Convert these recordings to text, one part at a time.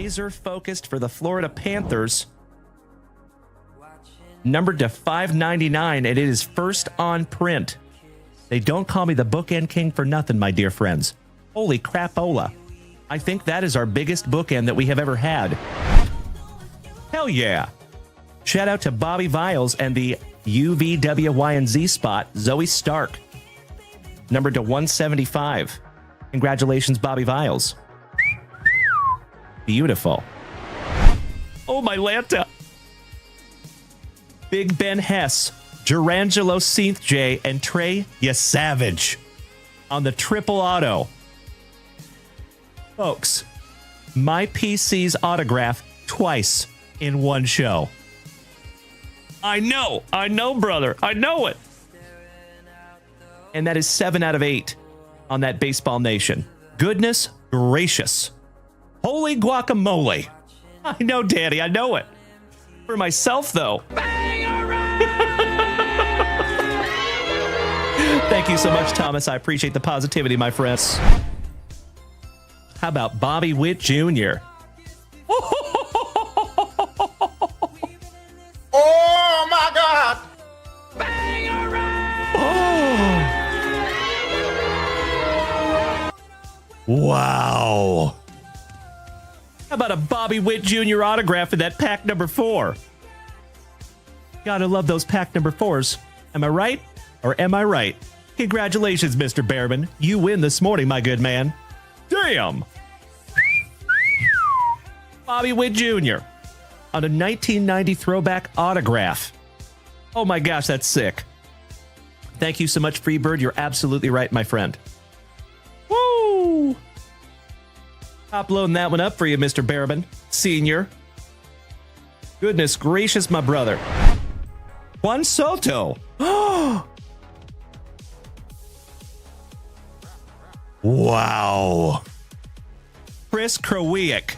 laser focused for the Florida Panthers. Numbered to 599, and it is first on print. They don't call me the bookend king for nothing, my dear friends. Holy crapola. I think that is our biggest bookend that we have ever had. Hell yeah. Shout out to Bobby Viles and the UVWYNZ spot, Zoe Stark. Numbered to 175. Congratulations, Bobby Viles. Beautiful. Oh, my Lanta. Big Ben Hess, Gerangelo Seath J, and Trey Yesavage on the triple auto. Folks, my PC's autograph twice in one show. I know, brother. I know it. And that is 7 out of 8 on that Baseball Nation. Goodness gracious. Holy guacamole. I know, Daddy. I know it. For myself, though. Thank you so much, Thomas. I appreciate the positivity, my friends. How about Bobby Witt Jr.? Oh, my God. Wow. How about a Bobby Witt Jr. autograph in that pack number 4? Gotta love those pack number 4s. Am I right? Or am I right? Congratulations, Mr. Behrman. You win this morning, my good man. Damn! Bobby Witt Jr. on a 1990 throwback autograph. Oh my gosh, that's sick. Thank you so much, Freebird. You're absolutely right, my friend. Woo! Top loading that one up for you, Mr. Behrman, Senior. Goodness gracious, my brother. Juan Soto. Wow. Chris Krowiak,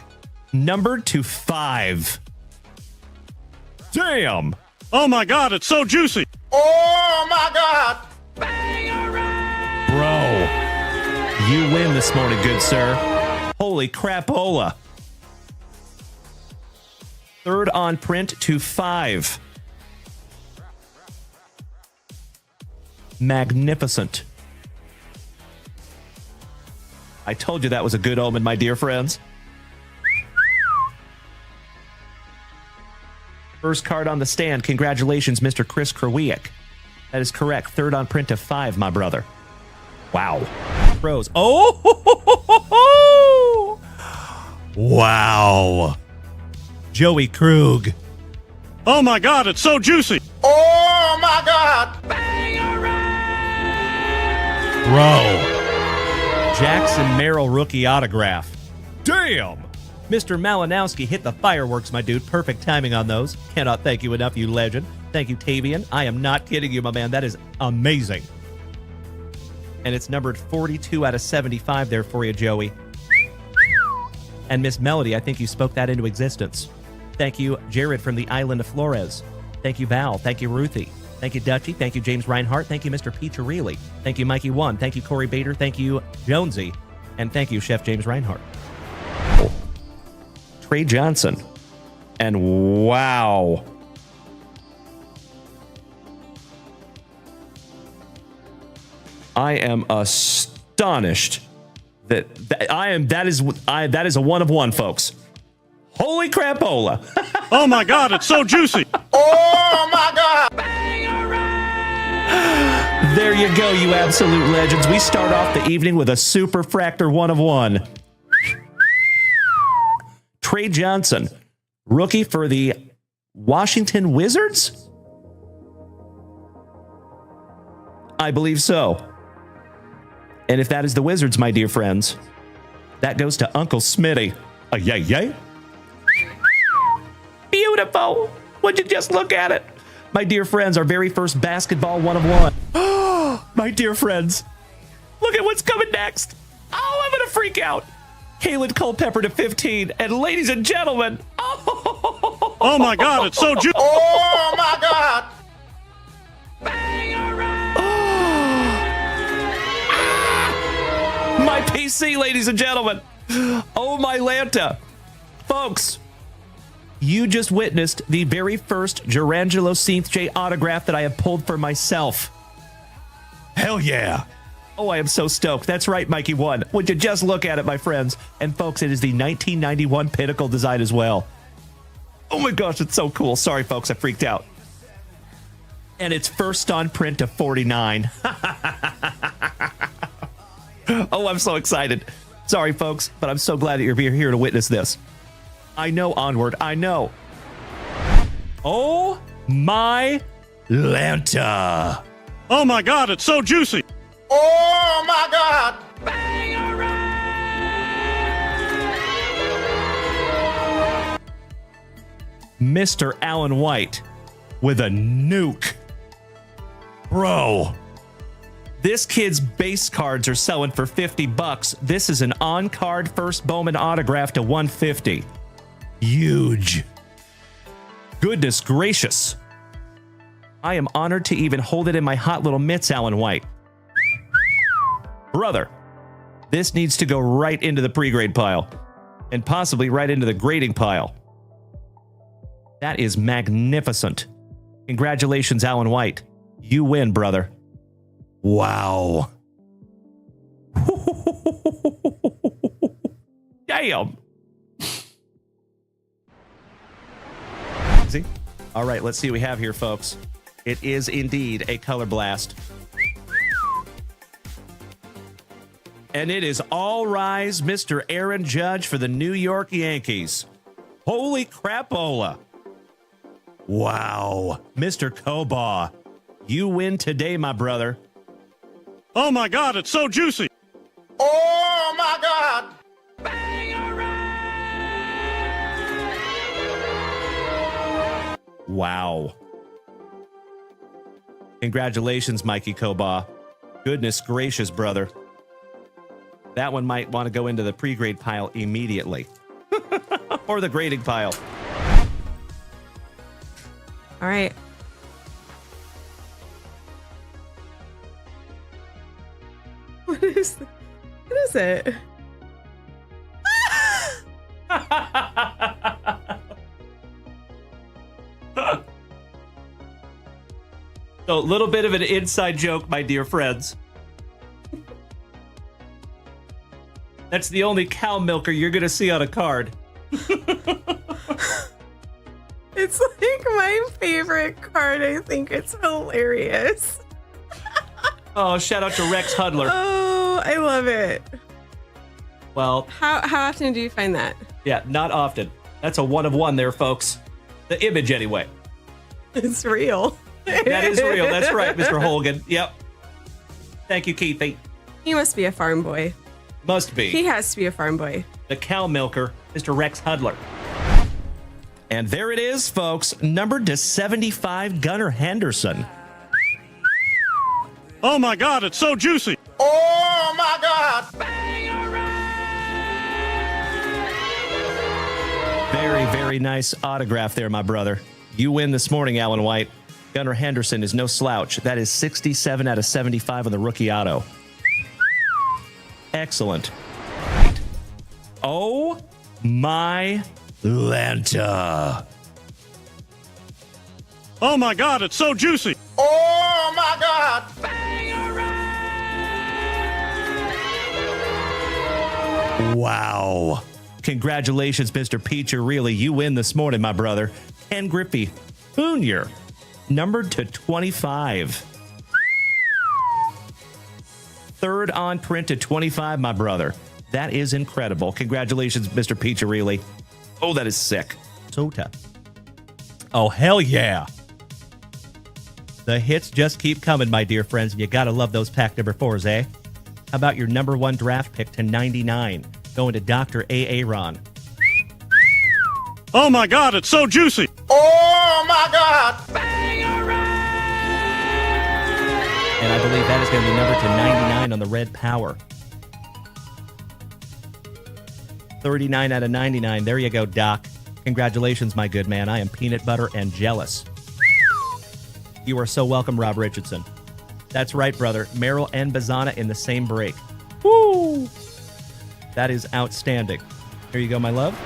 numbered to 5. Damn. Oh my God, it's so juicy. Oh, my God. Bro, you win this morning, good sir. Holy crapola. 3rd on print to 5. Magnificent. I told you that was a good omen, my dear friends. First card on the stand. Congratulations, Mr. Chris Krowiak. That is correct. 3rd on print to 5, my brother. Wow. Pros. Oh! Wow. Joey Krug. Oh my God, it's so juicy. Oh, my God. Bro. Jackson Merrill rookie autograph. Damn! Mr. Malinowski hit the fireworks, my dude. Perfect timing on those. Cannot thank you enough, you legend. Thank you, Tavian. I am not kidding you, my man. That is amazing. And it's numbered 42 out of 75 there for you, Joey. And Miss Melody, I think you spoke that into existence. Thank you, Jared from the island of Flores. Thank you, Val. Thank you, Ruthie. Thank you, Dutchie. Thank you, James Reinhart. Thank you, Mr. Piccirilli. Thank you, Mikey One. Thank you, Corey Bader. Thank you, Jonesy. And thank you, Chef James Reinhart. Trey Johnson. And wow. I am astonished that is a one of one, folks. Holy crapola. Oh my God, it's so juicy. Oh, my God. There you go, you absolute legends. We start off the evening with a super fractor one of one. Trey Johnson, rookie for the Washington Wizards? I believe so. And if that is the Wizards, my dear friends, that goes to Uncle Smitty. Yay, yay. Beautiful. Would you just look at it? My dear friends, our very first basketball one of one. My dear friends, look at what's coming next. Oh, I'm going to freak out. Kalen Culpepper to 15. And ladies and gentlemen, oh my God, it's so juicy. Oh, my God. My PC, ladies and gentlemen. Oh, my Lanta. folks, you just witnessed the very first Gerangelo J autograph that I have pulled for myself. Hell yeah. Oh, I am so stoked. That's right, Mikey won. Would you just look at it, my friends? And folks, it is the 1991 Pinnacle design as well. Oh my gosh, it's so cool. Sorry, folks, I freaked out. And it's first on print to 49. Oh, I'm so excited. Sorry, folks, but I'm so glad that you're here to witness this. I know, Onward, I know. Oh my Lanta. Oh my God, it's so juicy. Oh my God. Mr. Alan White with a nuke. Bro, this kid's base cards are selling for $50. This is an on-card first Bowman autograph to 150. Huge. Goodness gracious. I am honored to even hold it in my hot little mitts, Alan White. Brother, this needs to go right into the pre-grade pile and possibly right into the grading pile. That is magnificent. Congratulations, Alan White. You win, brother. Wow. Damn. See? All right, let's see what we have here, folks. It is indeed a color blast. And it is all rise, Mr. Aaron Judge for the New York Yankees. Holy crapola. Wow. Mr. Kobaugh, you win today, my brother. Oh my God, it's so juicy. Oh my God. Wow. Congratulations, Mikey Kobaugh. Goodness gracious, brother. That one might want to go into the pre-grade pile immediately. Or the grading pile. All right. What is it? So, a little bit of an inside joke, my dear friends. That's the only cow milker you're going to see on a card. It's like my favorite card. I think it's hilarious. Oh, shout out to Rex Hudler. Oh, I love it. Well, How often do you find that? yeah, not often. That's a one of one there, folks. The image, anyway. It's real. That is real. That's right, Mr. Holgan. Yep. Thank you, Keithy. He must be a farm boy. Must be. He has to be a farm boy. The cow milker, Mr. Rex Hudler. And there it is, folks. Numbered to 75, Gunnar Henderson. Oh my God, it's so juicy. Oh my God. Very, very nice autograph there, my brother. You win this morning, Alan White. Gunnar Henderson is no slouch. That is 67 out of 75 on the rookie auto. Excellent. Oh my Lanta. Oh my God, it's so juicy. Oh my God. Wow. Congratulations, Mr. Peacher. Really, you win this morning, my brother. Ken Griffey Jr., numbered to 25. Third on print to 25, my brother. That is incredible. Congratulations, Mr. Peacher. Really. Oh, that is sick. So tough. Oh, hell yeah. The hits just keep coming, my dear friends. You got to love those pack number 4s, eh? How about your number 1 draft pick to 99? Going to Dr. A. Aaron. Oh my God, it's so juicy. Oh my God. And I believe that is going to be numbered to 99 on the red power. 39 out of 99. There you go, Doc. Congratulations, my good man. I am peanut butter and jealous. You are so welcome, Rob Richardson. That's right, brother. Merrill and Bazana in the same break. Woo! That is outstanding. Here you go, my love.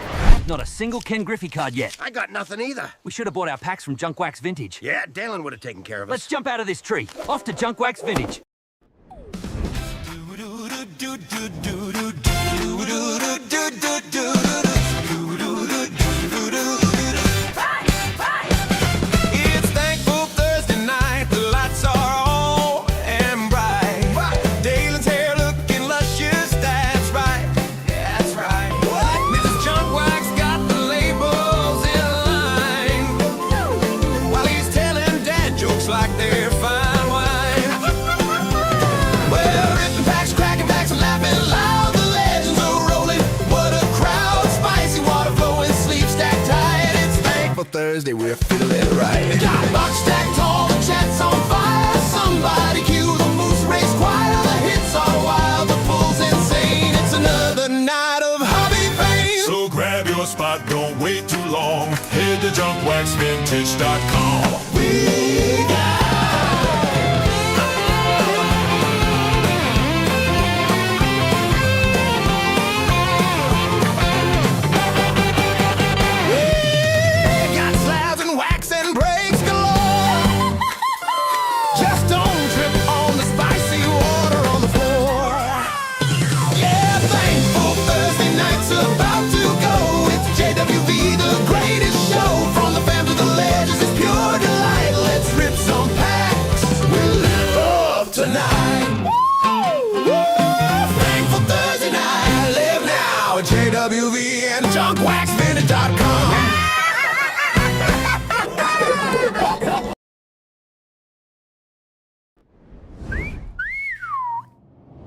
Not a single Ken Griffey card yet. I got nothing either. We should have bought our packs from Junk Wax Vintage. Yeah, Dalen would have taken care of us. Let's jump out of this tree. Off to Junk Wax Vintage. It's thankful Thursday night. The lights are on and bright. Dalen's hair looking luscious. That's right. That's right. Mrs. Junkwax got the labels in line while he's telling dad jokes like they're fine wine. Well, ripping packs, cracking packs, and laughing loud. The legends are rolling. What a crowd! Spicy water flowing, sleep stacked tight. It's thankful Thursday. We're feeling right. Got box stacked tall, the chat's on fire. Somebody cue the moose race choir. The hits are wild, the pull's insane. It's another night of hobby fame. So grab your spot, don't wait too long. Head to junkwaxvintage.com. We got got slabs and wax and breaks galore. Just don't trip on the spicy water on the floor. Yeah, thankful Thursday night's about to go. It's JWV, the greatest show. From the fam to the legends, it's pure delight. Let's rip some packs. We'll live up tonight. Thankful Thursday night. Live now at JWV and JunkWaxVintage.com.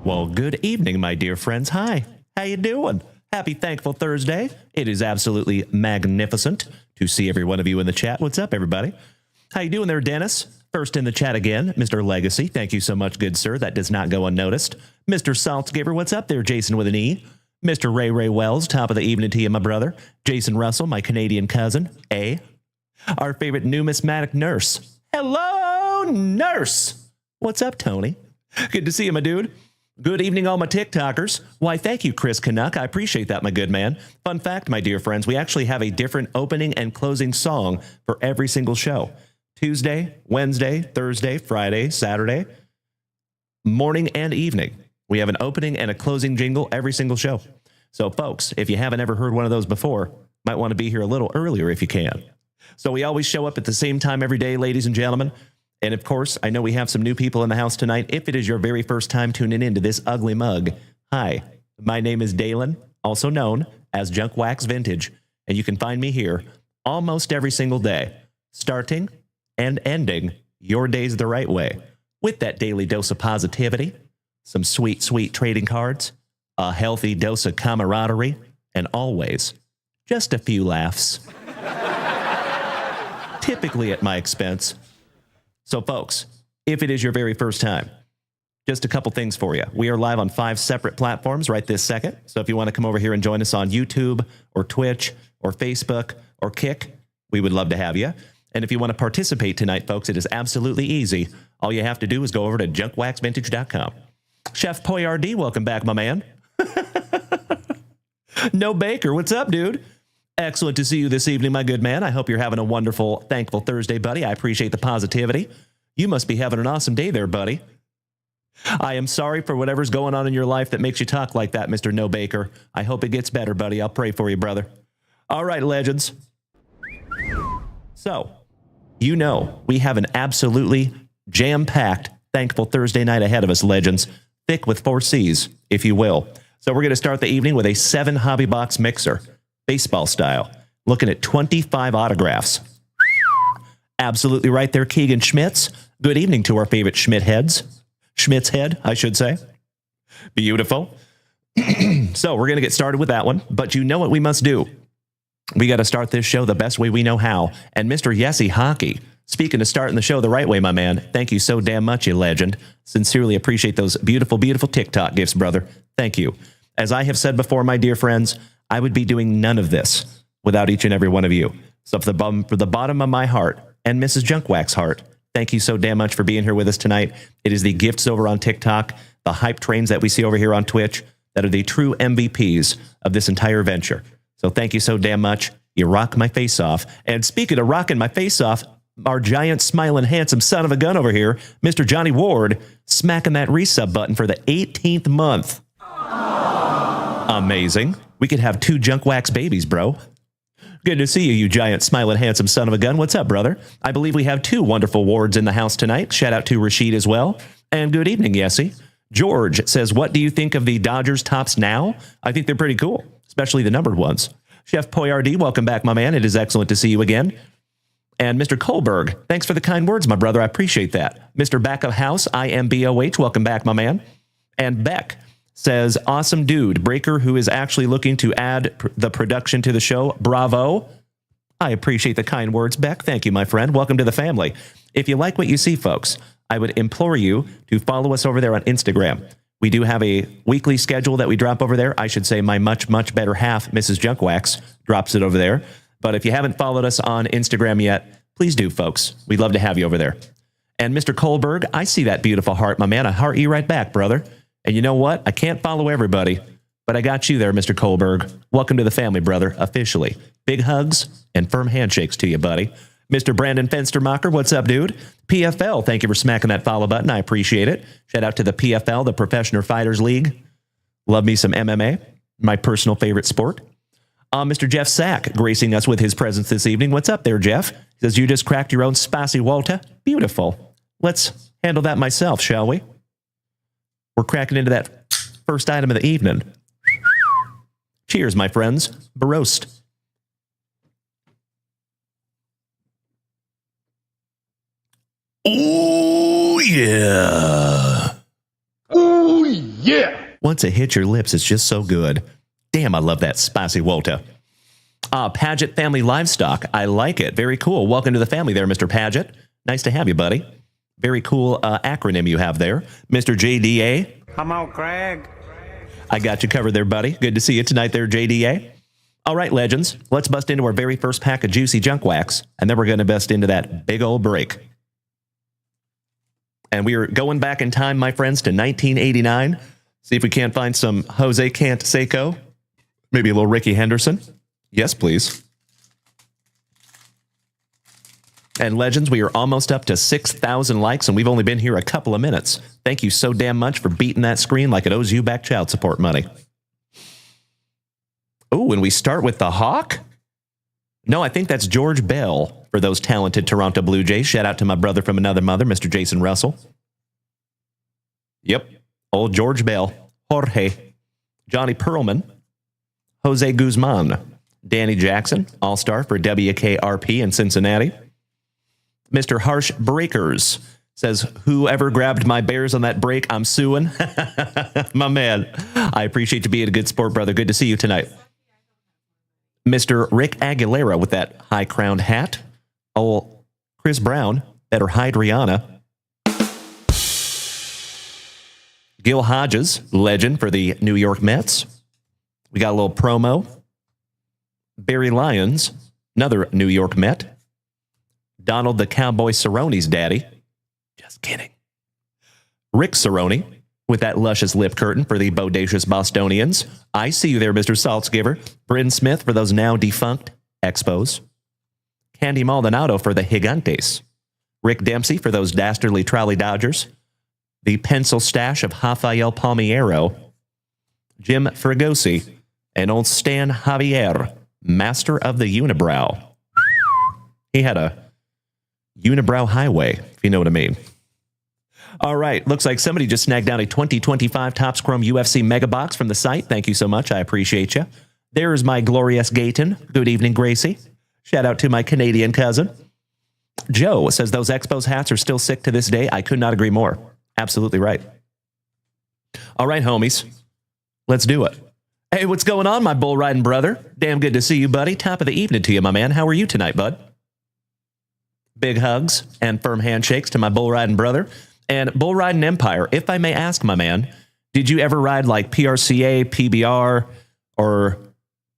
Well, good evening, my dear friends. Hi, how you doing? Happy Thankful Thursday. It is absolutely magnificent to see every one of you in the chat. What's up, everybody? How you doing there, Dennis? First in the chat again, Mr. Legacy. Thank you so much, good sir. That does not go unnoticed. Mr. Saltzgiver, what's up there, Jason with an E? Mr. Ray Wells, top of the evening to you, my brother. Jason Russell, my Canadian cousin. A. Our favorite numismatic nurse. Hello, nurse. What's up, Tony? Good to see you, my dude. Good evening, all my TikTokers. Why, thank you, Chris Canuck. I appreciate that, my good man. Fun fact, my dear friends, we actually have a different opening and closing song for every single show. Tuesday, Wednesday, Thursday, Friday, Saturday, morning and evening. We have an opening and a closing jingle every single show. So, folks, if you haven't ever heard one of those before, might want to be here a little earlier if you can. So we always show up at the same time every day, ladies and gentlemen. And of course, I know we have some new people in the house tonight. If it is your very first time tuning into this ugly mug, hi, my name is Dalen, also known as Junk Wax Vintage, and you can find me here almost every single day, starting and ending your days the right way, with that daily dose of positivity, some sweet, sweet trading cards, a healthy dose of camaraderie, and always just a few laughs. Typically at my expense. So, folks, if it is your very first time, just a couple things for you. We are live on 5 separate platforms right this second. So if you want to come over here and join us on YouTube or Twitch or Facebook or Kick, we would love to have you. And if you want to participate tonight, folks, it is absolutely easy. All you have to do is go over to junkwaxvintage.com. Chef Poyardee, welcome back, my man. No Baker, what's up, dude? Excellent to see you this evening, my good man. I hope you're having a wonderful, thankful Thursday, buddy. I appreciate the positivity. You must be having an awesome day there, buddy. I am sorry for whatever's going on in your life that makes you talk like that, Mr. No Baker. I hope it gets better, buddy. I'll pray for you, brother. All right, legends. So, you know, we have an absolutely jam-packed, thankful Thursday night ahead of us, legends. Thick with 4 C's, if you will. So we're going to start the evening with a 7 hobby box mixer. Baseball style, looking at 25 autographs. Absolutely right there, Keegan Schmitz. Good evening to our favorite Schmidt heads. Schmidt's head, I should say. Beautiful. So we're going to get started with that one, but you know what we must do. We got to start this show the best way we know how. And Mr. Yessie Hockey, speaking of starting the show the right way, my man, thank you so damn much, you legend. Sincerely appreciate those beautiful, beautiful TikTok gifts, brother. Thank you. As I have said before, my dear friends, I would be doing none of this without each and every one of you. So for the bottom of my heart and Mrs. Junkwax's heart, thank you so damn much for being here with us tonight. It is the gifts over on TikTok, the hype trains that we see over here on Twitch, that are the true MVPs of this entire venture. So thank you so damn much. You rock my face off. And speaking of rocking my face off, our giant, smiling, handsome son of a gun over here, Mr. Johnny Ward, smacking that resub button for the 18th month. Amazing. We could have 2 junk wax babies, bro. Good to see you, you giant, smiling, handsome son of a gun. What's up, brother? I believe we have 2 wonderful Wards in the house tonight. Shout out to Rashid as well. And good evening, Yessie. George says, what do you think of the Dodgers tops now? I think they're pretty cool, especially the numbered ones. Chef Poyardi, welcome back, my man. It is excellent to see you again. And Mr. Kohlberg, thanks for the kind words, my brother. I appreciate that. Mr. Back of House, IMBOH, welcome back, my man. And Beck says, awesome dude, Breaker, who is actually looking to add the production to the show. Bravo. I appreciate the kind words, Beck. Thank you, my friend. Welcome to the family. If you like what you see, folks, I would implore you to follow us over there on Instagram. We do have a weekly schedule that we drop over there. I should say my much, much better half, Mrs. Junkwax, drops it over there. But if you haven't followed us on Instagram yet, please do, folks. We'd love to have you over there. And Mr. Kohlberg, I see that beautiful heart, my man. I heart you right back, brother. And you know what? I can't follow everybody, but I got you there, Mr. Kohlberg. Welcome to the family, brother, officially. Big hugs and firm handshakes to you, buddy. Mr. Brandon Fenstermacher, what's up, dude? PFL, thank you for smacking that follow button. I appreciate it. Shout out to the PFL, the Professional Fighters League. Love me some MMA, my personal favorite sport. Mr. Jeff Sack gracing us with his presence this evening. What's up there, Jeff? He says, you just cracked your own spicy Walter. Beautiful. Let's handle that myself, shall we? We're cracking into that first item of the evening. Cheers, my friends. Barost. Oh, yeah. Oh, yeah. Once it hits your lips, it's just so good. Damn, I love that spicy Walter. Paget Family Livestock. I like it. Very cool. Welcome to the family there, Mr. Paget. Nice to have you, buddy. Very cool acronym you have there. Mr. JDA. Come on, Craig. I got you covered there, buddy. Good to see you tonight there, JDA. All right, legends. Let's bust into our very first pack of juicy junk wax, and then we're going to bust into that big old break. And we are going back in time, my friends, to 1989. See if we can't find some Jose Canseco. Maybe a little Ricky Henderson. Yes, please. And legends, we are almost up to 6,000 likes, and we've only been here a couple of minutes. Thank you so damn much for beating that screen like it owes you back child support money. Oh, and we start with the Hawk? No, I think that's George Bell for those talented Toronto Blue Jays. Shout out to my brother from another mother, Mr. Jason Russell. Yep, old George Bell, Jorge, Johnny Perlman, Jose Guzman, Danny Jackson, all-star for WKRP in Cincinnati. Mr. Harsh Breakers says, whoever grabbed my bears on that break, I'm suing. My man, I appreciate you being a good sport, brother. Good to see you tonight. Mr. Rick Aguilera with that high-crowned hat. Oh, Chris Brown, better hide Rihanna. Gil Hodges, legend for the New York Mets. We got a little promo. Barry Lyons, another New York Met. Donald the Cowboy Cerrone's daddy. Just kidding. Rick Cerrone with that luscious lip curtain for the bodacious Bostonians. I see you there, Mr. Saltzgiver. Bryn Smith for those now defunct Expos. Candy Maldonado for the Gigantes. Rick Dempsey for those dastardly Trolley Dodgers. The pencil stash of Rafael Palmiero. Jim Fregosi. And old Stan Javier, master of the unibrow. He had a unibrow highway, if you know what I mean. All right, looks like somebody just snagged down a 2025 Topps Chrome UFC Mega Box from the site. Thank you so much. I appreciate you. There's my glorious Gayton. Good evening, Gracie. Shout out to my Canadian cousin. Joe says those Expos hats are still sick to this day. I could not agree more. Absolutely right. All right, homies. Let's do it. Hey, what's going on, my bull riding brother? Damn good to see you, buddy. Top of the evening to you, my man. How are you tonight, bud? Big hugs and firm handshakes to my bull riding brother. And bull riding empire, if I may ask, my man, did you ever ride like PRCA, PBR, or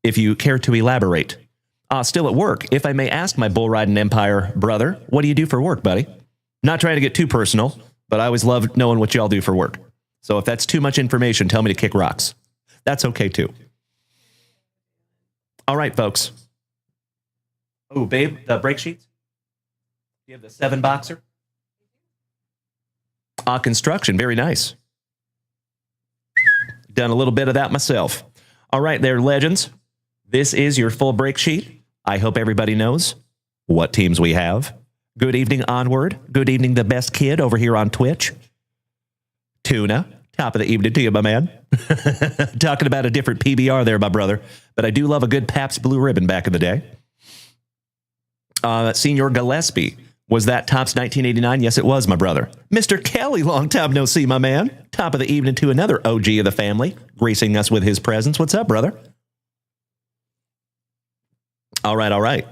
if you care to elaborate? Still at work, if I may ask, my bull riding empire brother, what do you do for work, buddy? Not trying to get too personal, but I always love knowing what y'all do for work. So if that's too much information, tell me to kick rocks. That's okay, too. All right, folks. Oh, babe, the break sheets? You have the 7-boxer? Construction, very nice. Done a little bit of that myself. All right, there, legends. This is your full break sheet. I hope everybody knows what teams we have. Good evening, Onward. Good evening, the best kid over here on Twitch. Tuna, top of the evening to you, my man. Talking about a different PBR there, my brother. But I do love a good Pabst Blue Ribbon back in the day. Senior Gillespie. Was that Topps 1989? Yes, it was, my brother. Mr. Kelly, long time no see, my man. Top of the evening to another OG of the family, gracing us with his presence. What's up, brother? All right, all right.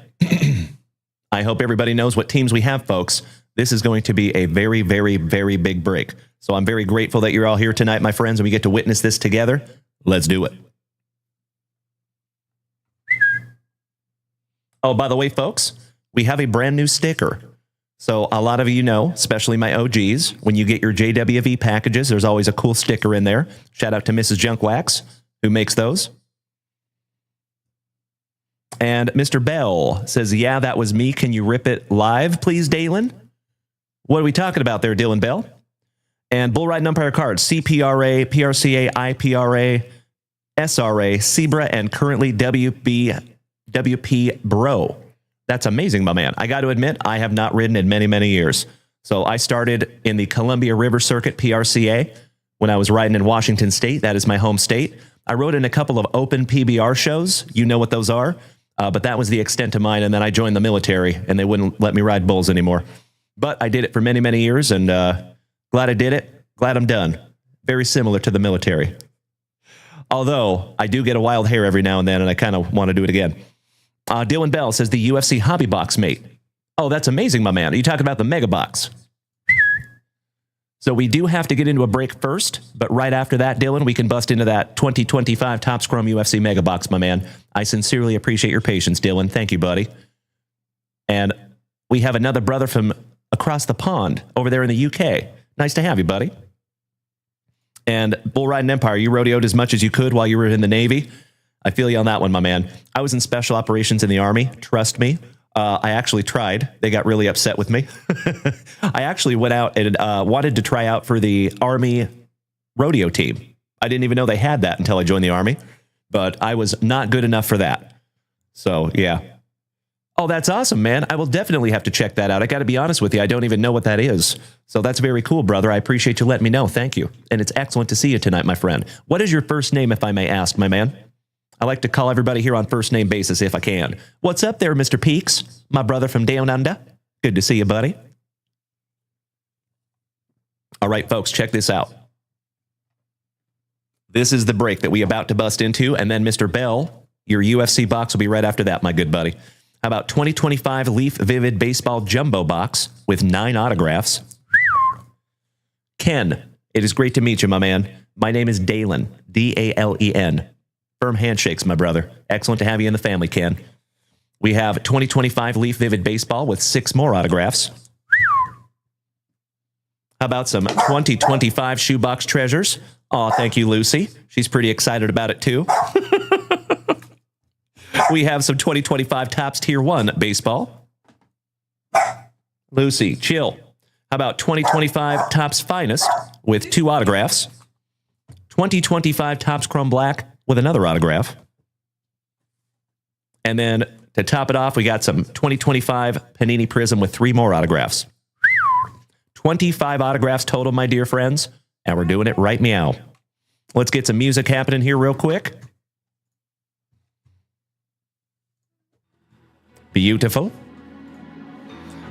I hope everybody knows what teams we have, folks. This is going to be a very, very, very big break. So I'm very grateful that you're all here tonight, my friends, and we get to witness this together. Let's do it. Oh, by the way, folks, we have a brand new sticker. So a lot of you know, especially my OGs, when you get your JWV packages, there's always a cool sticker in there. Shout out to Mrs. Junkwax, who makes those. And Mr. Bell says, yeah, that was me. Can you rip it live, please, Dalen? What are we talking about there, Dylan Bell? And Bull Ride and Umpire cards, CPRA, PRCA, IPRA, SRA, Zebra, and currently WP Bro. That's amazing, my man. I got to admit, I have not ridden in many, many years. So I started in the Columbia River Circuit, PRCA, when I was riding in Washington State. That is my home state. I rode in a couple of open PBR shows. You know what those are. But that was the extent of mine. And then I joined the military, and they wouldn't let me ride bulls anymore. But I did it for many, many years, and glad I did it. Glad I'm done. Very similar to the military. Although, I do get a wild hair every now and then, and I kind of want to do it again. Dylan Bell says the UFC Hobby Box mate. Oh, that's amazing, my man. Are you talking about the Mega Box? So we do have to get into a break first, but right after that, Dylan, we can bust into that 2025 Topps Chrome UFC Mega Box, my man. I sincerely appreciate your patience, Dylan. Thank you, buddy. And we have another brother from across the pond over there in the UK. Nice to have you, buddy. And Bull Riding Empire, you rodeoed as much as you could while you were in the Navy. I feel you on that one, my man. I was in special operations in the Army. Trust me. I actually tried. They got really upset with me. I actually went out and wanted to try out for the Army rodeo team. I didn't even know they had that until I joined the Army, but I was not good enough for that. So, yeah. Oh, that's awesome, man. I will definitely have to check that out. I got to be honest with you. I don't even know what that is. So that's very cool, brother. I appreciate you letting me know. Thank you. And it's excellent to see you tonight, my friend. What is your first name, if I may ask, my man? I like to call everybody here on first name basis if I can. What's up there, Mr. Peaks? My brother from Down Under. Good to see you, buddy. All right, folks, check this out. This is the break that we about to bust into, and then Mr. Bell, your UFC box will be right after that, my good buddy. How about 2025 Leaf Vivid Baseball Jumbo Box with 9 autographs? Ken, it is great to meet you, my man. My name is Dalen, D-A-L-E-N. Firm handshakes, my brother. Excellent to have you in the family, Ken. We have 2025 Leaf Vivid Baseball with 6 more autographs. How about some 2025 Shoebox Treasures? Oh, thank you, Lucy. She's pretty excited about it, too. We have some 2025 Topps Tier 1 Baseball. Lucy, chill. How about 2025 Topps Finest with 2 autographs? 2025 Topps Chrome Black with another autograph. And then to top it off, we got some 2025 Panini Prism with 3 more autographs. 25 autographs total, my dear friends, and we're doing it right meow. Let's get some music happening here real quick. Beautiful.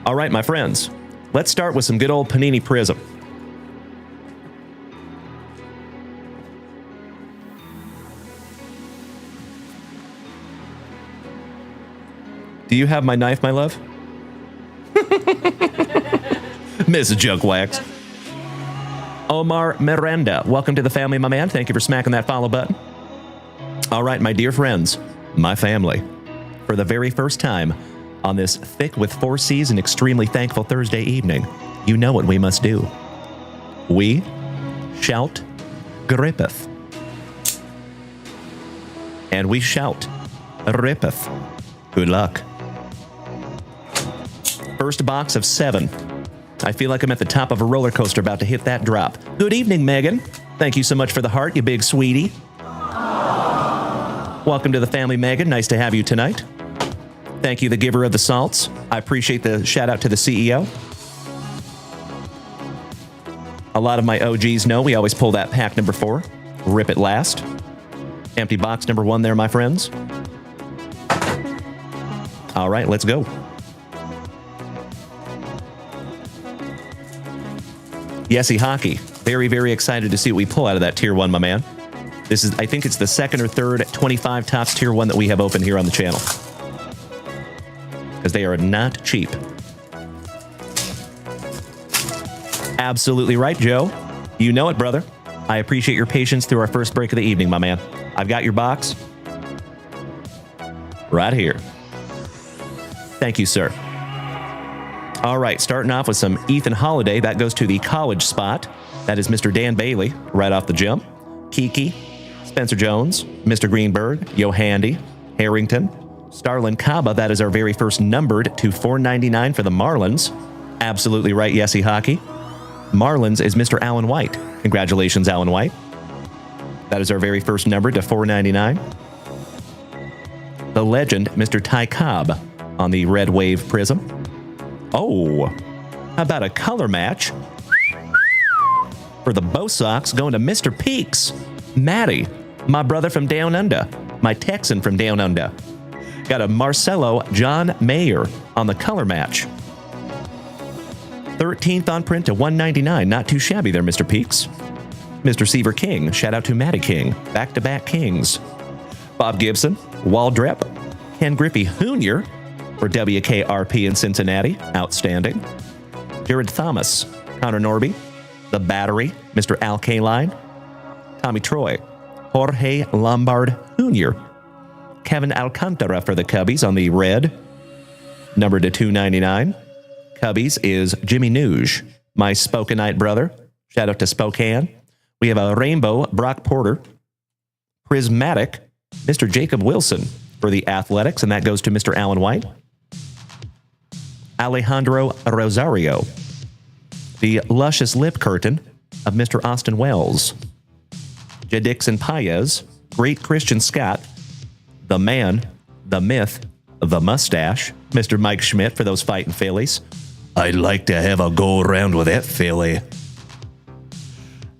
All right, my friends, let's start with some good old Panini Prism. Do you have my knife, my love? Mrs. Junkwax. Omar Miranda, welcome to the family, my man. Thank you for smacking that follow button. All right, my dear friends, my family. For the very first time on this thick with 4 C's and extremely thankful Thursday evening, you know what we must do. We shout Grippeth. And we shout rippeth. Good luck. First box of 7. I feel like I'm at the top of a roller coaster about to hit that drop. Good evening, Megan. Thank you so much for the heart, you big sweetie. Welcome to the family, Megan. Nice to have you tonight. Thank you, the giver of the salts. I appreciate the shout out to the CEO. A lot of my OGs know we always pull that pack number 4. Rip it last. Empty box number 1 there, my friends. All right, let's go. Yesy Hockey. Very, very excited to see what we pull out of that Tier 1, my man. This is, I think it's the second or third 25 Topps Tier 1 that we have open here on the channel. Because they are not cheap. Absolutely right, Joe. You know it, brother. I appreciate your patience through our first break of the evening, my man. I've got your box. Right here. Thank you, sir. All right, starting off with some Ethan Holiday. That goes to the college spot. That is Mr. Dan Bailey, right off the jump. Kiki, Spencer Jones, Mr. Greenberg, Yohandy, Harrington, Starlin Kaba. That is our very first numbered to $4.99 for the Marlins. Absolutely right, Yesy Hockey. Marlins is Mr. Alan White. Congratulations, Alan White. That is our very first number to $4.99. The legend, Mr. Ty Cobb, on the Red Wave Prism. Oh, how about a color match? For the Bo Sox, going to Mr. Peaks. Matty, my brother from down under. My Texan from down under. Got a Marcelo John Mayer on the color match. 13th on print to $1.99. Not too shabby there, Mr. Peaks. Mr. Seaver King. Shout out to Matty King. Back-to-back Kings. Bob Gibson. Waldrep. Ken Griffey Jr. for WKRP in Cincinnati. Outstanding. Jared Thomas. Connor Norby. The Battery. Mr. Al Kaline. Tommy Troy. Jorge Lombard Jr. Kevin Alcantara for the Cubbies on the red. Numbered to $2.99. Cubbies is Jimmy Nuge, my Spokenite brother. Shout out to Spokane. We have a rainbow Brock Porter. Prismatic, Mr. Jacob Wilson for the Athletics, and that goes to Mr. Alan White. Alejandro Rosario. The luscious lip curtain of Mr. Austin Wells. Jadixon Paez. Great Christian Scott. The man, the myth, the mustache. Mr. Mike Schmidt for those fighting Phillies. I'd like to have a go around with that Philly.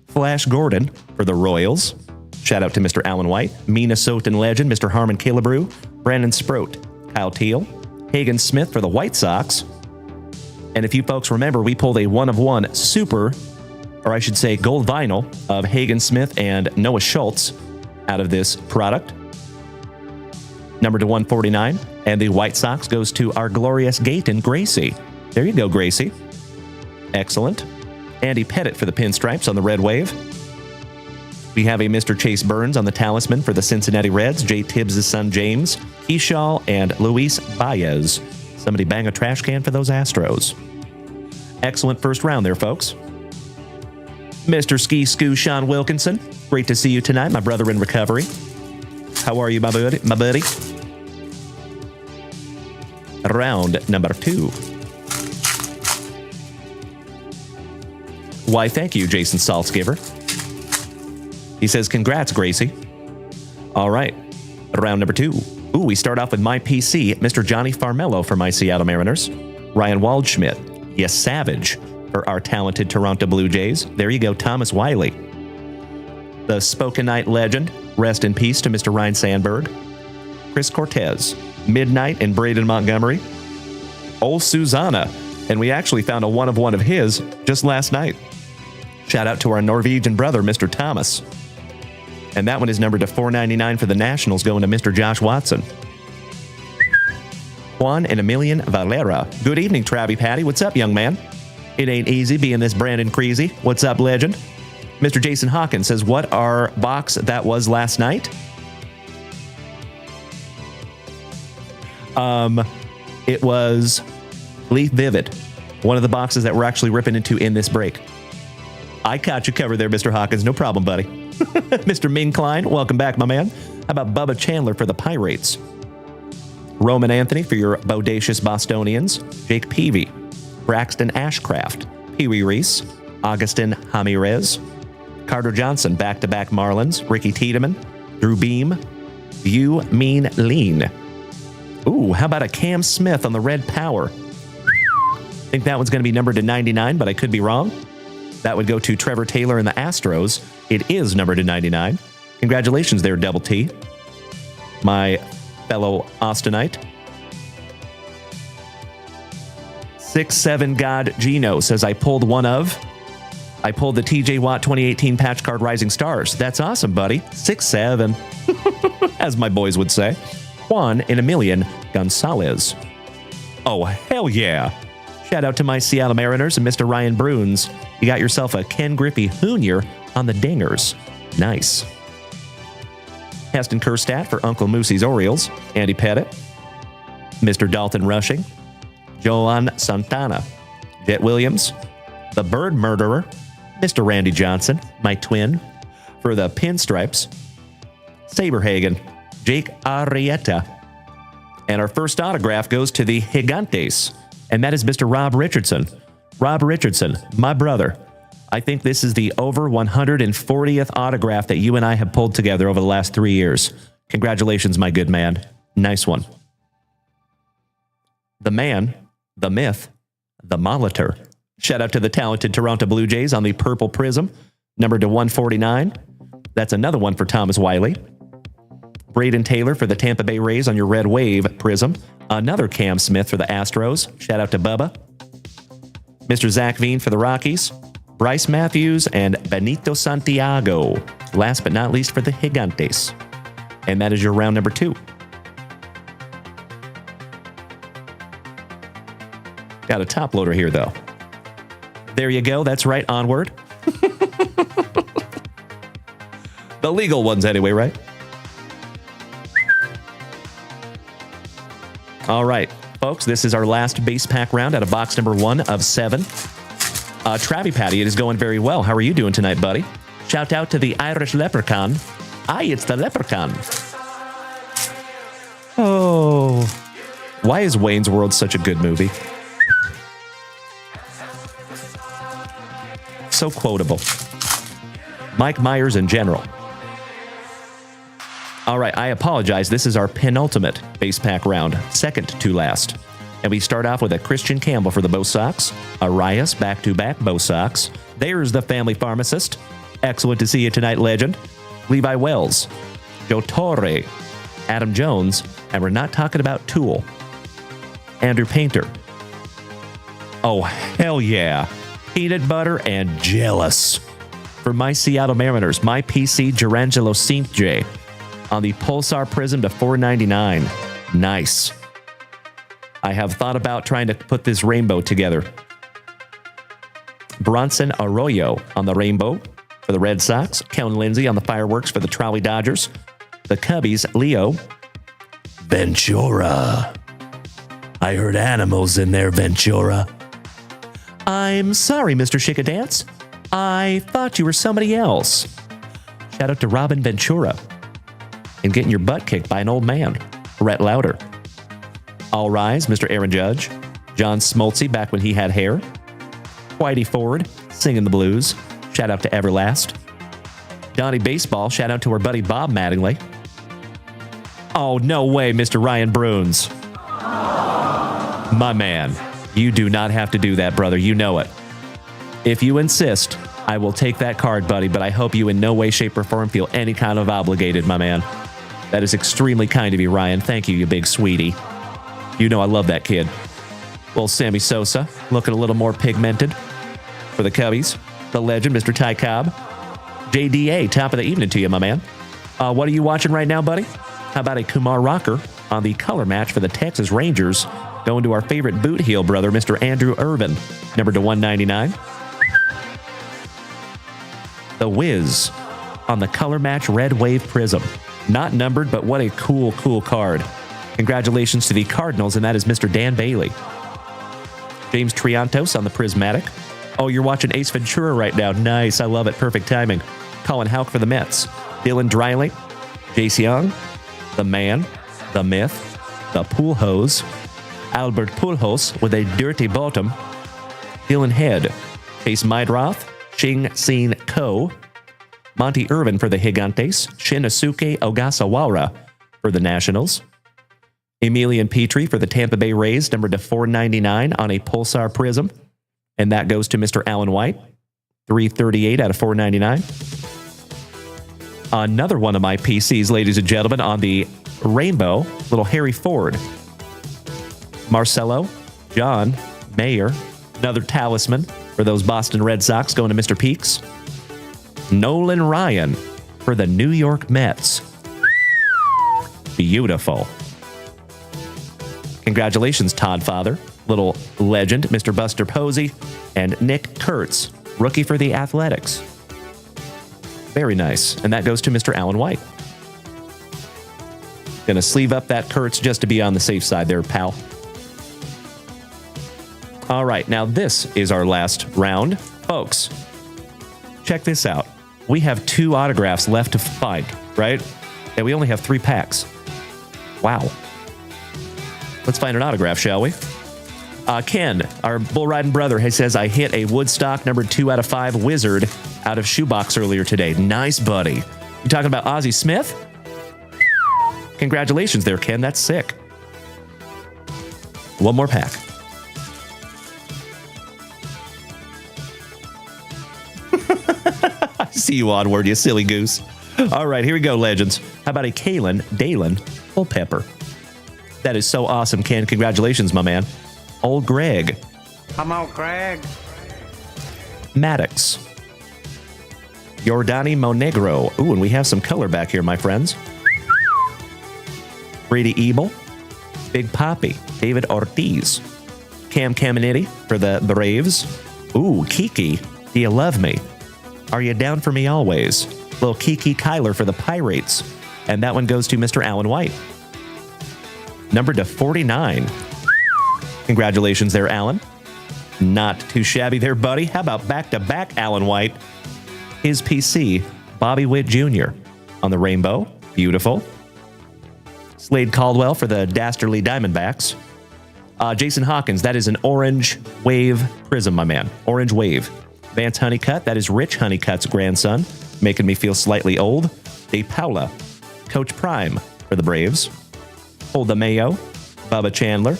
Flash Gordon for the Royals. Shout out to Mr. Alan White. Minnesotan legend, Mr. Harmon Killebrew. Brandon Sproat. Kyle Teal. Hagen Smith for the White Sox. And if you folks remember, we pulled a 1-of-1 super, or I should say gold vinyl, of Hagen Smith and Noah Schultz out of this product. Number to 149. And the White Sox goes to our glorious Gaten Gracie. There you go, Gracie. Excellent. Andy Pettit for the Pinstripes on the Red Wave. We have a Mr. Chase Burns on the Talisman for the Cincinnati Reds. Jay Tibbs' son, James. Keyshaw and Luis Baez. Somebody bang a trash can for those Astros. Excellent first round there, folks. Mr. Ski Scoo Sean Wilkinson. Great to see you tonight, my brother in recovery. How are you, my buddy? Round number 2. Why, thank you, Jason Saltzgiver. He says, congrats, Gracie. All right, round number 2. Ooh, we start off with my PC, Mr. Johnny Farmello for my Seattle Mariners. Ryan Waldschmidt, yes, Savage, for our talented Toronto Blue Jays. There you go, Thomas Wiley. The Spokenite legend, rest in peace to Mr. Ryan Sandberg. Chris Cortez, Midnight and Braden Montgomery. Old Susanna, and we actually found a 1-of-1 of his just last night. Shout out to our Norwegian brother, Mr. Thomas. And that one is numbered to $4.99 for the Nationals, going to Mr. Josh Watson. Juan and Emilian Valera. Good evening, Travie Patty. What's up, young man? It ain't easy being this Brandon Creasy. What's up, legend? Mr. Jason Hawkins says, what our box that was last night? It was Leaf Vivid. One of the boxes that we're actually ripping into in this break. I caught you covered there, Mr. Hawkins. No problem, buddy. Mr. Ming Klein, welcome back, my man. How about Bubba Chandler for the Pirates? Roman Anthony for your bodacious Bostonians. Jake Peavy. Braxton Ashcraft. Pee Wee Reese. Augustin Ramirez. Carter Johnson, back-to-back Marlins. Ricky Tiedemann. Drew Beam. View Mean Lean. Ooh, how about a Cam Smith on the Red Power? Think that one's going to be numbered to 99, but I could be wrong. That would go to Trevor Taylor and the Astros. It is numbered to 99. Congratulations there, Double T. My fellow Austinite. 6'7 God Gino says, I pulled the TJ Watt 2018 patch card Rising Stars. That's awesome, buddy. 6'7", as my boys would say. Juan in a million Gonzalez. Oh, hell yeah. Shout out to my Seattle Mariners and Mr. Ryan Bruns. You got yourself a Ken Griffey Jr. on the dingers. Nice. Heston Kerstadt for Uncle Moosey's Orioles. Andy Pettit. Mr. Dalton Rushing. Joan Santana. Jet Williams. The Bird Murderer. Mr. Randy Johnson, my twin. For the Pinstripes. Saberhagen. Jake Arrieta. And our first autograph goes to the Gigantes. And that is Mr. Rob Richardson. Rob Richardson, my brother. I think this is the over 140th autograph that you and I have pulled together over the last 3 years. Congratulations, my good man. Nice one. The man, the myth, the Molitor. Shout out to the talented Toronto Blue Jays on the Purple Prism, numbered to 149. That's another one for Thomas Wiley. Braden Taylor for the Tampa Bay Rays on your Red Wave Prism. Another Cam Smith for the Astros. Shout out to Bubba. Mr. Zach Veen for the Rockies. Bryce Matthews and Benito Santiago. Last but not least for the Gigantes. And that is your round number 2. Got a top loader here, though. There you go. That's right. Onward. The legal ones, anyway, right? All right, folks. This is our last base pack round out of box number 1 of 7. Travie Patty, it is going very well. How are you doing tonight, buddy? Shout out to the Irish Leprechaun. Aye, it's the Leprechaun. Oh. Why is Wayne's World such a good movie? So quotable. Mike Myers in general. All right, I apologize. This is our penultimate base pack round, second to last. And we start off with a Christian Campbell for the Bo Sox, Arias back-to-back Bo Sox. There's the family pharmacist. Excellent to see you tonight, legend. Levi Wells, Joe Torre, Adam Jones, and we're not talking about Tool. Andrew Painter. Oh, hell yeah. Peanut butter and jealous. For my Seattle Mariners, my PC Gerangelo St. J on the Pulsar Prism to $4.99. Nice. I have thought about trying to put this rainbow together. Bronson Arroyo on the rainbow for the Red Sox. Kellen Lindsay on the fireworks for the Trolley Dodgers. The Cubbies, Leo. Ventura. I heard animals in there, Ventura. I'm sorry, Mr. Chickadance. I thought you were somebody else. Shout out to Robin Ventura. And getting your butt kicked by an old man, Rhett Lauder. All Rise, Mr. Aaron Judge. John Smoltzy, back when he had hair. Whitey Ford, singing the blues. Shout out to Everlast. Donnie Baseball, shout out to our buddy Bob Mattingly. Oh, no way, Mr. Ryan Bruns. My man, you do not have to do that, brother. You know it. If you insist, I will take that card, buddy, but I hope you in no way, shape, or form feel any kind of obligated, my man. That is extremely kind of you, Ryan. Thank you, you big sweetie. You know I love that kid. Well, Sammy Sosa, looking a little more pigmented for the Cubbies. The legend, Mr. Ty Cobb. JDA, top of the evening to you, my man. What are you watching right now, buddy? How about a Kumar Rocker on the color match for the Texas Rangers? Going to our favorite boot heel brother, Mr. Andrew Irvin, number to 199. The Wiz on the color match Red Wave Prism. Not numbered, but what a cool, cool card. Congratulations to the Cardinals, and that is Mr. Dan Bailey. James Triantos on the Prismatic. Oh, you're watching Ace Ventura right now. Nice, I love it. Perfect timing. Colin Houck for the Mets. Dylan Dreiling. Jace Young. The Man. The Myth. the Pool Hose, Albert Pujols with a dirty bottom, Dylan Head, Chase Meidroth, Shing Sin Ko, Monty Irvin for the Gigantes, Shinosuke Ogasawara for the Nationals, Emilian Petrie for the Tampa Bay Rays, numbered to 499 on a Pulsar Prism, and that goes to Mr. Alan White, 338 out of 499. Another one of my PCs, ladies and gentlemen, on the Rainbow, little Harry Ford, Marcelo, John, Mayer, another talisman for those Boston Red Sox going to Mr. Peaks, Nolan Ryan for the New York Mets. Beautiful. Congratulations, Todd Father, little legend, Mr. Buster Posey, and Nick Kurtz, rookie for the Athletics. Very nice. And that goes to Mr. Alan White. Gonna sleeve up that Kurtz just to be on the safe side there, pal. All right, now this is our last round. Folks, check this out. We have 2 autographs left to find, right? And we only have 3 packs. Wow. Let's find an autograph, shall we? Ken, our bull riding brother, he says, I hit a Woodstock number 2 out of 5 Wizard out of Shoebox earlier today. Nice, buddy. You talking about Ozzie Smith? Congratulations there, Ken. That's sick. One more pack. I see you onward, you silly goose. All right, here we go, legends. How about a Kalen Dalen Culpepper? That is so awesome, Ken. Congratulations, my man. Old Greg. Come on, Greg. Maddox. Jordani Monegro. Ooh, and we have some color back here, my friends. Brady Ebel. Big Poppy. David Ortiz. Cam Caminiti for the Braves. Ooh, Kiki. Do you love me? Are you down for me always? Little Kiki Kyler for the Pirates. And that one goes to Mr. Alan White. Numbered to 49. Congratulations there, Alan. Not too shabby there, buddy. How about back-to-back Alan White? His PC, Bobby Witt Jr. on the Rainbow. Beautiful. Slade Caldwell for the Dastardly Diamondbacks. Jason Hawkins, that is an Orange Wave Prism, my man. Orange Wave. Vance Honeycutt, that is Rich Honeycutt's grandson, making me feel slightly old. De Paula. Coach Prime for the Braves. Holda Mayo. Bubba Chandler.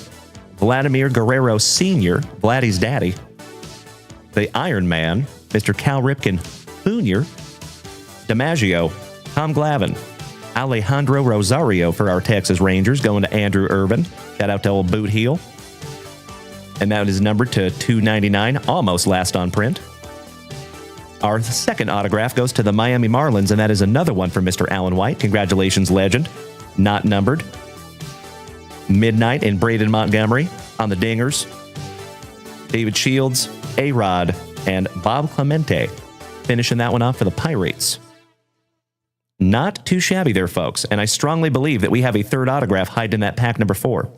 Vladimir Guerrero Sr., Vladdy's daddy. The Iron Man, Mr. Cal Ripken Jr., DiMaggio, Tom Glavine, Alejandro Rosario for our Texas Rangers, going to Andrew Irvin. Shout out to old Boot Heel. And that is numbered to 299, almost last on print. Our second autograph goes to the Miami Marlins, and that is another one from Mr. Alan White. Congratulations, legend. Not numbered. Midnight in Braden Montgomery on the Dingers. David Shields, A-Rod, and Bob Clemente finishing that one off for the Pirates. Not too shabby there, folks. And I strongly believe that we have a third autograph hiding in that pack number 4.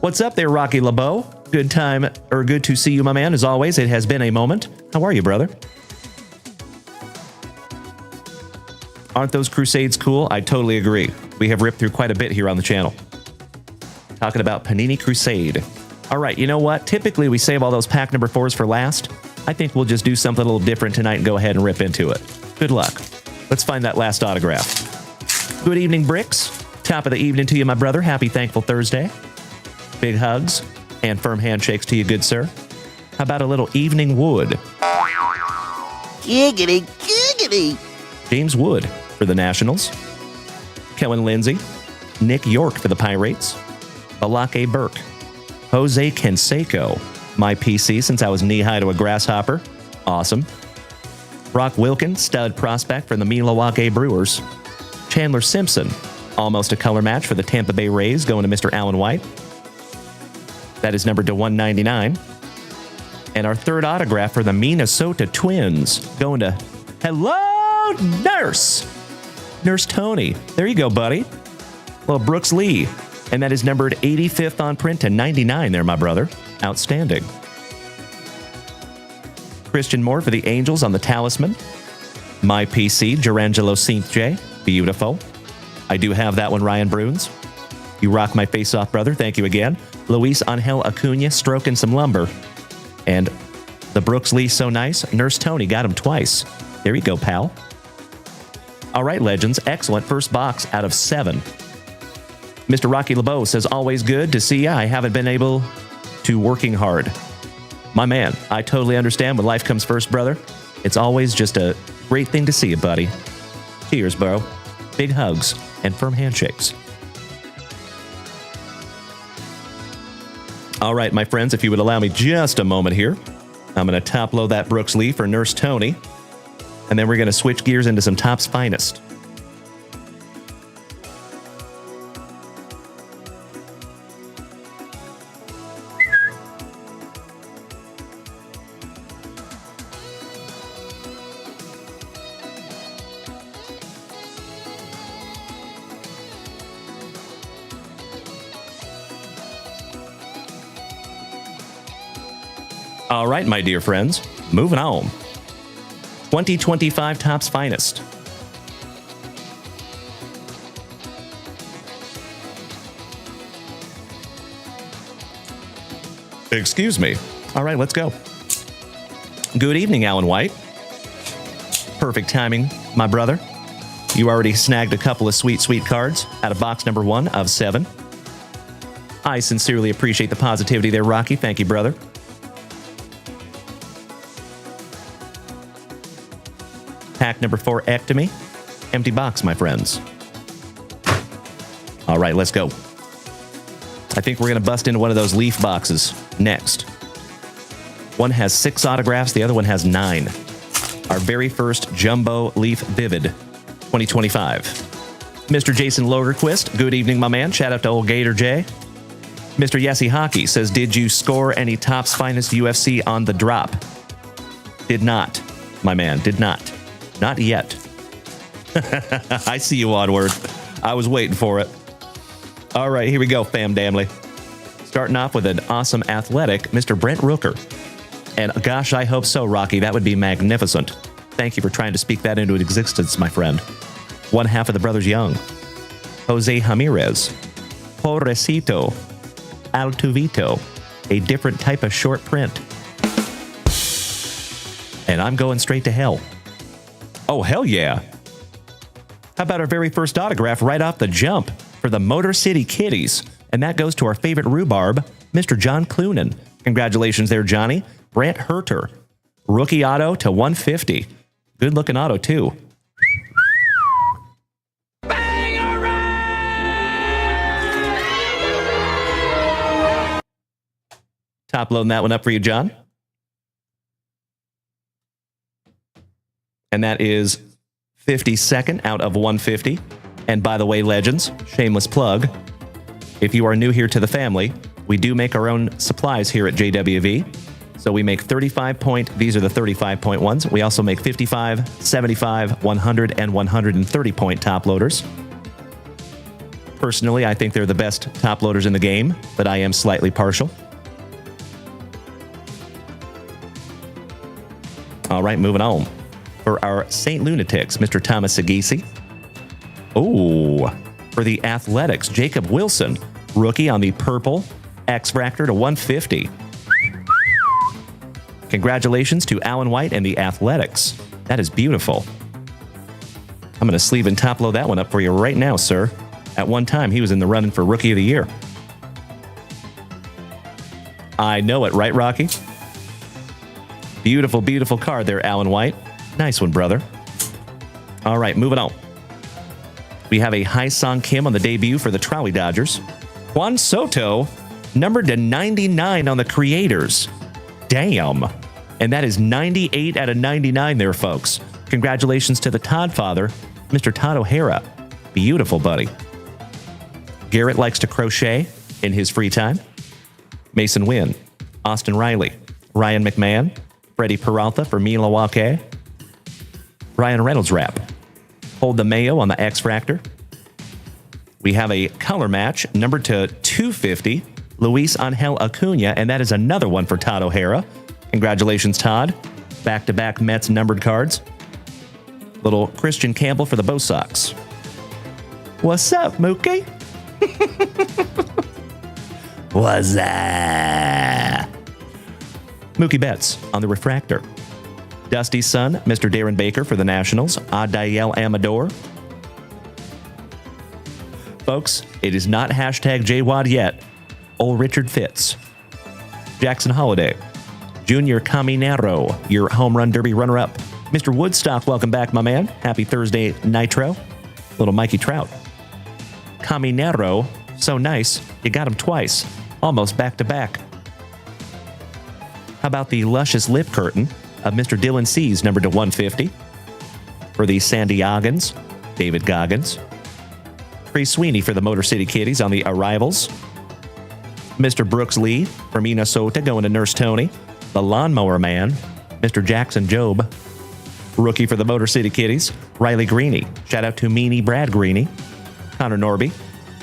What's up there, Rocky LeBeau? Good to see you, my man. As always, it has been a moment. How are you, brother? Aren't those Crusades cool? I totally agree. We have ripped through quite a bit here on the channel. Talking about Panini Crusade. All right, you know what? Typically, we save all those pack number 4s for last. I think we'll just do something a little different tonight and go ahead and rip into it. Good luck. Let's find that last autograph. Good evening, Bricks. Top of the evening to you, my brother. Happy Thankful Thursday. Big hugs and firm handshakes to you, good sir. How about a little Evening Wood? Giggity, giggity. James Wood for the Nationals. Kellen Lindsay. Nick York for the Pirates. Balake Burke. Jose Canseco. My PC since I was knee-high to a grasshopper. Awesome. Brock Wilkins, stud prospect for the Milwaukee Brewers. Chandler Simpson. Almost a color match for the Tampa Bay Rays, going to Mr. Alan White. That is numbered to 199. And our third autograph for the Minnesota Twins, going to Hello Nurse. Nurse Tony. There you go, buddy. Well, Brooks Lee. And that is numbered 85th on print to 99 there, my brother. Outstanding. Christian Moore for the Angels on the Talisman. My PC, Gerangelo St. J. Beautiful. I do have that one, Ryan Bruins. You rock my face off, brother. Thank you again. Luis Angel Acuna stroking some lumber. And the Brooks Lee so nice. Nurse Tony got him twice. There you go, pal. All right, legends. Excellent first box out of 7. Mr. Rocky LeBeau says, always good to see ya. I haven't been able to working hard. My man, I totally understand when life comes first, brother. It's always just a great thing to see you, buddy. Cheers, bro. Big hugs and firm handshakes. All right, my friends, if you would allow me just a moment here, I'm going to top load that Brooks Lee for Nurse Tony, and then we're going to switch gears into some Topps Finest. All right, my dear friends, moving on. 2025 Topps Finest. Excuse me. All right, let's go. Good evening, Alan White. Perfect timing, my brother. You already snagged a couple of sweet, sweet cards out of box number 1 of 7. I sincerely appreciate the positivity there, Rocky. Thank you, brother. Pack number 4, Ectomy. Empty box, my friends. All right, let's go. I think we're going to bust into one of those leaf boxes next. One has 6 autographs, the other one has 9. Our very first Jumbo Leaf Vivid 2025. Mr. Jason Logerquist, good evening, my man. Shout out to old Gator J. Mr. Yessie Hockey says, did you score any Topps Finest UFC on the drop? Did not, my man, did not. Not yet. I see you, Onward. I was waiting for it. All right, here we go, fam damnly. Starting off with an awesome athletic, Mr. Brent Rooker. And gosh, I hope so, Rocky. That would be magnificent. Thank you for trying to speak that into existence, my friend. One half of the Brothers Young. Jose Ramirez. Pobrecito. Altuvito. A different type of short print. And I'm going straight to hell. Oh, hell yeah. How about our very first autograph right off the jump for the Motor City Kitties? And that goes to our favorite rhubarb, Mr. John Clunan. Congratulations there, Johnny. Brant Herter. Rookie auto to 150. Good looking auto, too. Top loading that one up for you, John. And that is 52nd out of 150. And by the way, legends, shameless plug, if you are new here to the family, we do make our own supplies here at JWV. So we make 35 point, these are the 35 point ones. We also make 55, 75, 100, and 130 point top loaders. Personally, I think they're the best top loaders in the game, but I am slightly partial. All right, moving on. For our St. Lunatics, Mr. Thomas Sagisi. Oh, for the Athletics, Jacob Wilson, rookie on the purple X-Fractor to 150. Congratulations to Alan White and the Athletics. That is beautiful. I'm going to sleeve and top load that one up for you right now, sir. At one time, he was in the running for Rookie of the Year. I know it, right, Rocky? Beautiful, beautiful card there, Alan White. Nice one, brother. All right, moving on. We have a Hai-Song Kim on the debut for the Trolley Dodgers. Juan Soto, numbered to 99 on the Creators. Damn. And that is 98 out of 99 there, folks. Congratulations to the Todd father, Mr. Todd O'Hara. Beautiful, buddy. Garrett likes to crochet in his free time. Mason Wynn, Austin Riley, Ryan McMahon, Freddie Peralta for Milwaukee, Ryan Reynolds wrap. Hold the Mayo on the X-Fractor. We have a color match, numbered to 250, Luis Angel Acuna, and that is another one for Todd O'Hara. Congratulations, Todd. Back-to-back Mets numbered cards. Little Christian Campbell for the Bo Sox. What's up, Mookie? What's up? Mookie Betts on the refractor. Dusty's son, Mr. Darren Baker for the Nationals. Adael Amador. Folks, it is not hashtag JWAD yet. Old Richard Fitz. Jackson Holiday. Junior Caminero, your home run derby runner-up. Mr. Woodstock, welcome back, my man. Happy Thursday, Nitro. Little Mikey Trout. Caminero, so nice, you got him twice. Almost back-to-back. How about the luscious lip curtain of Mr. Dylan C's, numbered to 150. For the San Diegans, David Goggins. Trey Sweeney for the Motor City Kitties on the arrivals. Mr. Brooks Lee for Minnesota going to Nurse Tony. The Lawnmower Man, Mr. Jackson Job. Rookie for the Motor City Kitties, Riley Greeny. Shout out to Meanie Brad Greeny. Connor Norby,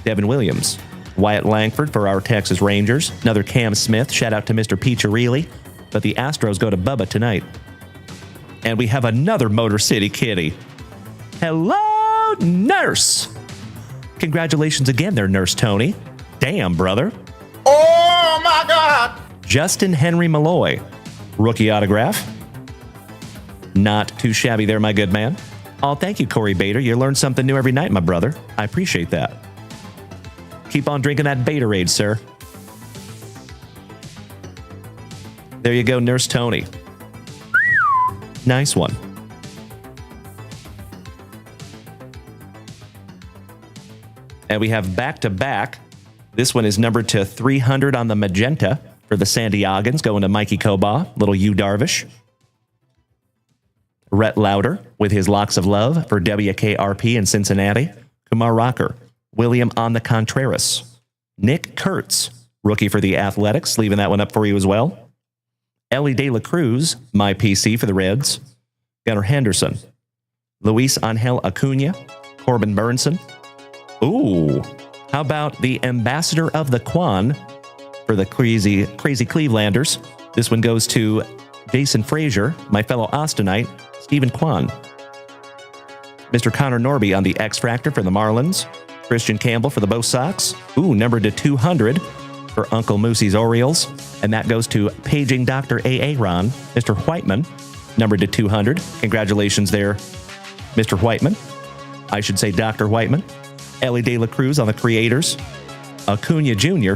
Devin Williams. Wyatt Langford for our Texas Rangers. Another Cam Smith. Shout out to Mr. Piccirilli. But the Astros go to Bubba tonight. And we have another Motor City Kitty. Hello, Nurse. Congratulations again there, Nurse Tony. Damn, brother. Oh my God! Justin Henry Malloy. Rookie autograph. Not too shabby there, my good man. Oh, thank you, Corey Bader. You learn something new every night, my brother. I appreciate that. Keep on drinking that Baterade, sir. There you go, Nurse Tony. Nice one. And we have back-to-back. This one is numbered to 300 on the magenta for the San Diegans, going to Mikey Koba, little Yu Darvish. Rhett Lauder with his Locks of Love for WKRP in Cincinnati. Kumar Rocker. William on the Contreras. Nick Kurtz, rookie for the Athletics, leaving that one up for you as well. Ellie De La Cruz, my PC for the Reds. Gunnar Henderson. Luis Angel Acuna. Corbin Burnson. Ooh, how about the Ambassador of the Quan for the crazy Clevelanders? This one goes to Jason Frazier, my fellow Austinite, Stephen Kwan. Mr. Connor Norby on the X-Fractor for the Marlins. Christian Campbell for the Bo Sox. Ooh, numbered to 200 for Uncle Moosey's Orioles. And that goes to Paging Dr. A.A. Ron, Mr. Whiteman, numbered to 200. Congratulations there, Mr. Whiteman. I should say Dr. Whiteman. Ellie De La Cruz on the Creators. Acuna Jr.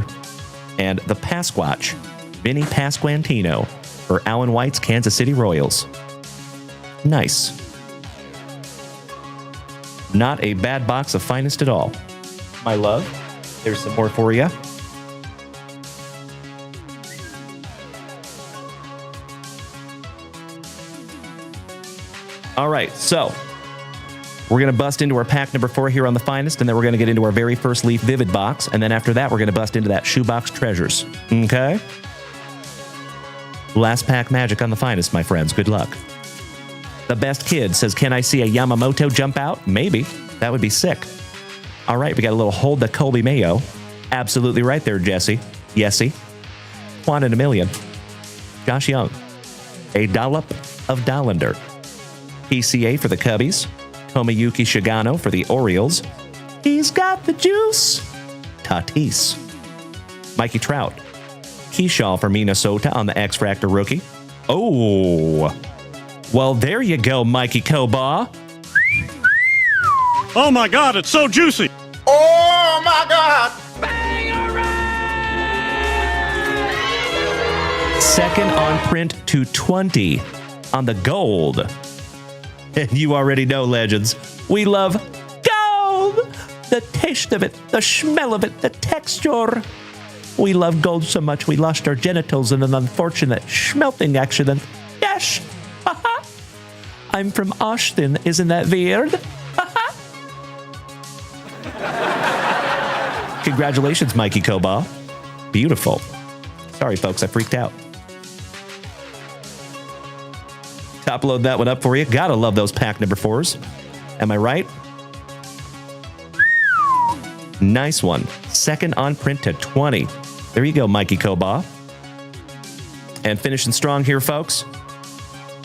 And the Pasquatch, Vinny Pasquantino for Alan White's Kansas City Royals. Nice. Not a bad box of finest at all. My love, there's some more for you. All right, so we're going to bust into our pack number 4 here on the finest, and then we're going to get into our very first Leaf Vivid box, and then after that, we're going to bust into that Shoebox Treasures. Okay? Last pack magic on the finest, my friends. Good luck. The Best Kid says, can I see a Yamamoto jump out? Maybe. That would be sick. All right, we got a little hold the Colby Mayo. Absolutely right there, Jesse. Yesy. Juan in a million. Josh Young. A dollop of Dollander. PCA for the Cubbies. Tomoyuki Shigano for the Orioles. He's got the juice. Tatis. Mikey Trout. Keyshaw for Minnesota on the X-Fractor rookie. Oh. Well, there you go, Mikey Koba. Oh my God, it's so juicy. Oh my God! Second on print to 20 on the gold. And you already know, legends, we love gold. The taste of it, the smell of it, the texture. We love gold so much we lost our genitals in an unfortunate smelting accident. Yes. I'm from Austin. Isn't that weird? Congratulations, Mikey Koba. Beautiful. Sorry, folks, I freaked out. Top load that one up for you. Gotta love those pack number 4s. Am I right? Nice one. Second on print to 20. There you go, Mikey Koba. And finishing strong here, folks.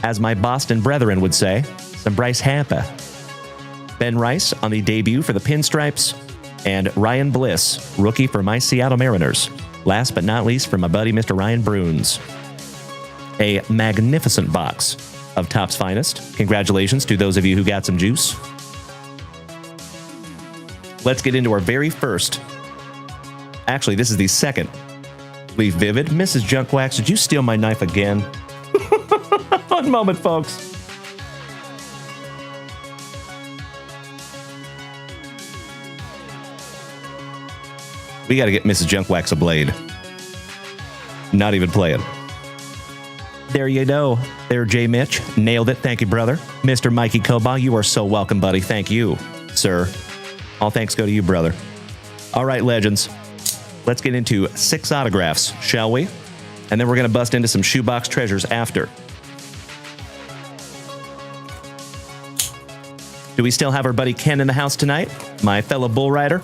As my Boston brethren would say, some Bryce Harper. Ben Rice on the debut for the Pinstripes, and Ryan Bliss, rookie for my Seattle Mariners. Last but not least, from my buddy Mr. Ryan Bruins. A magnificent box of Topps Finest. Congratulations to those of you who got some juice. Let's get into our very first. Actually, this is the second Leaf Vivid. Mrs. Junkwax, did you steal my knife again? One moment, folks. We got to get Mrs. Junkwax a blade. Not even playing. There you go. There, J. Mitch. Nailed it. Thank you, brother. Mr. Mikey Koba, you are so welcome, buddy. Thank you, sir. All thanks go to you, brother. All right, legends. Let's get into 6 autographs, shall we? And then we're going to bust into some shoebox treasures after. Do we still have our buddy Ken in the house tonight? My fellow bull rider?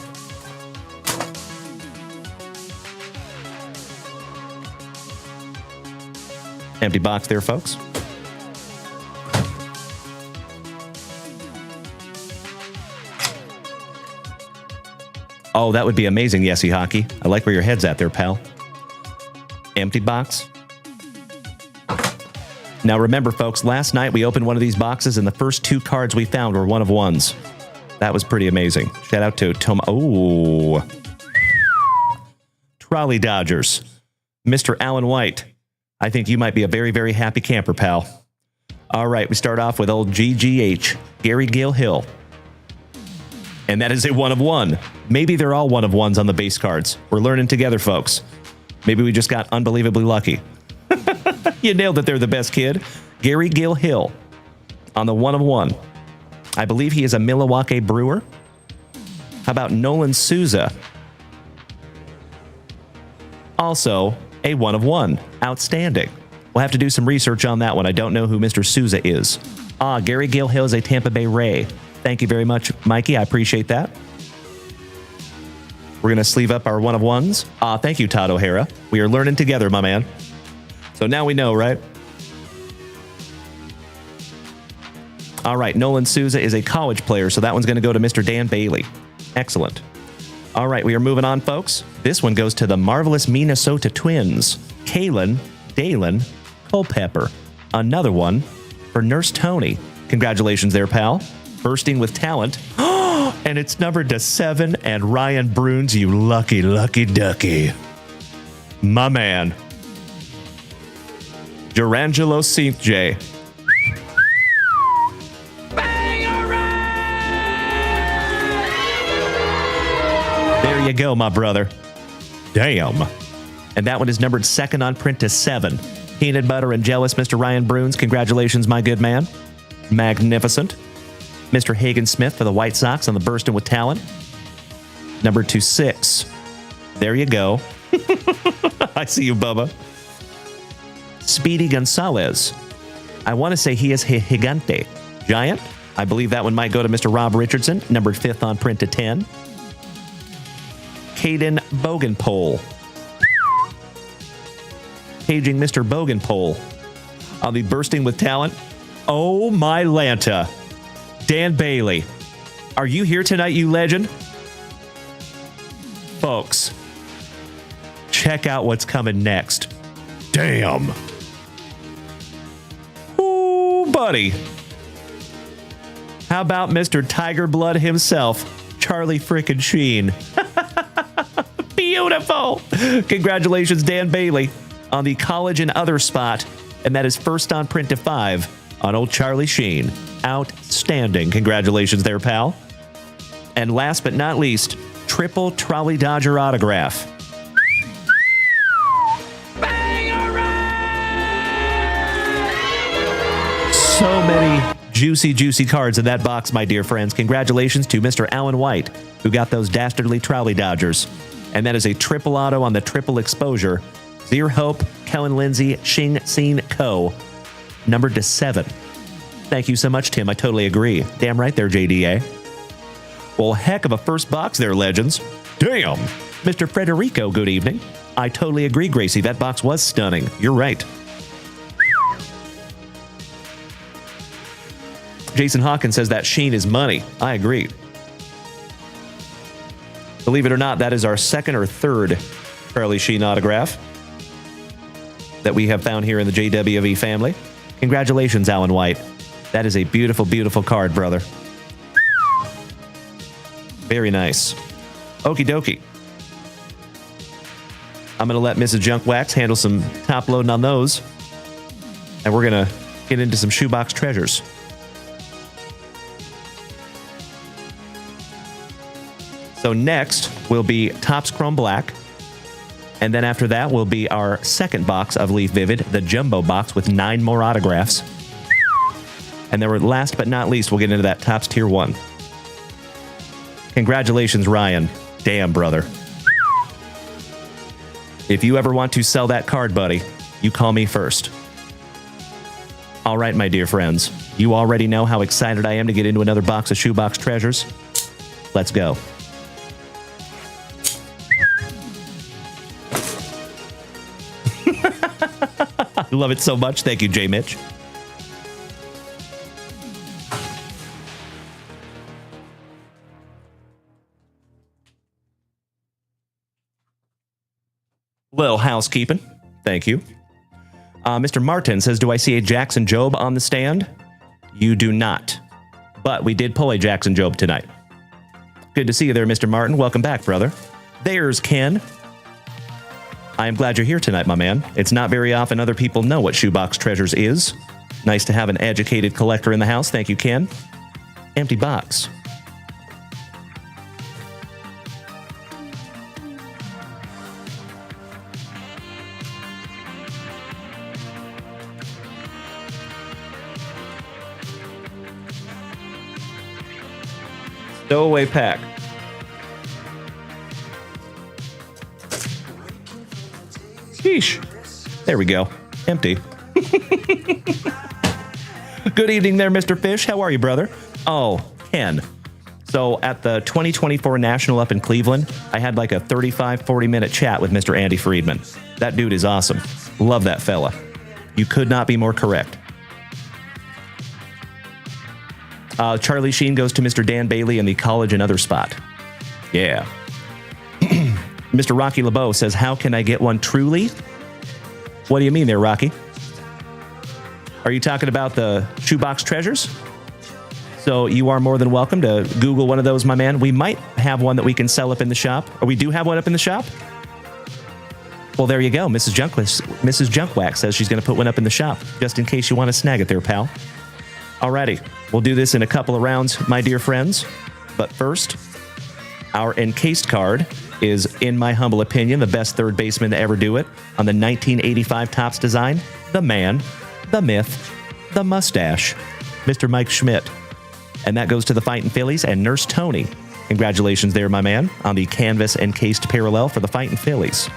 Empty box there, folks. Oh, that would be amazing, Yesy Hockey. I like where your head's at there, pal. Empty box. Now remember, folks, last night we opened one of these boxes and the first 2 cards we found were 1-of-1s. That was pretty amazing. Shout out to Tom. Oh. Trolley Dodgers. Mr. Alan White. I think you might be a very, very happy camper, pal. All right, we start off with old GGH, Gary Gill Hill. And that is a 1-of-1. Maybe they're all 1-of-1s on the base cards. We're learning together, folks. Maybe we just got unbelievably lucky. You nailed it there, the best kid. Gary Gill Hill on the 1-of-1. I believe he is a Milwaukee Brewer. How about Nolan Souza? Also a 1-of-1. Outstanding. We'll have to do some research on that one. I don't know who Mr. Souza is. Gary Gill Hill is a Tampa Bay Ray. Thank you very much, Mikey. I appreciate that. We're going to sleeve up our 1-of-1s. Thank you, Todd O'Hara. We are learning together, my man. So now we know, right? All right, Nolan Souza is a college player, so that one's going to go to Mr. Dan Bailey. Excellent. All right, we are moving on, folks. This one goes to the marvelous Minnesota Twins. Kalen, Dalen, Culpepper. Another one for Nurse Tony. Congratulations there, pal. Bursting with talent. And it's numbered to 7, and Ryan Bruins, you lucky, lucky ducky. My man. Durangelo St. J. There you go, my brother. Damn. And that one is numbered 2nd on print to 7. Peanut butter and jealous, Mr. Ryan Bruins. Congratulations, my good man. Magnificent. Mr. Hagen Smith for the White Sox on the bursting with talent. Number 2-6. There you go. I see you, Bubba. Speedy Gonzalez. I want to say he is Gigante. Giant. I believe that one might go to Mr. Rob Richardson, numbered 5th on print to 10. Caden Bogenpole. Paging Mr. Bogenpole. I'll be bursting with talent. Oh, my Lanta. Dan Bailey. Are you here tonight, you legend? Folks, check out what's coming next. Damn. Ooh, buddy. How about Mr. Tiger Blood himself, Charlie frickin' Sheen? Beautiful. Congratulations, Dan Bailey, on the college and other spot. And that is 1st on print to 5 on old Charlie Sheen. Outstanding. Congratulations there, pal. And last but not least, triple Trolley Dodger autograph. So many juicy, juicy cards in that box, my dear friends. Congratulations to Mr. Alan White, who got those dastardly Trolley Dodgers. And that is a triple auto on the triple exposure. Zir Hope, Kellen Lindsay, Shing Sin Ko, numbered to 7. Thank you so much, Tim. I totally agree. Damn right there, JDA. Well, heck of a first box there, legends. Damn. Mr. Federico, good evening. I totally agree, Gracie. That box was stunning. You're right. Jason Hawkins says that Sheen is money. I agree. Believe it or not, that is our second or third Charlie Sheen autograph that we have found here in the JWV family. Congratulations, Alan White. That is a beautiful, beautiful card, brother. Very nice. Okie dokie. I'm going to let Mrs. Junk Wax handle some top loading on those. And we're going to get into some shoebox treasures. So next will be Topps Chrome Black. And then after that will be our second box of Leaf Vivid, the Jumbo box with 9 more autographs. And then last but not least, we'll get into that Topps Tier 1. Congratulations, Ryan. Damn, brother. If you ever want to sell that card, buddy, you call me first. All right, my dear friends. You already know how excited I am to get into another box of shoebox treasures. Let's go. I love it so much. Thank you, J. Mitch. Little housekeeping. Thank you. Mr. Martin says, do I see a Jackson Jobe on the stand? You do not. But we did pull a Jackson Jobe tonight. Good to see you there, Mr. Martin. Welcome back, brother. There's Ken. I am glad you're here tonight, my man. It's not very often other people know what Shoebox Treasures is. Nice to have an educated collector in the house. Thank you, Ken. Empty box. Stowaway pack. Sheesh. There we go. Empty. Good evening there, Mr. Fish. How are you, brother? Oh, Ken. So at the 2024 National up in Cleveland, I had like a 35, 40-minute chat with Mr. Andy Friedman. That dude is awesome. Love that fella. You could not be more correct. Charlie Sheen goes to Mr. Dan Bailey in the college and other spot. Yeah. Mr. Rocky LeBeau says, how can I get one truly? What do you mean there, Rocky? Are you talking about the shoebox treasures? So you are more than welcome to Google one of those, my man. We might have one that we can sell up in the shop. Or we do have one up in the shop? Well, there you go. Mrs. Junkwax says she's going to put one up in the shop, just in case you want to snag it there, pal. Alrighty, we'll do this in a couple of rounds, my dear friends. But first, our encased card is, in my humble opinion, the best third baseman to ever do it on the 1985 Topps design, the man, the myth, the mustache, Mr. Mike Schmidt. And that goes to the Fightin' Phillies and Nurse Tony. Congratulations there, my man, on the canvas encased parallel for the Fightin' Phillies.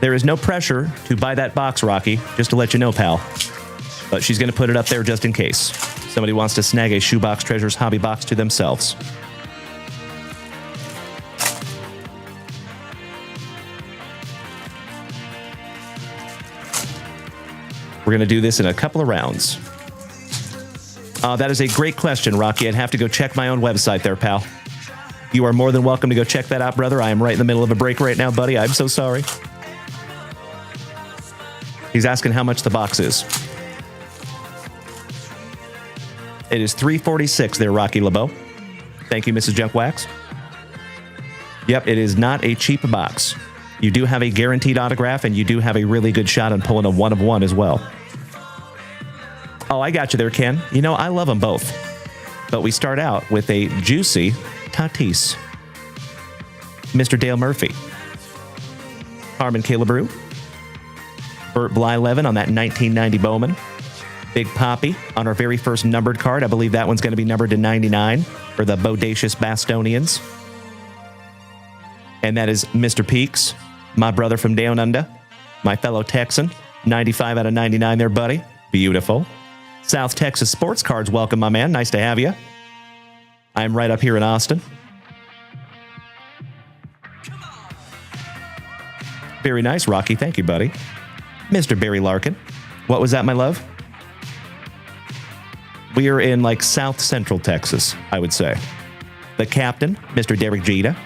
There is no pressure to buy that box, Rocky, just to let you know, pal. But she's going to put it up there just in case somebody wants to snag a Shoebox Treasures hobby box to themselves. We're going to do this in a couple of rounds. That is a great question, Rocky. I'd have to go check my own website there, pal. You are more than welcome to go check that out, brother. I am right in the middle of a break right now, buddy. I'm so sorry. He's asking how much the box is. It is $346 there, Rocky LeBeau. Thank you, Mrs. Junkwax. Yep, it is not a cheap box. You do have a guaranteed autograph, and you do have a really good shot on pulling a 1 of 1 as well. Oh, I got you there, Ken. You know, I love them both. But we start out with a juicy Tatis. Mr. Dale Murphy. Harmon Killebrew. Burt Blyleven on that 1990 Bowman. Big Poppy on our very first numbered card. I believe that one's going to be numbered to 99 for the Bodacious Bastonians. And that is Mr. Peaks, my brother from down under, my fellow Texan. 95 out of 99 there, buddy. Beautiful. South Texas Sports Cards, welcome, my man. Nice to have you. I'm right up here in Austin. Very nice, Rocky. Thank you, buddy. Mr. Barry Larkin. What was that, my love? We are in like South Central Texas, I would say. The captain, Mr. Derek Jeter.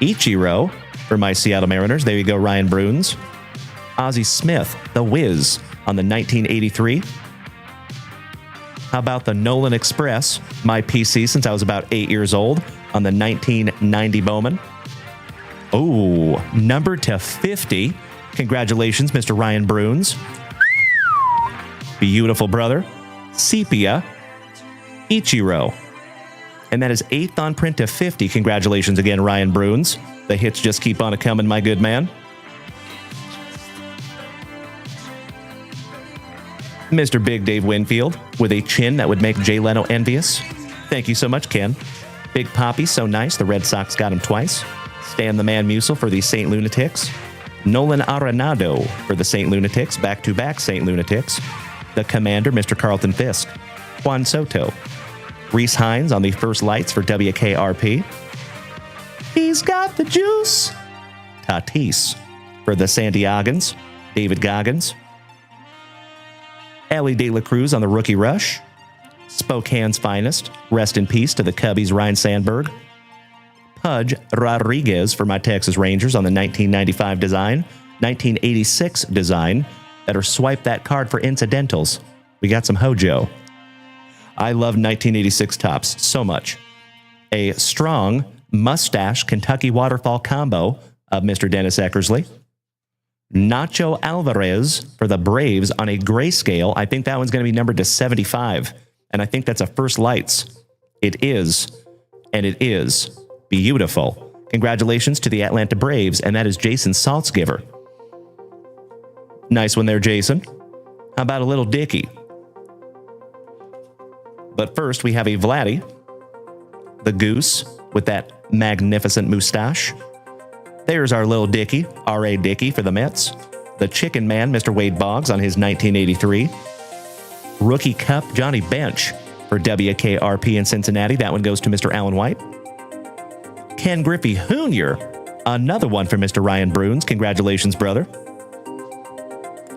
Ichiro for my Seattle Mariners. There you go, Ryan Bruins. Ozzie Smith, the Wiz, on the 1983. How about the Nolan Express, my PC since I was about 8 years old, on the 1990 Bowman. Oh, numbered to 50. Congratulations, Mr. Ryan Bruins. Beautiful brother. Sepia. Ichiro. And that is 8th on print to 50. Congratulations again, Ryan Bruins. The hits just keep on a-coming, my good man. Mr. Big Dave Winfield with a chin that would make Jay Leno envious. Thank you so much, Ken. Big Poppy, so nice. The Red Sox got him twice. Stan the Man Musel for the St. Lunatics. Nolan Arenado for the St. Lunatics. Back-to-back St. Lunatics. The Commander, Mr. Carlton Fisk. Juan Soto. Reese Hines on the first lights for WKRP. He's got the juice. Tatis for the San Diegans. David Goggins. Ellie De La Cruz on the rookie rush. Spokane's finest. Rest in peace to the Cubbies' Ryan Sandberg. Pudge Rodriguez for my Texas Rangers on the 1995 design. 1986 design. Better swipe that card for incidentals. We got some Hojo. I love 1986 tops so much. A strong mustache Kentucky waterfall combo of Mr. Dennis Eckersley. Nacho Alvarez for the Braves on a grayscale. I think that one's going to be numbered to 75. And I think that's a first lights. It is. And it is beautiful. Congratulations to the Atlanta Braves. And that is Jason Saltzgiver. Nice one there, Jason. How about a little Dicky? But first, we have a Vladdy. The Goose with that magnificent mustache. There's our little Dicky, R.A. Dickey for the Mets. The Chicken Man, Mr. Wade Boggs on his 1983. Rookie Cup, Johnny Bench for WKRP in Cincinnati. That one goes to Mr. Alan White. Ken Griffey Jr., another one for Mr. Ryan Bruins. Congratulations, brother.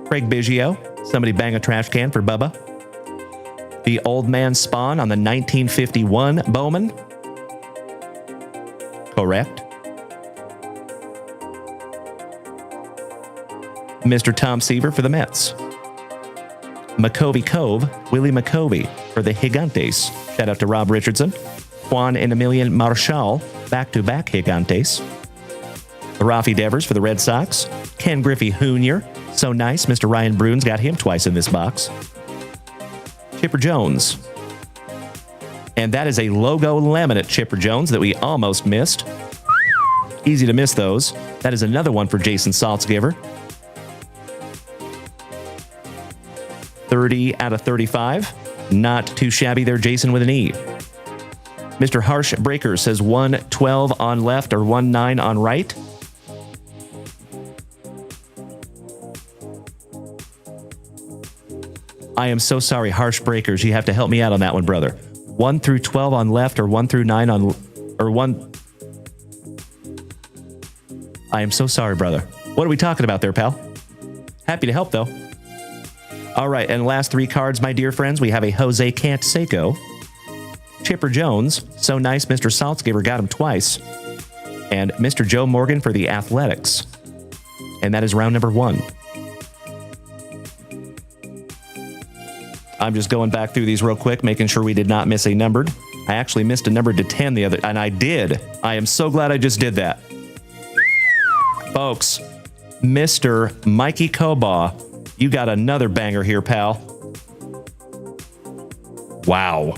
Craig Biggio, somebody bang a trash can for Bubba. The Old Man Spawn on the 1951 Bowman. Correct. Mr. Tom Seaver for the Mets. McCovey Cove, Willie McCovey for the Gigantes. Shout out to Rob Richardson. Juan and Emilian Marshall, back-to-back Gigantes. Rafi Devers for the Red Sox. Ken Griffey Jr., so nice. Mr. Ryan Bruins got him twice in this box. Chipper Jones. And that is a logo laminate Chipper Jones that we almost missed. Easy to miss those. That is another one for Jason Saltzgiver. 30 out of 35. Not too shabby there, Jason, with an E. Mr. Harsh Breaker says 112 on left or 19 on right. I am so sorry, Harsh Breakers. You have to help me out on that one, brother. 1 through 12 on left or 1 through 9 on... or 1... I am so sorry, brother. What are we talking about there, pal? Happy to help, though. All right, and last three cards, my dear friends. We have a Jose Canseco. Chipper Jones. So nice, Mr. Saltzgiver got him twice. And Mr. Joe Morgan for the Athletics. And that is round number 1. I'm just going back through these real quick, making sure we did not miss a numbered. I actually missed a numbered to 10 the other, and I did. I am so glad I just did that. Folks, Mr. Mikey Kobaugh, you got another banger here, pal. Wow.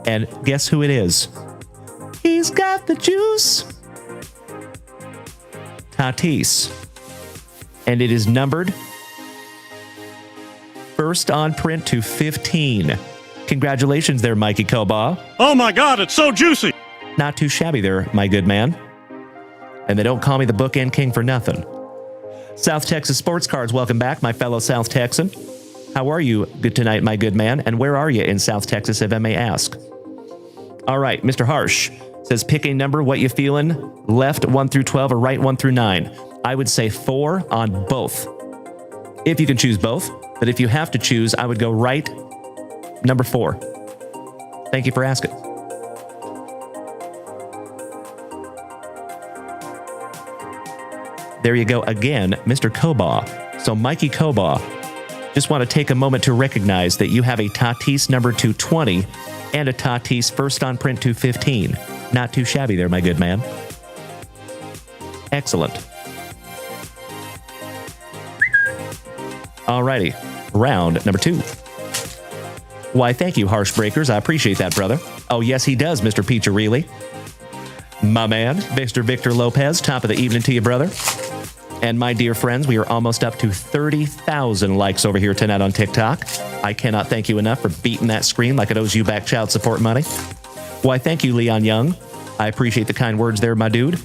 And guess who it is? He's got the juice. Tatis. And it is numbered first on print to 15. Congratulations there, Mikey Kobaugh. Oh my God, it's so juicy. Not too shabby there, my good man. And they don't call me the bookend king for nothing. South Texas Sports Cards, welcome back, my fellow South Texan. How are you good tonight, my good man? And where are you in South Texas, if I may ask? All right, Mr. Harsh says, pick a number, what you feeling? Left 1 through 12 or right 1 through 9? I would say 4 on both. If you can choose both, But if you have to choose, I would go right number 4. Thank you for asking. There you go again, Mr. Kobaugh. So Mikey Kobaugh, just want to take a moment to recognize that you have a Tatis number 220 and a Tatis first on print 215. Not too shabby there, my good man. Excellent. Alrighty, round number 2. Why, thank you, Harsh Breakers. I appreciate that, brother. Oh, yes, he does, Mr. Piccirilli. My man, Mr. Victor Lopez. Top of the evening to you, brother. And my dear friends, we are almost up to 30,000 likes over here tonight on TikTok. I cannot thank you enough for beating that screen like it owes you back child support money. Why, thank you, Leon Young. I appreciate the kind words there, my dude.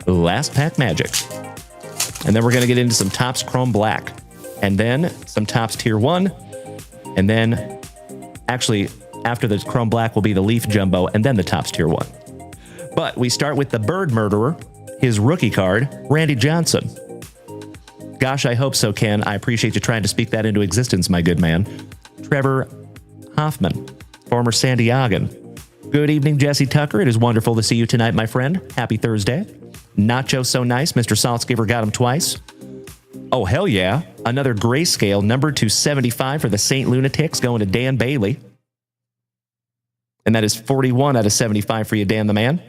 Last pack magic. And then we're going to get into some Topps Chrome Black. And then some Topps Tier 1. And then, actually, after the Chrome Black will be the Leaf Jumbo and then the Topps Tier 1. But we start with the Bird Murderer, his rookie card, Randy Johnson. Gosh, I hope so, Ken. I appreciate you trying to speak that into existence, my good man. Trevor Hoffman, former San Diegan. Good evening, Jesse Tucker. It is wonderful to see you tonight, my friend. Happy Thursday. Nacho So Nice. Mr. Saltzgiver got him twice. Oh, hell yeah. Another grayscale, number 275 for the St. Lunatics, going to Dan Bailey. And that is 41 out of 75 for you, Dan the man.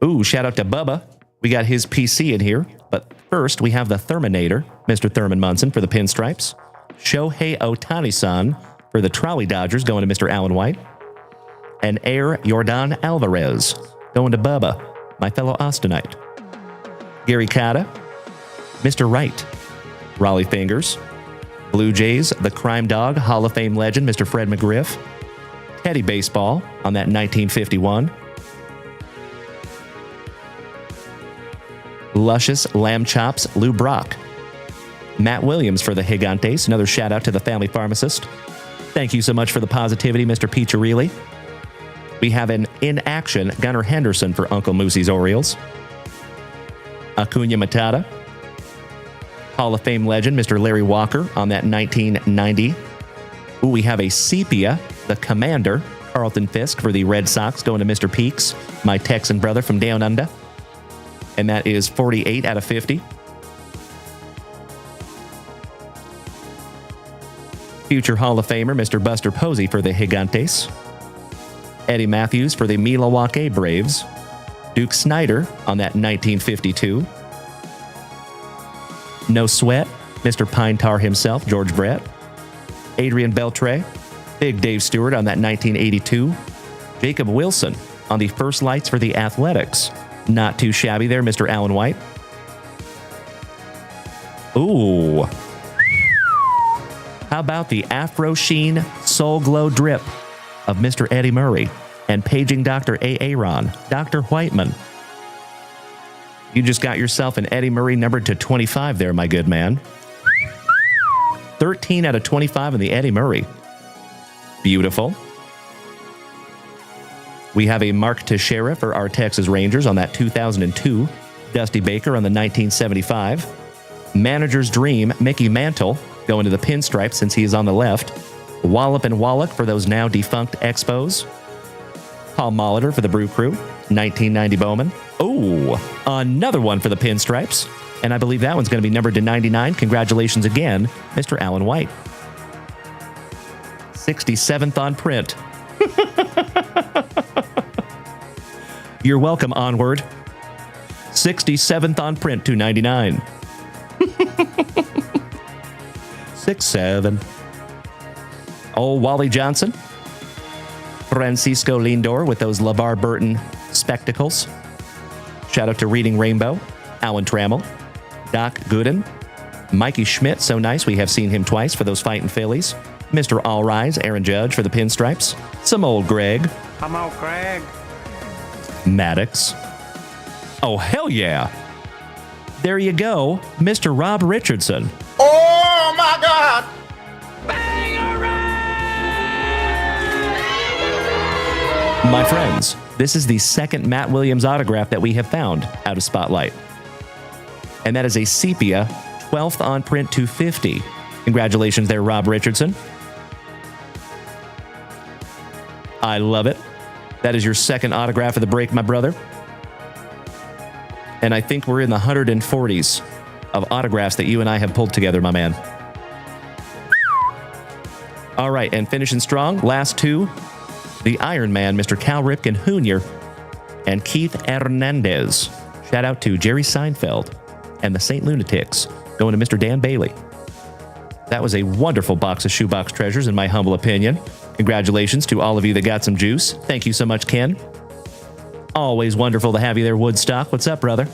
Ooh, shout out to Bubba. We got his PC in here. But first, we have the Therminator, Mr. Thurman Munson for the Pinstripes. Shohei Ohtani-san for the Trolley Dodgers, going to Mr. Alan White. And Air Jordan Alvarez, going to Bubba, my fellow Austinite. Gary Cotta, Mr. Wright, Raleigh Fingers, Blue Jays, the Crime Dog, Hall of Fame legend, Mr. Fred McGriff, Teddy Baseball on that 1951, Luscious Lamb Chops, Lou Brock, Matt Williams for the Gigantes, another shout out to the Family Pharmacist. Thank you so much for the positivity, Mr. Piccirilli. We have an in-action Gunnar Henderson for Uncle Moosey's Orioles. Acuna Matata. Hall of Fame legend, Mr. Larry Walker on that 1990. Ooh, we have a Sepia, the Commander, Carlton Fisk for the Red Sox, going to Mr. Peaks, my Texan brother from down under. And that is 48 out of 50. Future Hall of Famer, Mr. Buster Posey for the Gigantes. Eddie Matthews for the Milwaukee Braves. Duke Snyder on that 1952. No Sweat, Mr. Pine Tar himself, George Brett. Adrian Beltre, Big Dave Stewart on that 1982. Jacob Wilson on the first lights for the Athletics. Not too shabby there, Mr. Alan White. Ooh. How about the Afro Sheen Soul Glow Drip of Mr. Eddie Murray and paging Dr. A. Aaron, Dr. Whiteman. You just got yourself an Eddie Murray numbered to 25 there, my good man. 13 out of 25 in the Eddie Murray. Beautiful. We have a Mark Teixeira for our Texas Rangers on that 2002. Dusty Baker on the 1975. Manager's Dream, Mickey Mantle, going to the Pinstripes since he is on the left. Wallop and Wallach for those now defunct Expos. Paul Molitor for the Brew Crew, 1990 Bowman. Oh, another one for the Pinstripes. And I believe that one's going to be numbered to 99. Congratulations again, Mr. Alan White. 67th on print. You're welcome, Onward. 67th on print, 299. 6-7. Oh, Wally Johnson. Francisco Lindor with those LeVar Burton spectacles. Shout out to Reading Rainbow. Alan Trammell. Doc Gooden. Mikey Schmidt, so nice. We have seen him twice for those fighting Phillies. Mr. All Rise, Aaron Judge for the Pinstripes. Some old Greg. Come on, Greg. Maddox. Oh, hell yeah. There you go, Mr. Rob Richardson. Oh my God! My friends, this is the second Matt Williams autograph that we have found out of Spotlight. And that is a sepia 12th on print 250. Congratulations there, Rob Richardson. I love it. That is your second autograph of the break, my brother. And I think we're in the 140s of autographs that you and I have pulled together, my man. All right, and finishing strong, last two, the Iron Man, Mr. Cal Ripken Jr., and Keith Hernandez. Shout out to Jerry Seinfeld and the St. Lunatics, going to Mr. Dan Bailey. That was a wonderful box of Shoebox treasures, in my humble opinion. Congratulations to all of you that got some juice. Thank you so much, Ken. Always wonderful to have you there, Woodstock. What's up, brother?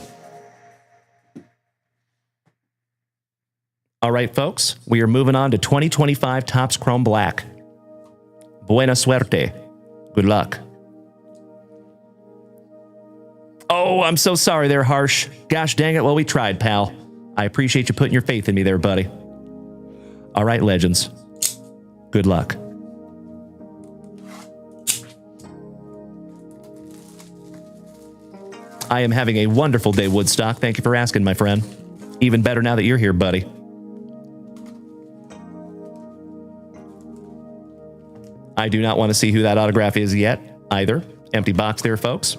All right, folks, we are moving on to 2025 Topps Chrome Black. Buena suerte. Good luck. Oh, I'm so sorry there, Harsh. Gosh dang it, well, we tried, pal. I appreciate you putting your faith in me there, buddy. All right, legends. Good luck. I am having a wonderful day, Woodstock. Thank you for asking, my friend. Even better now that you're here, buddy. I do not want to see who that autograph is yet, either. Empty box there, folks.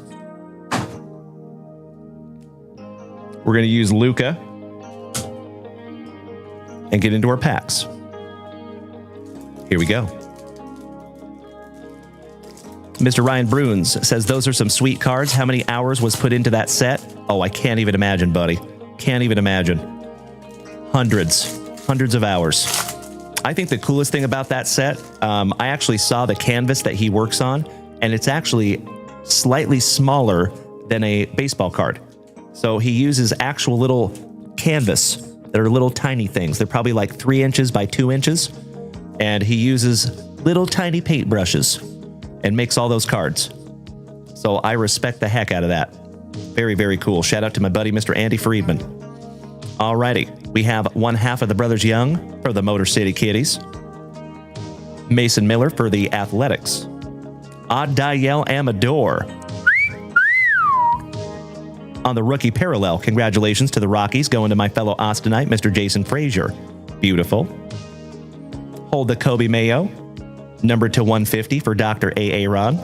We're going to use Luca and get into our packs. Here we go. Mr. Ryan Bruins says, those are some sweet cards. How many hours was put into that set? Oh, I can't even imagine, buddy. Can't even imagine. Hundreds of hours. I think the coolest thing about that set, I actually saw the canvas that he works on, and it's actually slightly smaller than a baseball card. So he uses actual little canvas that are little tiny things. They're probably like 3 inches by 2 inches. And he uses little tiny paint brushes and makes all those cards. So I respect the heck out of that. Very, very cool. Shout out to my buddy, Mr. Andy Friedman. Alrighty, we have one half of the Brothers Young for the Motor City Kitties. Mason Miller for the Athletics. Adael Amador on the rookie parallel. Congratulations to the Rockies, going to my fellow Austinite, Mr. Jason Frazier. Beautiful. Hold the Kobe Mayo, numbered to 150 for Dr. A. Ron.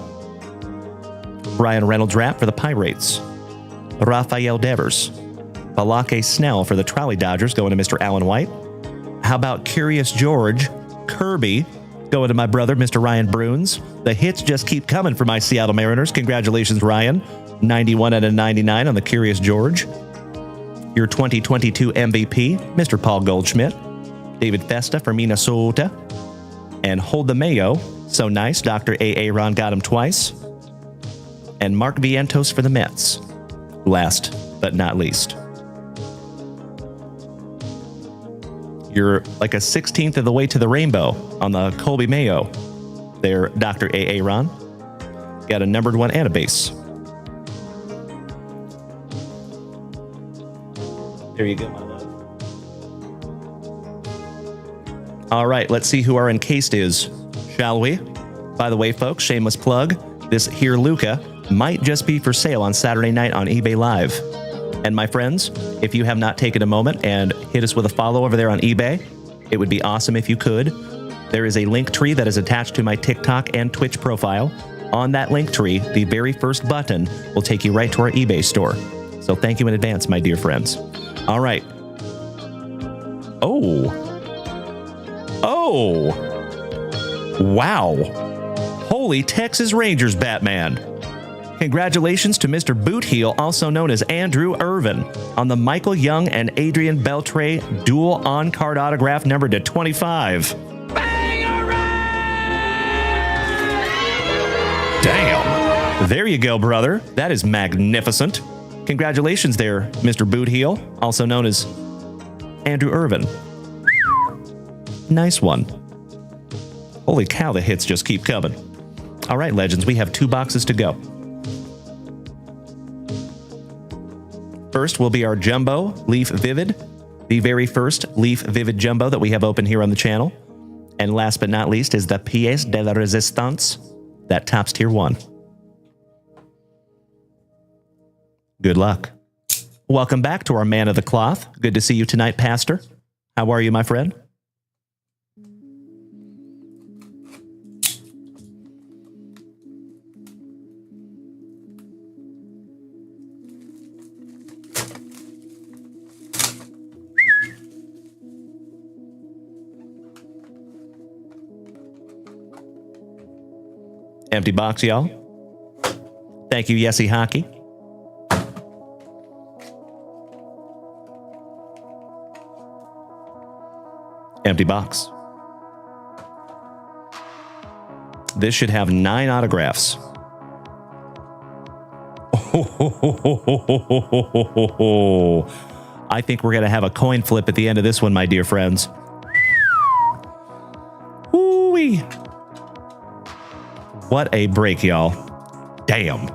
Brian Reynolds wrap for the Pirates. Rafael Devers. Balake Snell for the Trolley Dodgers, going to Mr. Alan White. How about Curious George Kirby, going to my brother, Mr. Ryan Bruins. The hits just keep coming for my Seattle Mariners. Congratulations, Ryan. 91 out of 99 on the Curious George. Your 2022 MVP, Mr. Paul Goldschmidt. David Festa for Minnesota. And Hold the Mayo. So nice. Dr. A. Ron got him twice. And Mark Vientos for the Mets. Last but not least. You're like a 16th of the way to the rainbow on the Colby Mayo. There, Dr. A. Ron. Got a numbered one and a base. There you go, my love. All right, let's see who our encased is, shall we? By the way, folks, shameless plug, this here Luca might just be for sale on Saturday night on eBay Live. And my friends, if you have not taken a moment and hit us with a follow over there on eBay, it would be awesome if you could. There is a link tree that is attached to my TikTok and Twitch profile. On that link tree, the very first button will take you right to our eBay store. So thank you in advance, my dear friends. All right. Oh. Wow. Holy Texas Rangers, Batman. Congratulations to Mr. Bootheel, also known as Andrew Irvin, on the Michael Young and Adrian Beltre dual on-card autograph numbered to 25. Damn. There you go, brother. That is magnificent. Congratulations there, Mr. Bootheel, also known as Andrew Irvin. Nice one. Holy cow, the hits just keep coming. All right, legends, we have 2 boxes to go. First will be our Jumbo Leaf Vivid, the very first Leaf Vivid Jumbo that we have open here on the channel. And last but not least is the Pièce de la Résistance, that Topps Tier 1. Good luck. Welcome back to our Man of the Cloth. Good to see you tonight, Pastor. How are you, my friend? Empty box, y'all. Thank you, Yessie Hockey. Empty box. This should have 9 autographs. I think we're going to have a coin flip at the end of this one, my dear friends. Woo-wee. What a break, y'all. Damn.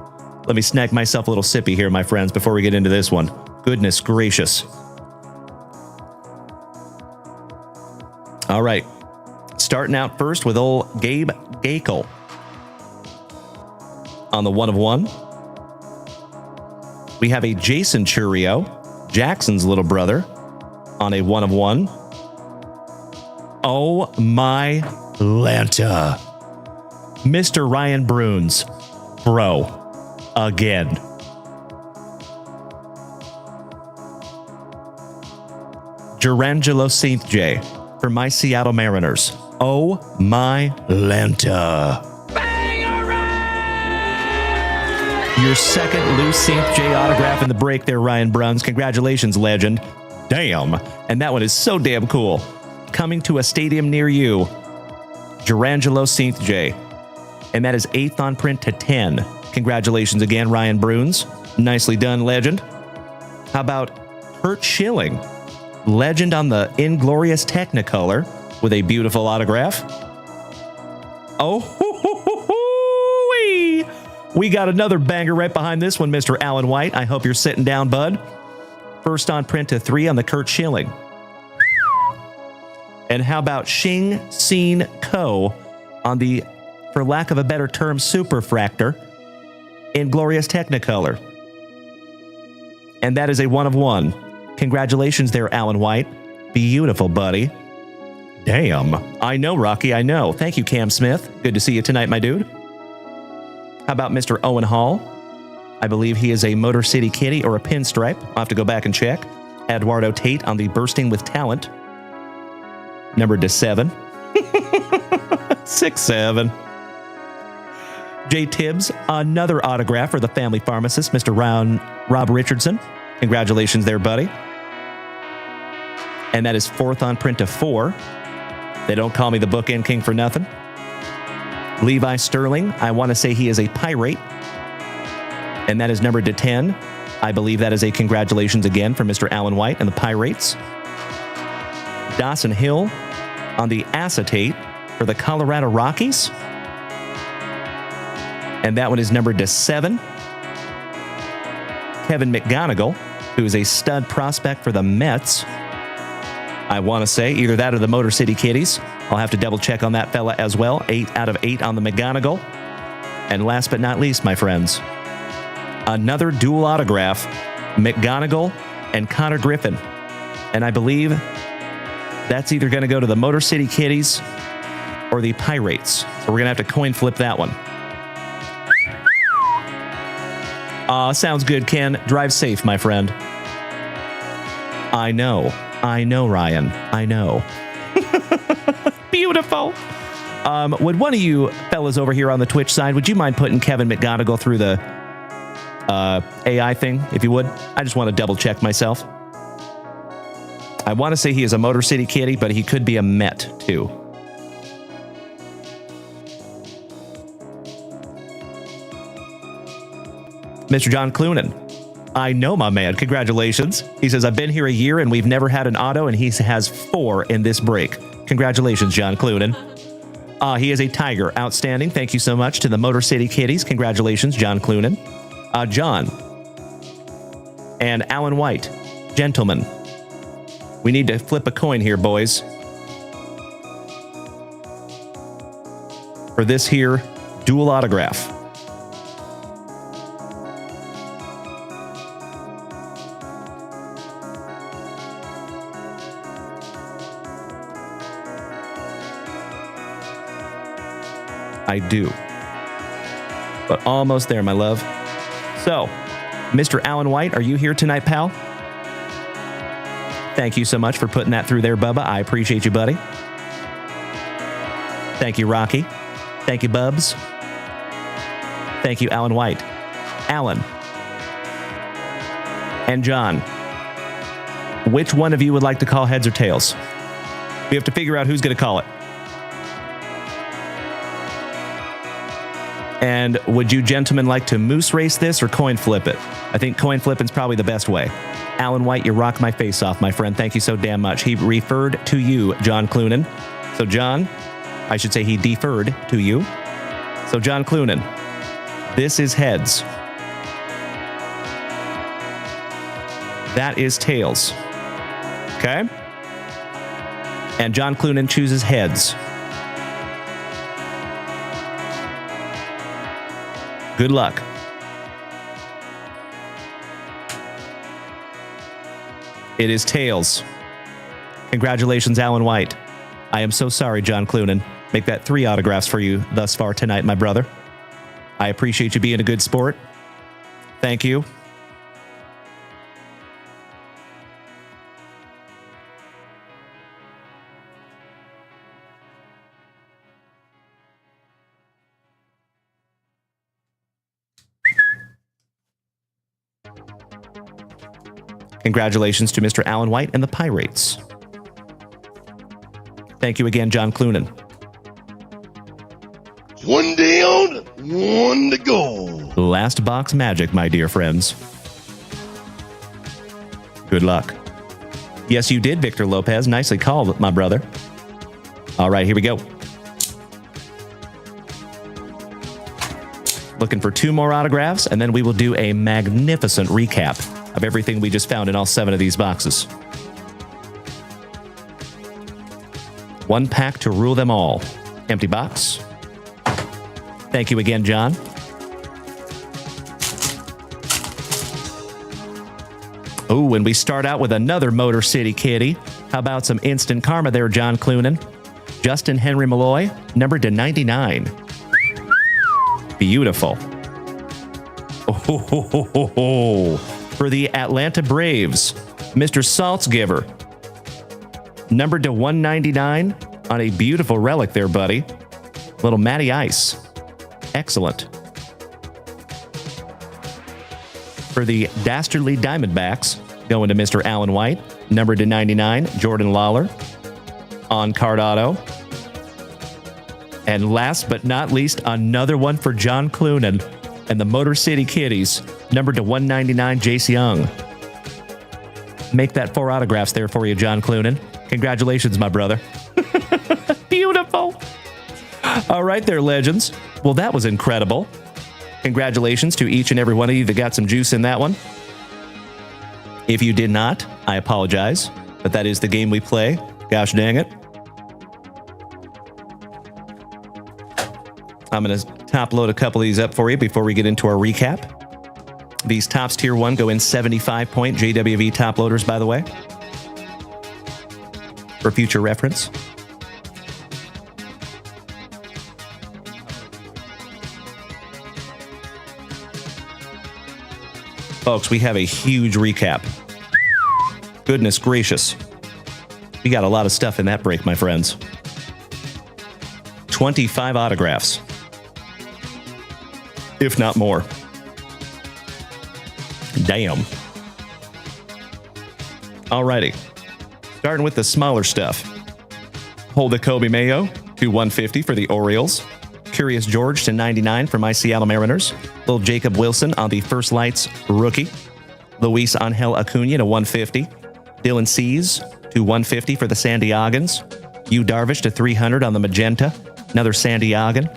Let me snag myself a little sippy here, my friends, before we get into this one. Goodness gracious. All right. Starting out first with old Gabe Gakel. On the 1 of 1. We have a Jason Churio, Jackson's little brother, on a 1 of 1. Oh my Lanta. Mr. Ryan Bruins. Bro. Again. Gerangelo St. J. for my Seattle Mariners. Oh my Lanta. Your second loose St. J autograph in the break there, Ryan Bruns. Congratulations, legend. Damn. And that one is so damn cool. Coming to a stadium near you. Gerangelo St. J. And that is 8th on print to 10. Congratulations again, Ryan Bruns. Nicely done, legend. How about Kurt Schilling? Legend on the Inglorious Technicolor with a beautiful autograph. Oh, we got another banger right behind this one, Mr. Alan White. I hope you're sitting down, bud. First on print to 3 on the Kurt Schilling. And how about Xing Xin Ko on the, for lack of a better term, Superfractor Inglorious Technicolor. And that is a 1 of 1. Congratulations there, Alan White. Beautiful, buddy. Damn. I know, Rocky, I know. Thank you, Cam Smith. Good to see you tonight, my dude. How about Mr. Owen Hall? I believe he is a Motor City Kitty or a pinstripe. I'll have to go back and check. Eduardo Tate on the Bursting with Talent. Numbered to 7. 6-7. Jay Tibbs, another autograph for the family pharmacist, Mr. Rob Richardson. Congratulations there, buddy. And that is 4th on print to 4. They don't call me the bookend king for nothing. Levi Sterling, I want to say he is a pirate. And that is numbered to 10. I believe that is a congratulations again for Mr. Alan White and the Pirates. Dawson Hill on the acetate for the Colorado Rockies. And that one is numbered to 7. Kevin McGonigal, who is a stud prospect for the Mets. I want to say either that or the Motor City Kitties. I'll have to double check on that fella as well. 8 out of 8 on the McGonigal. And last but not least, my friends, another dual autograph, McGonigal and Connor Griffin. And I believe that's either going to go to the Motor City Kitties or the Pirates. So we're going to have to coin flip that one. Sounds good, Ken. Drive safe, my friend. I know, Ryan. I know. Beautiful. Would one of you fellas over here on the Twitch side, would you mind putting Kevin McGonigal through the AI thing, if you would? I just want to double check myself. I want to say he is a Motor City Kitty, but he could be a Met, too. Mr. John Clunan. I know, my man. Congratulations. He says, I've been here a year and we've never had an auto, and he has 4 in this break. Congratulations, John Clunan. He is a Tiger. Outstanding. Thank you so much to the Motor City Kitties. Congratulations, John Clunan. John. And Alan White. Gentlemen. We need to flip a coin here, boys. For this here dual autograph. I do. But almost there, my love. So, Mr. Alan White, are you here tonight, pal? Thank you so much for putting that through there, Bubba. I appreciate you, buddy. Thank you, Rocky. Thank you, Bubs. Thank you, Alan White. Alan. And John. Which one of you would like to call heads or tails? We have to figure out who's going to call it. And would you gentlemen like to moose race this or coin flip it? I think coin flipping's probably the best way. Alan White, you rock my face off, my friend. Thank you so damn much. He referred to you, John Clunan. So John, I should say he deferred to you. So John Clunan, this is heads. That is tails. Okay? And John Clunan chooses heads. Good luck. It is tails. Congratulations, Alan White. I am so sorry, John Clunan. Make that 3 autographs for you thus far tonight, my brother. I appreciate you being a good sport. Thank you. Congratulations to Mr. Alan White and the Pirates. Thank you again, John Clunan. One day on, one to go. Last box magic, my dear friends. Good luck. Yes, you did, Victor Lopez. Nicely called, my brother. All right, here we go. Looking for 2 more autographs, and then we will do a magnificent recap of everything we just found in all 7 of these boxes. 1 pack to rule them all. Empty box. Thank you again, John. Oh, and we start out with another Motor City kitty. How about some instant karma there, John Clunan? Justin Henry Malloy, numbered to 99. Beautiful. Oh, for the Atlanta Braves, Mr. Saltzgiver, numbered to 199 on a beautiful relic there, buddy. Little Matty Ice. Excellent. For the Dastardly Diamondbacks, going to Mr. Alan White, numbered to 99, Jordan Lawler, on card auto. And last but not least, another one for John Clunan and the Motor City Kitties, numbered to 199, Jace Young. Make that 4 autographs there for you, John Clunan. Congratulations, my brother. Beautiful. All right there, legends. Well, that was incredible. Congratulations to each and every one of you that got some juice in that one. If you did not, I apologize, but that is the game we play. Gosh dang it. I'm going to top load a couple of these up for you before we get into our recap. These tops tier 1 go in 75-point JWV top loaders, by the way, for future reference. Folks, we have a huge recap. Goodness gracious. We got a lot of stuff in that break, my friends. 25 autographs. If not more. Damn. Alrighty. Starting with the smaller stuff. Hold the Kobe Mayo to 150 for the Orioles. Curious George to 99 for my Seattle Mariners. Little Jacob Wilson on the First Lights rookie. Luis Angel Acuna to 150. Dylan Cease to 150 for the San Diegans. Yu Darvish to 300 on the Magenta. Another San Diegan.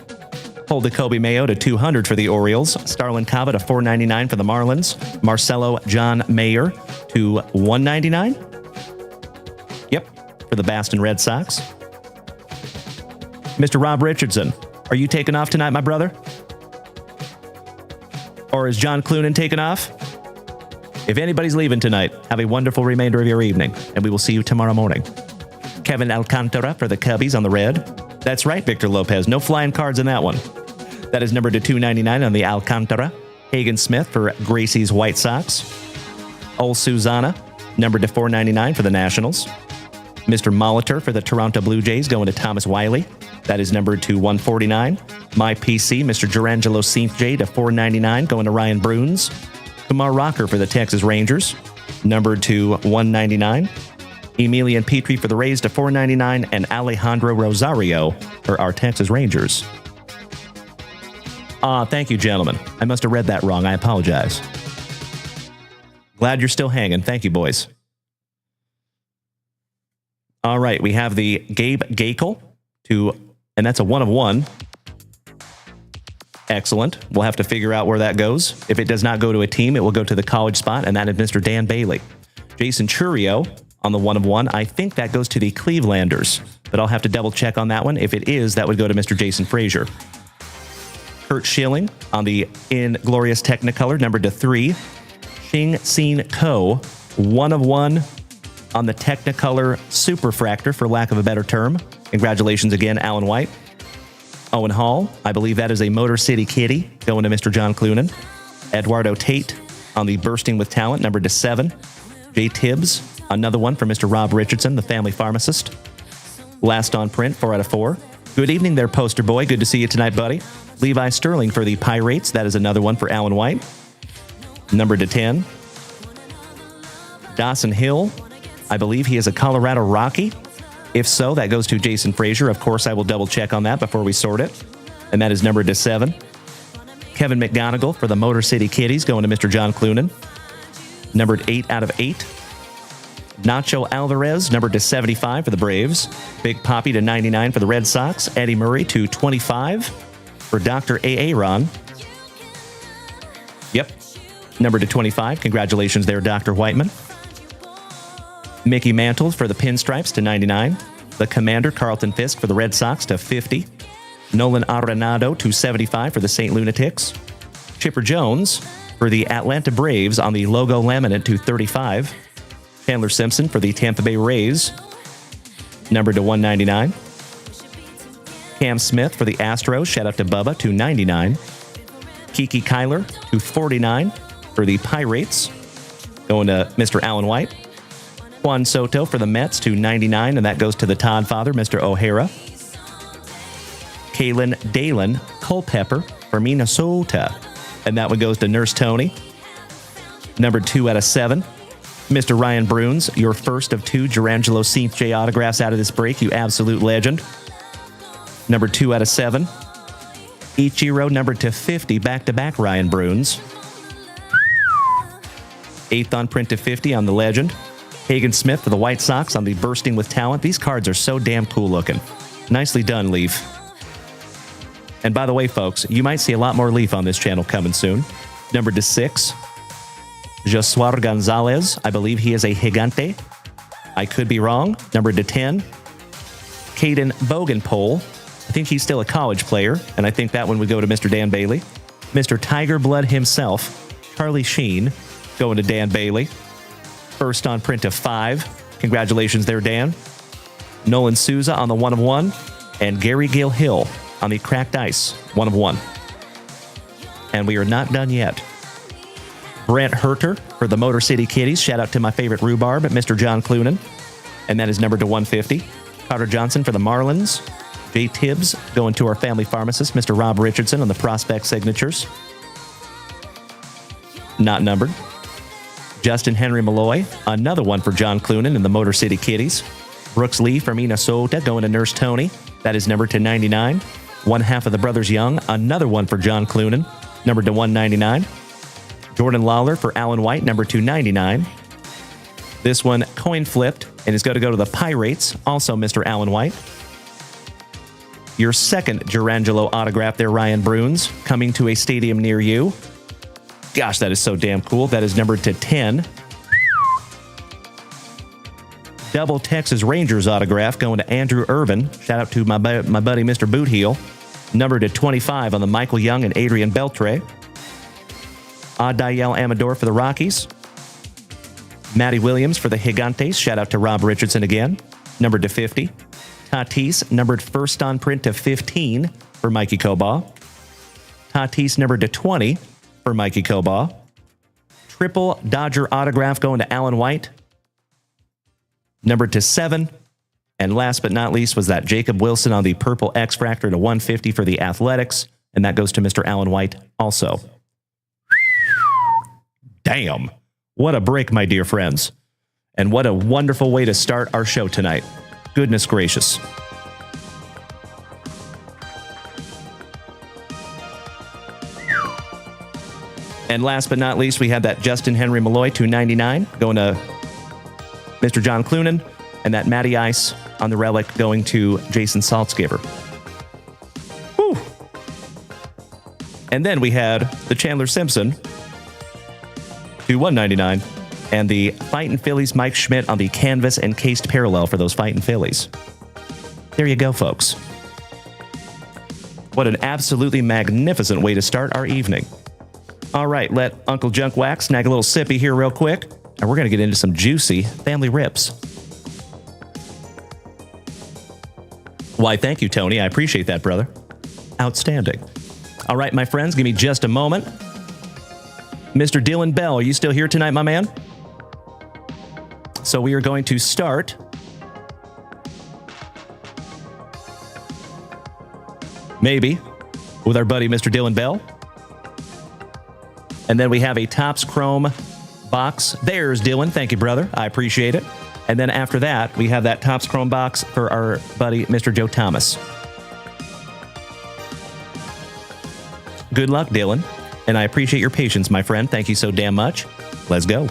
Hold the Kobe Mayo to 200 for the Orioles. Starlin Cava to 499 for the Marlins. Marcelo John Mayer to 199. Yep, for the Boston Red Sox. Mr. Rob Richardson, are you taking off tonight, my brother? Or is John Clunan taking off? If anybody's leaving tonight, have a wonderful remainder of your evening, and we will see you tomorrow morning. Kevin Alcantara for the Cubbies on the red. That's right, Victor Lopez. No flying cards in that one. That is numbered to 299 on the Alcantara. Hagen Smith for Gracie's White Sox. Ol Susanna, numbered to 499 for the Nationals. Mr. Molitor for the Toronto Blue Jays going to Thomas Wiley. That is numbered to 149. My PC, Mr. Gerangelo St. J to 499 going to Ryan Bruns. Kumar Rocker for the Texas Rangers, numbered to 199. Emilian Petrie for the Rays to 499 and Alejandro Rosario for our Texas Rangers. Thank you, gentlemen. I must have read that wrong. I apologize. Glad you're still hanging. Thank you, boys. All right, we have the Gabe Gakel and that's a 1 of 1. Excellent. We'll have to figure out where that goes. If it does not go to a team, it will go to the college spot, and that is Mr. Dan Bailey. Jason Churio on the 1 of 1. I think that goes to the Clevelanders, but I'll have to double check on that one. If it is, that would go to Mr. Jason Frazier. Kurt Schilling on the Inglorious Technicolor, numbered to 3. Xing Xin Ko, 1 of 1 on the Technicolor Superfractor, for lack of a better term. Congratulations again, Alan White. Owen Hall, I believe that is a Motor City Kitty, going to Mr. John Clunan. Eduardo Tate on the Bursting with Talent, numbered to 7. Jay Tibbs, another one for Mr. Rob Richardson, the family pharmacist. Last on print, 4 out of 4. Good evening there, poster boy. Good to see you tonight, buddy. Levi Sterling for the Pirates. That is another one for Alan White, numbered to 10. Dawson Hill, I believe he is a Colorado Rocky. If so, that goes to Jason Frazier. Of course, I will double check on that before we sort it. And that is numbered to 7. Kevin McGonigal for the Motor City Kitties, going to Mr. John Clunan, numbered 8 out of 8. Nacho Alvarez, numbered to 75 for the Braves. Big Poppy to 99 for the Red Sox. Eddie Murray to 25 for Dr. Aaron. Yep, numbered to 25. Congratulations there, Dr. Whiteman. Mickey Mantle for the Pinstripes to 99. The Commander, Carlton Fisk for the Red Sox to 50. Nolan Arenado to 75 for the St. Lunatics. Chipper Jones for the Atlanta Braves on the logo laminate to 35. Chandler Simpson for the Tampa Bay Rays, numbered to 199. Cam Smith for the Astros, shout out to Bubba, to 99. Kiki Kyler to 49 for the Pirates, going to Mr. Alan White. Juan Soto for the Mets to 99, and that goes to the Todd father, Mr. O'Hara. Kalen Dalen Culpepper for Minnesota, and that one goes to Nurse Tony, numbered 2 out of 7. Mr. Ryan Bruns, your first of 2 Gerangelo St. J autographs out of this break, you absolute legend. Number 2 out of 7. Ichiro, numbered to 50, back-to-back Ryan Bruns. 8th on print to 50 on the legend. Hagen Smith for the White Sox on the Bursting with Talent. These cards are so damn cool looking. Nicely done, Leaf. And by the way, folks, you might see a lot more Leaf on this channel coming soon. Numbered to 6. Josuar Gonzalez, I believe he is a Gigante. I could be wrong. Numbered to 10. Caden Bogenpole, I think he's still a college player, and I think that one would go to Mr. Dan Bailey. Mr. Tiger Blood himself, Charlie Sheen, going to Dan Bailey. First on print of 5. Congratulations there, Dan. Nolan Souza on the 1 of 1, and Gary Gill Hill on the Cracked Ice 1 of 1. And we are not done yet. Brent Herter for the Motor City Kitties. Shout out to my favorite rhubarb, Mr. John Clunan. And that is numbered to 150. Carter Johnson for the Marlins. Jay Tibbs going to our family pharmacist, Mr. Rob Richardson, on the Prospect Signatures. Not numbered. Justin Henry Malloy, another one for John Clunan in the Motor City Kitties. Brooks Lee from Minnesota going to Nurse Tony. That is numbered to 99. One half of the Brothers Young, another one for John Clunan, numbered to 199. Jordan Lawler for Alan White, number 299. This one coin flipped and is going to go to the Pirates, also Mr. Alan White. Your second Gerangelo autograph there, Ryan Bruns, coming to a stadium near you. Gosh, that is so damn cool. That is numbered to 10. Double Texas Rangers autograph going to Andrew Irvin. Shout out to my buddy, Mr. Bootheel. Numbered to 25 on the Michael Young and Adrian Beltre. Adael Amador for the Rockies. Matty Williams for the Gigantes. Shout out to Rob Richardson again. Numbered to 50. Tatis, numbered first on print to 15 for Mikey Kobaugh. Tatis, numbered to 20 for Mikey Kobaugh. Triple Dodger autograph going to Alan White, numbered to 7. And last but not least was that Jacob Wilson on the purple X-Fractor to 150 for the Athletics, and that goes to Mr. Alan White also. Damn. What a break, my dear friends. And what a wonderful way to start our show tonight. Goodness gracious. And last but not least, we had that Justin Henry Malloy 299 going to Mr. John Clunan, and that Matty Ice on the relic going to Jason Saltzgiver. Whew. And then we had the Chandler Simpson to 199, and the Fightin' Phillies Mike Schmidt on the canvas encased parallel for those Fightin' Phillies. There you go, folks. What an absolutely magnificent way to start our evening. All right, let Uncle Junk Wax snag a little sippy here real quick, and we're going to get into some juicy family rips. Why, thank you, Tony. I appreciate that, brother. Outstanding. All right, my friends, give me just a moment. Mr. Dylan Bell, are you still here tonight, my man? So we are going to start maybe with our buddy Mr. Dylan Bell. And then we have a Topps Chrome box. There's Dylan. Thank you, brother. I appreciate it. And then after that, we have that Topps Chrome box for our buddy Mr. Joe Thomas. Good luck, Dylan. And I appreciate your patience, my friend. Thank you so damn much. Let's go.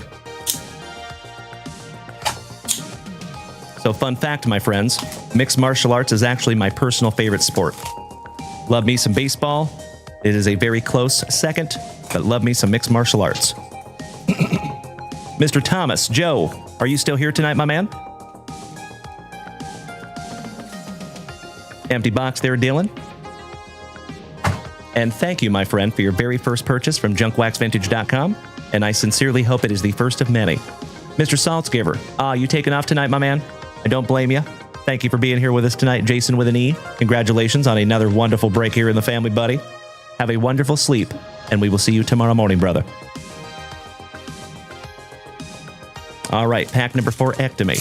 So, fun fact, my friends, mixed martial arts is actually my personal favorite sport. Love me some baseball. It is a very close second, but love me some mixed martial arts. Mr. Thomas, Joe, are you still here tonight, my man? Empty box there, Dylan. And thank you, my friend, for your very first purchase from junkwaxvintage.com, and I sincerely hope it is the first of many. Mr. Saltzgiver, you taking off tonight, my man? I don't blame you. Thank you for being here with us tonight, Jason with an E. Congratulations on another wonderful break here in the family, buddy. Have a wonderful sleep, and we will see you tomorrow morning, brother. All right, pack number 4, Ectomy.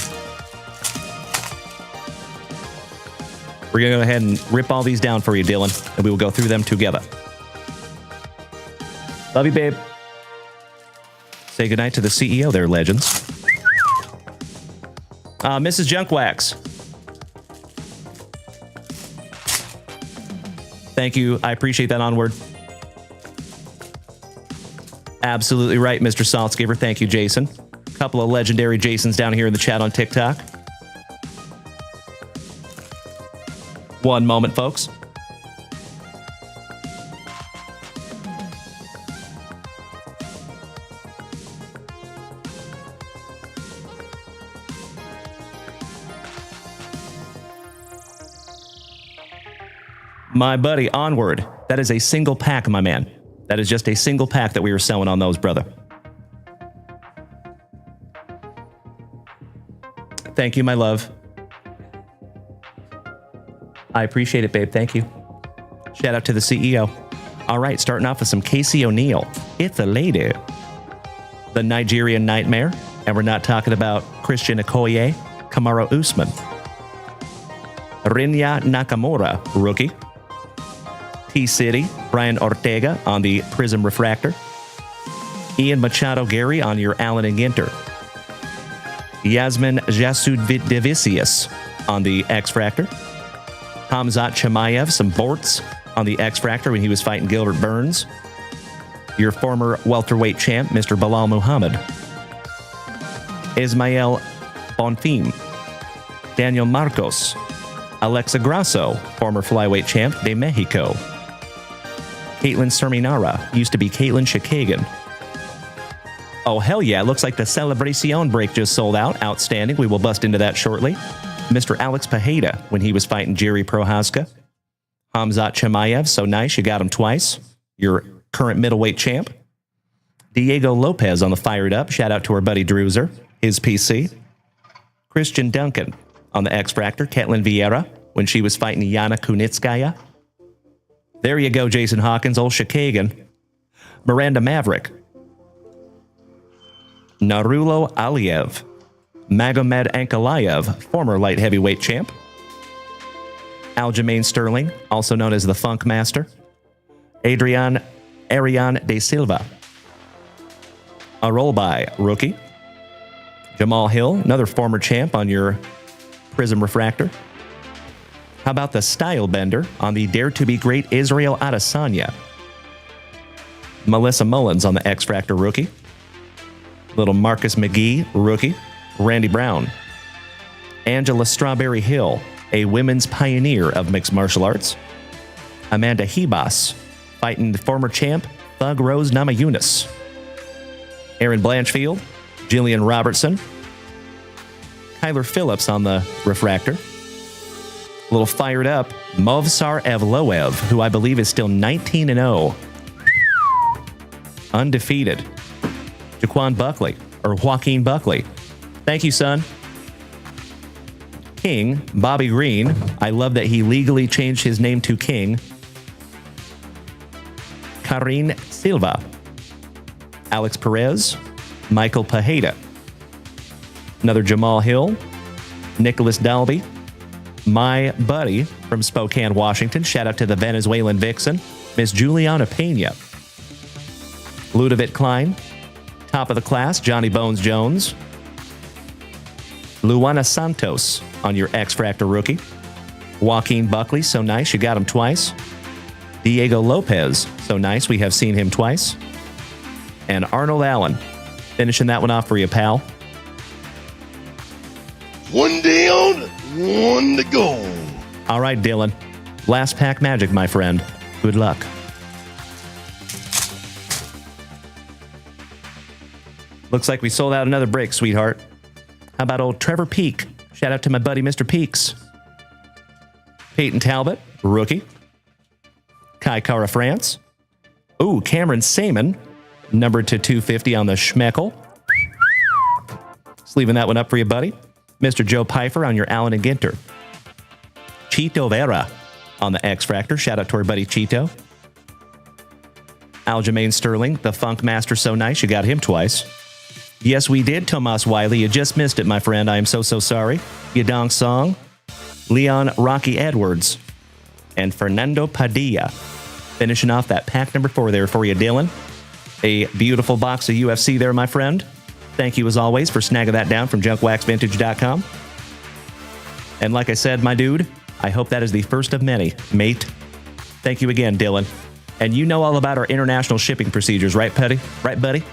We're going to go ahead and rip all these down for you, Dylan, and we will go through them together. Love you, babe. Say goodnight to the CEO there, legends. Mrs. Junkwax. Thank you. I appreciate that. Onward. Absolutely right, Mr. Saltzgiver. Thank you, Jason. A couple of legendary Jasons down here in the chat on TikTok. One moment, folks. My buddy, Onward. That is a single pack, my man. That is just a single pack that we are selling on those, brother. Thank you, my love. I appreciate it, babe. Thank you. Shout out to the CEO. All right, starting off with some Casey O'Neill. It's a lady. The Nigerian Nightmare. And we're not talking about Christian Okoye, Kamaru Usman. Rinya Nakamura, rookie. T-City, Brian Ortega on the Prism Refractor. Ian Machado Gary on your Allen and Ginter. Yasmin Jasudvicius on the X-Fractor. Hamzat Chimaev, some Bortz on the X-Fractor when he was fighting Gilbert Burns. Your former welterweight champ, Mr. Bilal Muhammad. Ismael Bonfim. Daniel Marcos. Alexa Grasso, former flyweight champ de Mexico. Caitlin Serminara, used to be Caitlin Chikagan. Oh, hell yeah, looks like the Celebracion break just sold out. Outstanding, we will bust into that shortly. Mr. Alex Pajeda, when he was fighting Jerry Prohaska. Hamzat Chimaev, so nice, you got him twice. Your current middleweight champ. Diego Lopez on the Fired Up, shout out to our buddy Druzer, his PC. Christian Duncan, on the X Factor, Ketlin Vieira, when she was fighting Yana Kunitskaya. There you go, Jason Hawkins, old Shikagan. Miranda Maverick. Narulo Aliyev. Magomed Ankalaev, former light heavyweight champ. Aljamain Sterling, also known as the Funk Master. Ariane de Silva. Arolbai, rookie. Jamal Hill, another former champ on your Prism Refractor. How about the Style Bender on the Dare to Be Great Israel Adesanya? Melissa Mullins on the X Factor rookie. Little Marcus McGee, rookie. Randy Brown. Angela Strawberry Hill, a women's pioneer of mixed martial arts. Amanda Hebas, fighting the former champ, Thug Rose Namajunas. Aaron Blanchfield, Jillian Robertson. Kyler Phillips on the Refractor. A little fired up, Movsar Evloev, who I believe is still 19-0. Undefeated. Jaquan Buckley, or Joaquin Buckley. Thank you, son. King, Bobby Green. I love that he legally changed his name to King. Karine Silva. Alex Perez. Michael Pajeda. Another Jamal Hill. Nicholas Dalby. My buddy from Spokane, Washington. Shout out to the Venezuelan vixen, Miss Juliana Pena. Ludovic Klein. Top of the class, Johnny Bones Jones. Luana Santos on your X Factor rookie. Joaquin Buckley, so nice, you got him twice. Diego Lopez, so nice, we have seen him twice. And Arnold Allen, finishing that one off for you, pal. One down, one to go. All right, Dylan. Last pack magic, my friend. Good luck. Looks like we sold out another break, sweetheart. How about old Trevor Peak? Shout out to my buddy, Mr. Peaks. Peyton Talbot, rookie. Kai Kara France. Ooh, Cameron Saman, numbered to 250 on the Schmeckel. Just leaving that one up for you, buddy. Mr. Joe Pfeiffer on your Allen and Ginter. Chito Vera on the X Factor. Shout out to our buddy Chito. Aljamain Sterling, the Funk Master, so nice, you got him twice. Yes, we did, Tomas Wiley. You just missed it, my friend. I am so sorry. Yadong Song, Leon Rocky Edwards, and Fernando Padilla. Finishing off that pack number 4 there for you, Dylan. A beautiful box of UFC there, my friend. Thank you, as always, for snagging that down from JunkWaxVintage.com. And like I said, my dude, I hope that is the first of many, mate. Thank you again, Dylan. And you know all about our international shipping procedures, right, Petty? Right, buddy?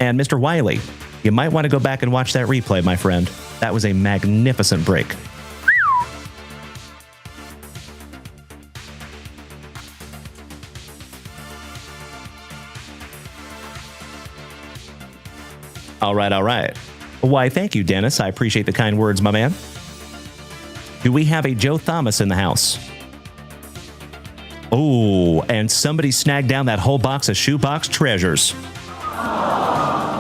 And Mr. Wiley, you might want to go back and watch that replay, my friend. That was a magnificent break. All right. Why, thank you, Dennis. I appreciate the kind words, my man. Do we have a Joe Thomas in the house? Oh, and somebody snagged down that whole box of Shoebox treasures.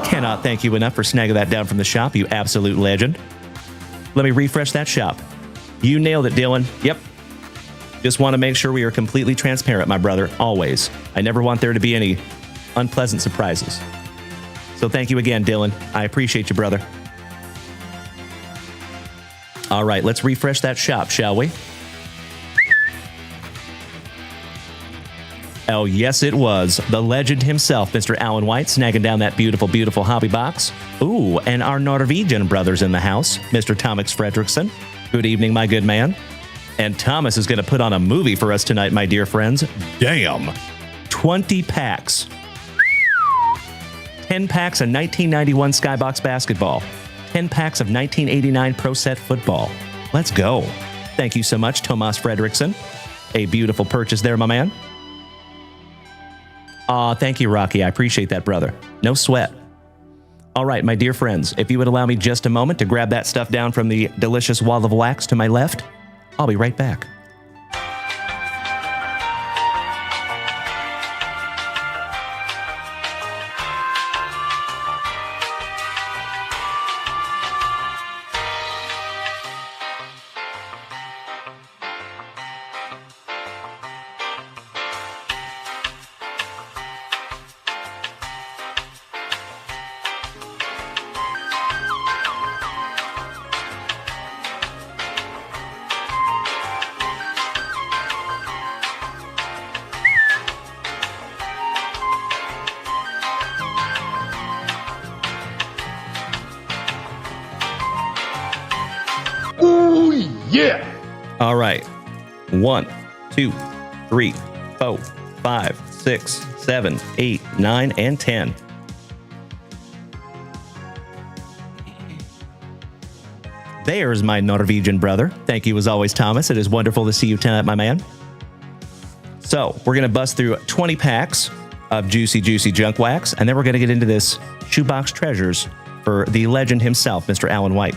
Cannot thank you enough for snagging that down from the shop, you absolute legend. Let me refresh that shop. You nailed it, Dylan. Yep. Just want to make sure we are completely transparent, my brother, always. I never want there to be any unpleasant surprises. So thank you again, Dylan. I appreciate you, brother. All right, let's refresh that shop, shall we? Oh, yes, it was. The legend himself, Mr. Alan White, snagging down that beautiful, beautiful hobby box. Ooh, and our Norwegian brothers in the house, Mr. Thomas Fredrickson. Good evening, my good man. And Thomas is going to put on a movie for us tonight, my dear friends. Damn. 20 packs. 10 packs of 1991 Skybox basketball. 10 packs of 1989 Pro Set football. Let's go. Thank you so much, Tomas Fredrickson. A beautiful purchase there, my man. Aw, thank you, Rocky. I appreciate that, brother. No sweat. All right, my dear friends, if you would allow me just a moment to grab that stuff down from the delicious wall of wax to my left, I'll be right back. All right. 1, 2, 3, 4, 5, 6, 7, 8, 9, and 10. There's my Norwegian brother. Thank you as always, Thomas. It is wonderful to see you tonight, my man. So we're going to bust through 20 packs of juicy junk wax, and then we're going to get into this shoebox treasures for the legend himself, Mr. Alan White.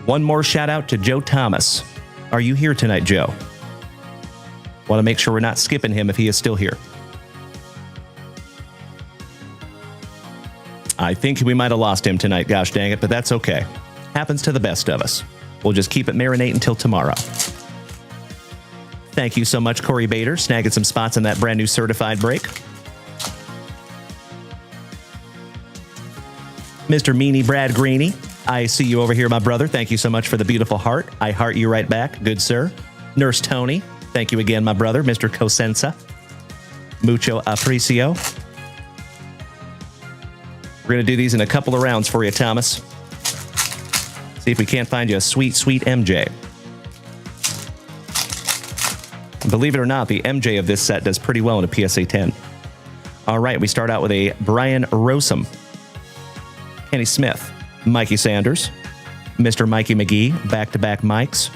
One more shout out to Joe Thomas. Are you here tonight, Joe? Want to make sure we're not skipping him if he is still here. I think we might have lost him tonight, gosh dang it, but that's okay. Happens to the best of us. We'll just keep it marinate until tomorrow. Thank you so much, Corey Bader, snagging some spots in that brand new certified break. Mr. Meanie Brad Greeny, I see you over here, my brother. Thank you so much for the beautiful heart. I heart you right back. Good, sir. Nurse Tony, thank you again, my brother. Mr. Cosenza, mucho aprecio. We're going to do these in a couple of rounds for you, Thomas. See if we can't find you a sweet, sweet MJ. Believe it or not, the MJ of this set does pretty well in a PSA 10. All right, we start out with a Brian Rossum, Kenny Smith, Mikey Sanders, Mr. Mikey McGee, back-to-back mics,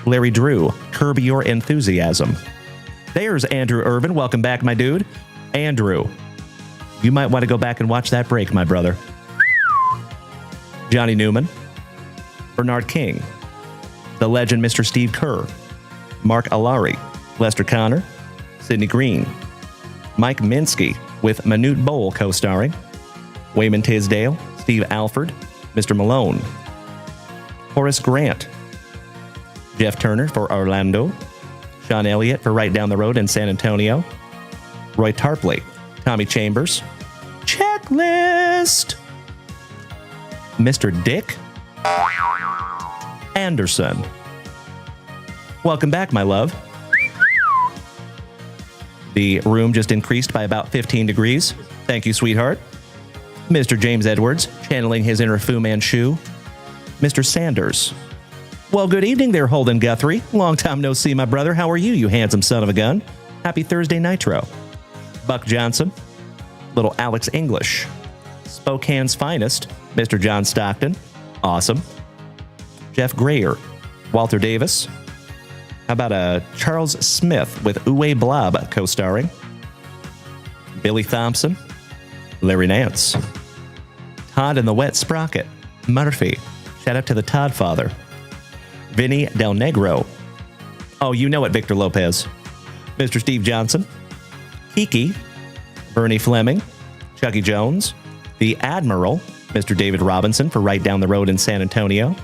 Larry Drew, Curb Your Enthusiasm. There's Andrew Irvin. Welcome back, my dude. Andrew, you might want to go back and watch that break, my brother. Johnny Newman, Bernard King, the legend Mr. Steve Kerr, Mark Alari, Lester Connor, Sidney Green, Mike Minsky with Manute Bowl co-starring, Wayman Tisdale, Steve Alford, Mr. Malone, Horace Grant, Jeff Turner for Orlando, Sean Elliott for Right Down the Road in San Antonio, Roy Tarpley, Tommy Chambers, Checklist, Mr. Dick Anderson. Welcome back, my love. The room just increased by about 15 degrees. Thank you, sweetheart. Mr. James Edwards, channeling his inner Fu Manchu. Mr. Sanders. Well, good evening there, Holden Guthrie. Long time no see, my brother. How are you, you handsome son of a gun? Happy Thursday Nitro. Buck Johnson. Little Alex English. Spokane's finest, Mr. John Stockton. Awesome. Jeff Grayer. Walter Davis. How about a Charles Smith with Uwe Blab co-starring? Billy Thompson. Larry Nance. Todd and the Wet Sprocket. Murphy. Shout out to the Todd father. Vinny Del Negro. Oh, you know it, Victor Lopez. Mr. Steve Johnson. Kiki. Bernie Fleming. Chucky Jones. The Admiral. Mr. David Robinson for Right Down the Road in San Antonio.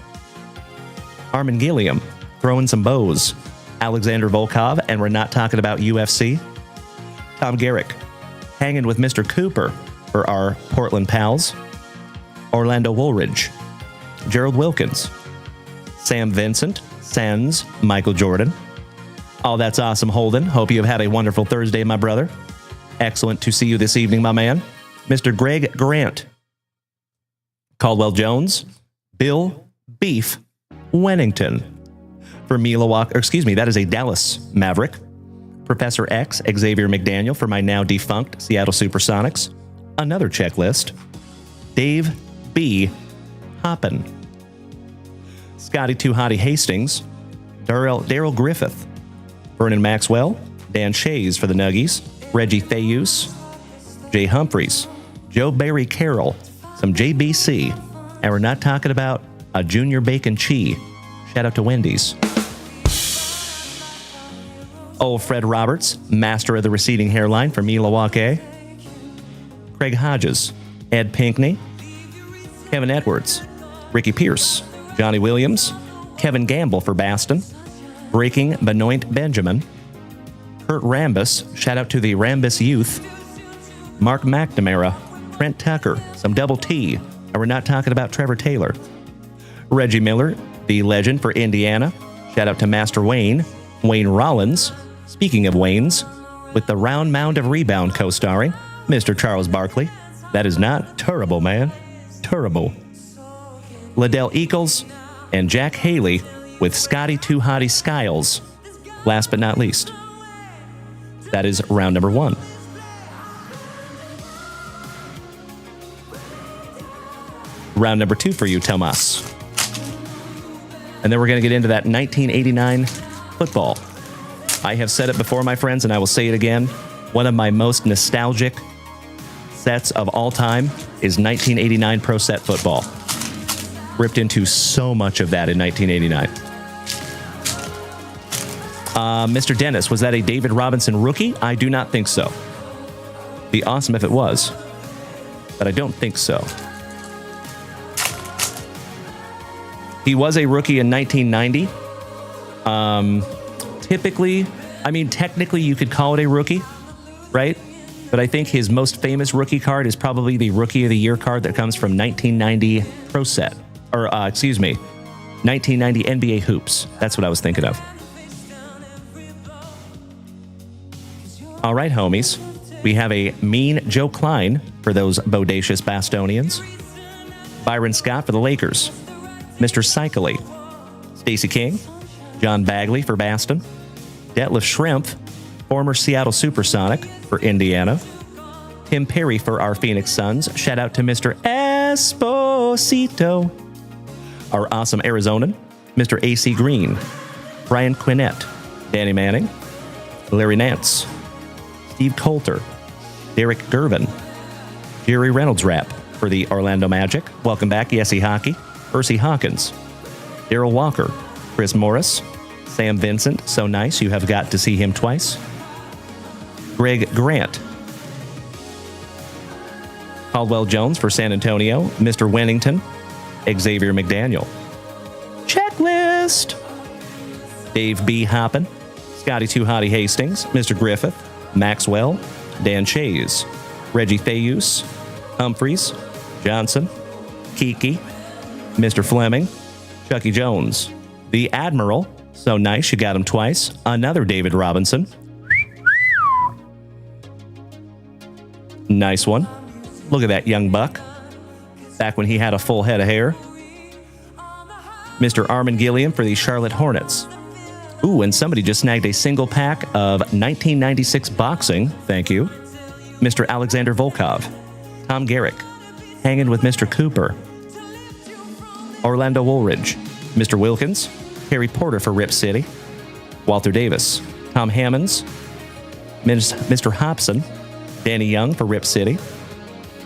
Armin Gilliam. Throwing some bows. Alexander Volkov, and we're not talking about UFC. Tom Garrick. Hanging with Mr. Cooper for our Portland pals. Orlando Woolridge. Gerald Wilkins. Sam Vincent. Sans. Michael Jordan. Oh, that's awesome, Holden. Hope you have had a wonderful Thursday, my brother. Excellent to see you this evening, my man. Mr. Greg Grant. Caldwell Jones. Bill Beef Wennington. For that is a Dallas Maverick. Professor X, Xavier McDaniel for my now defunct Seattle Supersonics. Another checklist. Dave B. Hoppin. Scotty Too Hottie Hastings. Daryl Griffith. Vernon Maxwell. Dan Shays for the Nuggies. Reggie Theus. Jay Humphreys. Joe Barry Carroll. Some JBC. And we're not talking about a Junior Bacon Chi. Shout out to Wendy's. Old Fred Roberts, master of the receding hairline for Milwaukee. Craig Hodges, Ed Pinkney, Kevin Edwards, Ricky Pierce, Johnny Williams, Kevin Gamble for Baston, Breaking Benoit Benjamin, Kurt Rambus, shout out to the Rambus Youth, Mark McNamara, Trent Tucker, some double T, and we're not talking about Trevor Taylor. Reggie Miller, the legend for Indiana, shout out to Master Wayne Rollins, speaking of Waynes, with the round mound of rebound co-starring, Mr. Charles Barkley. That is not terrible, man. Terrible. Liddell Eccles, And Jack Haley with Scotty Too Hottie Skiles, last but not least. That is round number 1. Round number 2 for you, Tomas. And then we're going to get into that 1989 football. I have said it before, my friends, and I will say it again. One of my most nostalgic sets of all time is 1989 Pro Set Football. Ripped into so much of that in 1989. Mr. Dennis, was that a David Robinson rookie? I do not think so. Be awesome if it was, but I don't think so. He was a rookie in 1990. Technically, you could call it a rookie, right? But I think his most famous rookie card is probably the Rookie of the Year card that comes from 1990 Pro Set. 1990 NBA Hoops. That's what I was thinking of. All right, homies. We have a Mean Joe Klein for those bodacious Bostonians. Byron Scott for the Lakers. Mr. Cycley. Stacey King. John Bagley for Baston. Detlef Schrempf, former Seattle Supersonic for Indiana. Tim Perry for our Phoenix Suns. Shout out to Mr. Esposito. Our awesome Arizonan, Mr. A.C. Green. Brian Quinnett. Danny Manning. Larry Nance. Steve Coulter. Derek Gervin. Jerry Reynolds rap for the Orlando Magic. Welcome back, Yessie Hockey. Percy Hawkins. Darrell Walker. Chris Morris. Sam Vincent. So nice, you have got to see him twice. Greg Grant. Caldwell Jones for San Antonio. Mr. Wennington. Xavier McDaniel. Checklist. Dave B. Hoppin. Scotty Too Hottie Hastings. Mr. Griffith. Maxwell. Dan Shays. Reggie Theus. Humphreys. Johnson. Kiki. Mr. Fleming. Chucky Jones. The Admiral. So nice, you got him twice. Another David Robinson. Nice one. Look at that young buck. Back when he had a full head of hair. Mr. Armin Gilliam for the Charlotte Hornets. Ooh, and somebody just snagged a single pack of 1996 boxing. Thank you. Mr. Alexander Volkov. Tom Garrick. Hanging with Mr. Cooper. Orlando Woolridge. Mr. Wilkins. Harry Porter for Rip City. Walter Davis. Tom Hammonds. Mr. Hobson. Danny Young for Rip City.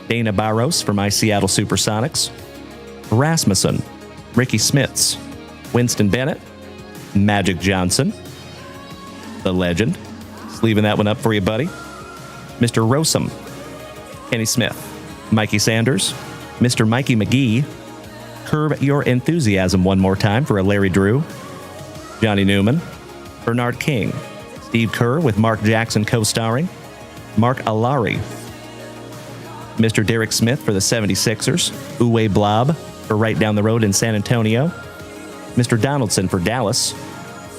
Dana Barros for my Seattle Supersonics. Rasmussen. Ricky Smits. Winston Bennett. Magic Johnson. The legend. Just leaving that one up for you, buddy. Mr. Rosum. Kenny Smith. Mikey Sanders. Mr. Mikey McGee. Curb Your Enthusiasm one more time for a Larry Drew. Johnny Newman. Bernard King. Steve Kerr with Mark Jackson co-starring. Mark Alari. Mr. Derek Smith for the 76ers. Uwe Blob for right down the road in San Antonio. Mr. Donaldson for Dallas.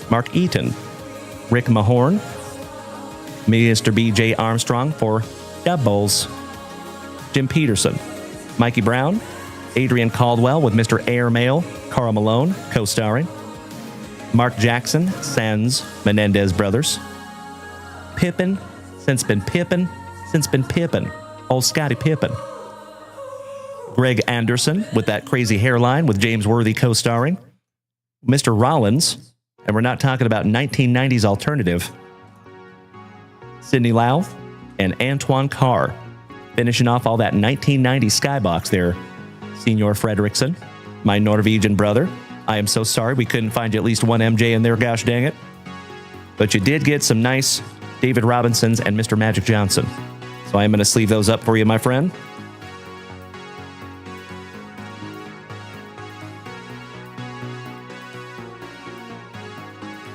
Mark Eaton. Rick Mahorn. Mr. B.J. Armstrong for Doubles. Jim Peterson. Mikey Brown. Adrian Caldwell with Mr. Airmail. Carl Malone, co-starring. Mark Jackson, Sands, Menendez Brothers. Pippen, since been Pippen. Old Scottie Pippen. Greg Anderson with that crazy hairline with James Worthy co-starring. Mr. Rollins, and we're not talking about 1990s alternative. Sidney Lau and Antoine Carr. Finishing off all that 1990s skybox there. Senor Fredrickson, my Norwegian brother. I am so sorry we couldn't find you at least one MJ in there, gosh dang it. But you did get some nice David Robinsons and Mr. Magic Johnson. So I am going to sleeve those up for you, my friend.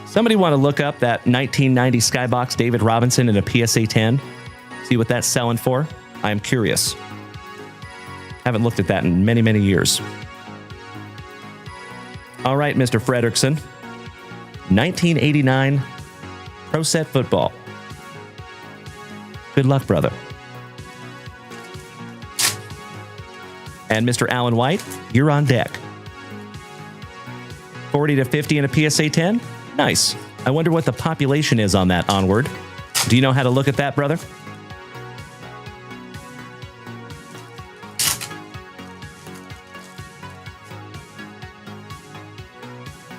Somebody want to look up that 1990 Skybox David Robinson in a PSA 10? See what that's selling for? I am curious. Haven't looked at that in many, many years. All right, Mr. Fredrickson. 1989 Pro Set Football. Good luck, brother. And Mr. Alan White, you're on deck. 40 to 50 in a PSA 10? Nice. I wonder what the population is on that onward. Do you know how to look at that, brother?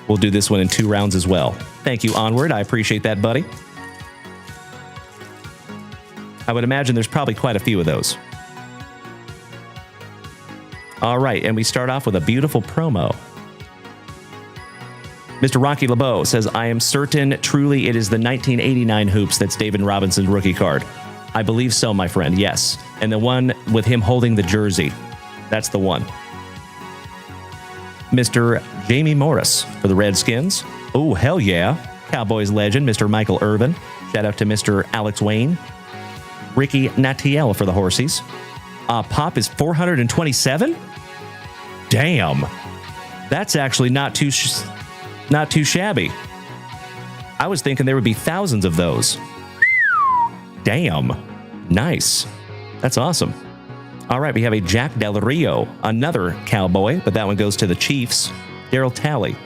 We'll do this one in 2 rounds as well. Thank you, Onward. I appreciate that, buddy. I would imagine there's probably quite a few of those. All right, and we start off with a beautiful promo. Mr. Rocky LeBeau says, I am certain truly it is the 1989 Hoops that's David Robinson's rookie card. I believe so, my friend, yes. And the one with him holding the jersey. That's the one. Mr. Jamie Morris for the Redskins. Oh, hell yeah. Cowboys legend, Mr. Michael Irvin. Shout out to Mr. Alex Wayne. Ricky Natiel for the Horsies. Pop is 427? Damn. That's actually not too shabby. I was thinking there would be thousands of those. Damn. Nice. That's awesome. All right, we have a Jack Del Rio, another Cowboy, but that one goes to the Chiefs. Daryl Talley.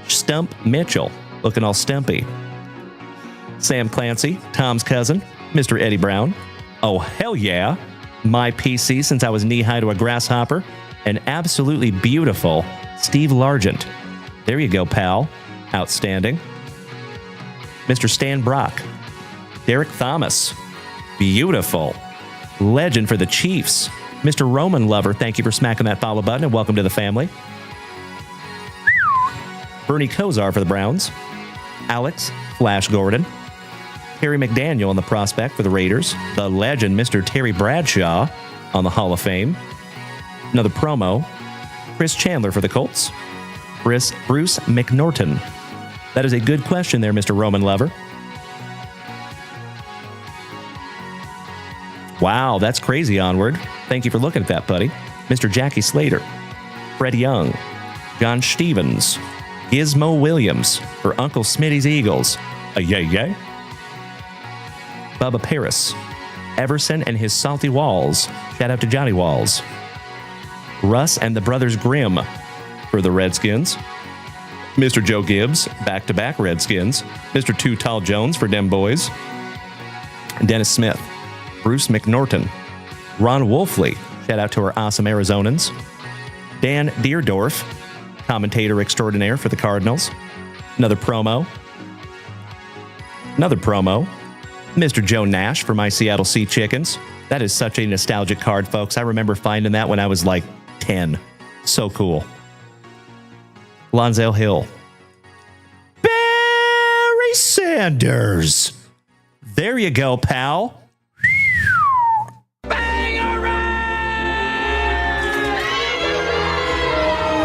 Stump Mitchell, looking all stumpy. Sam Clancy, Tom's cousin, Mr. Eddie Brown. Oh, hell yeah. My PC since I was knee-high to a grasshopper. An absolutely beautiful Steve Largent. There you go, pal. Outstanding. Mr. Stan Brock. Derek Thomas. Beautiful. Legend for the Chiefs. Mr. Roman Lover, thank you for smacking that follow button and welcome to the family. Bernie Kosar for the Browns. Alex Flash Gordon. Terry McDaniel on the prospect for the Raiders. The legend, Mr. Terry Bradshaw on the Hall of Fame. Another promo. Chris Chandler for the Colts. Bruce McNorton. That is a good question there, Mr. Roman Lover. Wow, that's crazy, Onward. Thank you for looking at that, buddy. Mr. Jackie Slater. Fred Young. John Stevens. Gizmo Williams for Uncle Smitty's Eagles. Yay. Bubba Paris. Everson and his Salty Walls. Shout out to Johnny Walls. Russ and the Brothers Grimm for the Redskins. Mr. Joe Gibbs, back-to-back Redskins. Mr. Too Tall Jones for Dem Boys. Dennis Smith. Bruce McNorton. Ron Wolfley. Shout out to our awesome Arizonans. Dan Deerdorf, commentator extraordinaire for the Cardinals. Another promo. Mr. Joe Nash for my Seattle Sea Chickens. That is such a nostalgic card, folks. I remember finding that when I was like 10. So cool. Lonzel Hill. Barry Sanders. There you go, pal.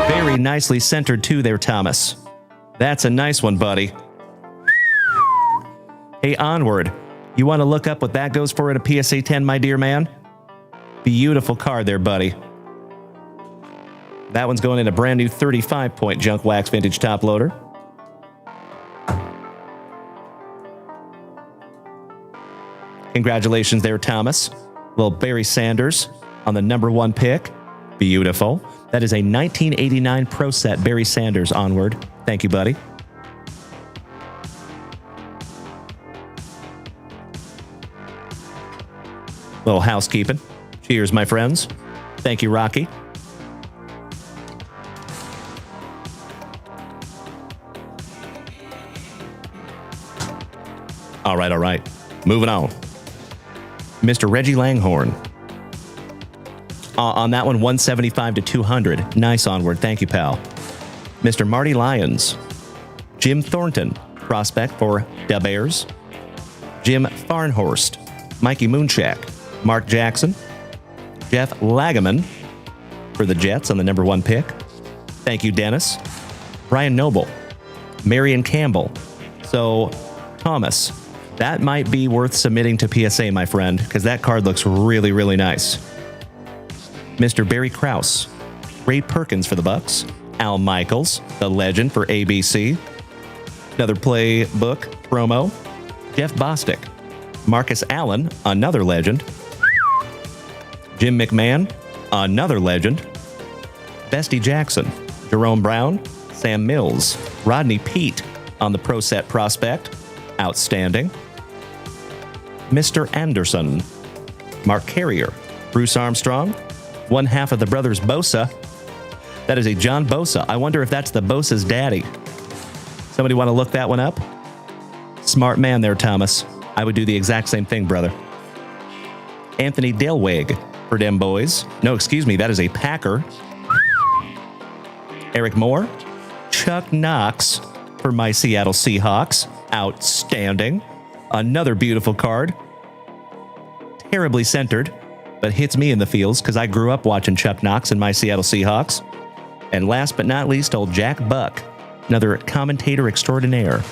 Very nicely centered too there, Thomas. That's a nice one, buddy. Hey, Onward. You want to look up what that goes for in a PSA 10, my dear man? Beautiful card there, buddy. That one's going in a brand new 35-point Junk Wax Vintage top loader. Congratulations there, Thomas. Little Barry Sanders on the #1 pick. Beautiful. That is a 1989 Pro Set Barry Sanders Onward. Thank you, buddy. Little housekeeping. Cheers, my friends. Thank you, Rocky. All right. Moving on. Mr. Reggie Langhorne. On that one, 175 to 200. Nice, Onward. Thank you, pal. Mr. Marty Lyons. Jim Thornton, prospect for the Bears. Jim Farnhorst. Mikey Moonshack. Mark Jackson. Jeff Lagaman for the Jets on the #1 pick. Thank you, Dennis. Brian Noble. Marion Campbell. So, Thomas, that might be worth submitting to PSA, my friend, because that card looks really, really nice. Mr. Barry Krause. Ray Perkins for the Bucks. Al Michaels, the legend for ABC. Another playbook promo. Jeff Bostic. Marcus Allen, another legend. Jim McMahon, another legend. Bestie Jackson. Jerome Brown. Sam Mills. Rodney Peete on the Pro Set Prospect. Outstanding. Mr. Anderson. Mark Carrier. Bruce Armstrong. One half of the brothers Bosa. That is a John Bosa. I wonder if that's the Bosa's daddy. Somebody want to look that one up? Smart man there, Thomas. I would do the exact same thing, brother. Anthony Delweg for them boys. No, excuse me, that is a Packer. Eric Moore. Chuck Knox for my Seattle Seahawks. Outstanding. Another beautiful card. Terribly centered, but hits me in the feels because I grew up watching Chuck Knox and my Seattle Seahawks. And last but not least, old Jack Buck, another commentator extraordinaire.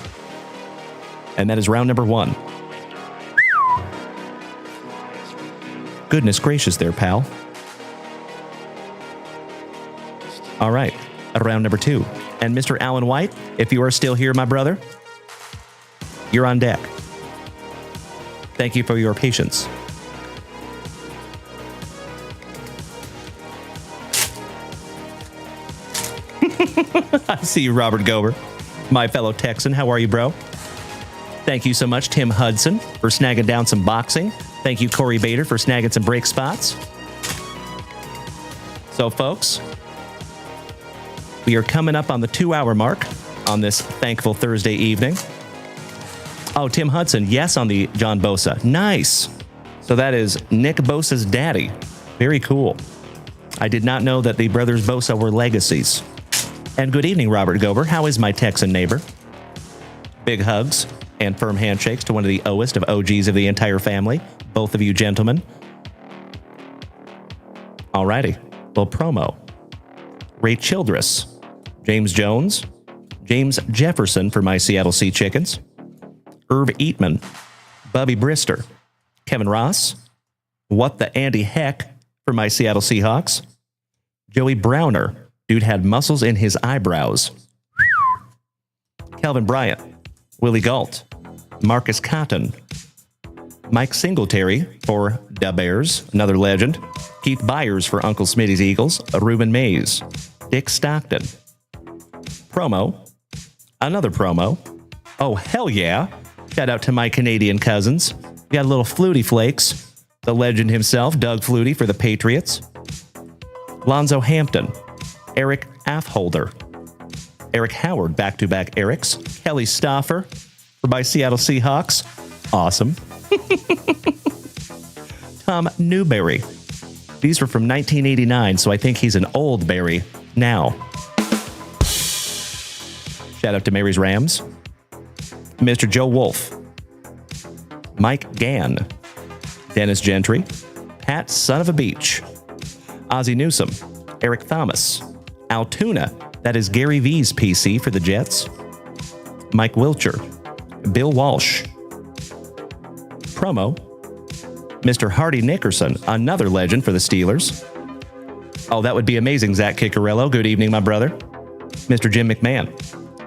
And that is round number 1. Goodness gracious there, pal. All right, round number 2. And Mr. Alan White, if you are still here, my brother, you're on deck. Thank you for your patience. I see you, Robert Gober, my fellow Texan. How are you, bro? Thank you so much, Tim Hudson, for snagging down some boxing. Thank you, Corey Bader, for snagging some break spots. So, folks, we are coming up on the 2-hour mark on this thankful Thursday evening. Oh, Tim Hudson, yes, on the John Bosa. Nice. So that is Nick Bosa's daddy. Very cool. I did not know that the brothers Bosa were legacies. And good evening, Robert Gober. How is my Texan neighbor? Big hugs and firm handshakes to one of the oldest of OGs of the entire family. Both of you gentlemen. Alrighty. Little promo. Ray Childress. James Jones. James Jefferson for my Seattle Sea Chickens. Irv Eatman. Bubby Brister. Kevin Ross. What the Andy Heck for my Seattle Seahawks. Joey Browner. Dude had muscles in his eyebrows. Kelvin Bryant. Willie Galt. Marcus Cotton. Mike Singletary for Da Bears, another legend. Keith Byers for Uncle Smitty's Eagles. Reuben Mays. Dick Stockton. Promo. Another promo. Oh, hell yeah. Shout out to my Canadian cousins. Got a little Flutie Flakes. The legend himself, Doug Flutie for the Patriots. Lonzo Hampton. Eric Afholder. Eric Howard, back-to-back Erics. Kelly Stauffer for my Seattle Seahawks. Awesome. Tom Newberry. These were from 1989, so I think he's an old Berry now. Shout out to Mary's Rams. Mr. Joe Wolf. Mike Gann. Dennis Gentry. Pat Son of a Beach. Ozzie Newsome. Eric Thomas. Altoona. That is Gary V's PC for the Jets. Mike Wilcher. Bill Walsh. Promo. Mr. Hardy Nickerson, another legend for the Steelers. Oh, that would be amazing, Zach Ciccarello. Good evening, my brother. Mr. Jim McMahon.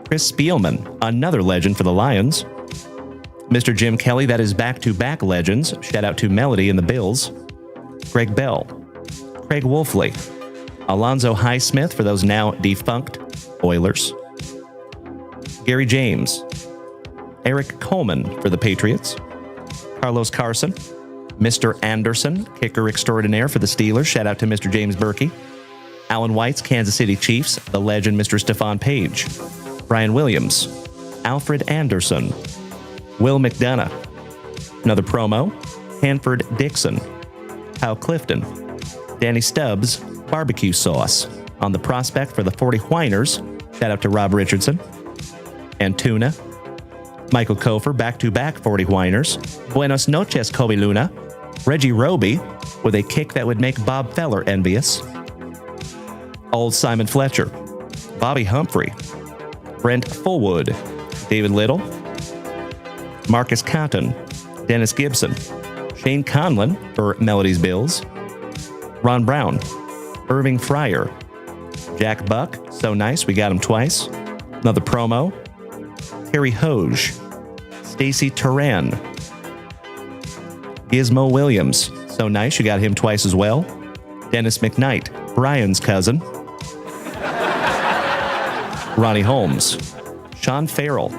Chris Spielman, another legend for the Lions. Mr. Jim Kelly, that is back-to-back legends. Shout out to Melody and the Bills. Greg Bell. Craig Wolfley. Alonzo Highsmith for those now defunct Oilers. Gary James. Eric Coleman for the Patriots. Carlos Carson. Mr. Anderson, kicker extraordinaire for the Steelers. Shout out to Mr. James Berkey. Alan White's Kansas City Chiefs, the legend Mr. Stephon Page. Brian Williams. Alfred Anderson. Will McDonough. Another promo. Hanford Dixon. Kyle Clifton. Danny Stubbs, barbecue sauce. On the prospect for the 40 Whiners. Shout out to Rob Richardson. And Tuna. Michael Kofer, back-to-back 40 Whiners. Buenos noches, Kobe Luna. Reggie Roby, with a kick that would make Bob Feller envious. Old Simon Fletcher. Bobby Humphrey. Brent Fullwood. David Little. Marcus Cotton. Dennis Gibson. Shane Conlon for Melody's Bills. Ron Brown. Irving Fryer. Jack Buck. So nice, we got him twice. Another promo. Harry Hoge. Stacy Turan. Gizmo Williams. So nice, you got him twice as well. Dennis McKnight. Brian's cousin. Ronnie Holmes, Sean Farrell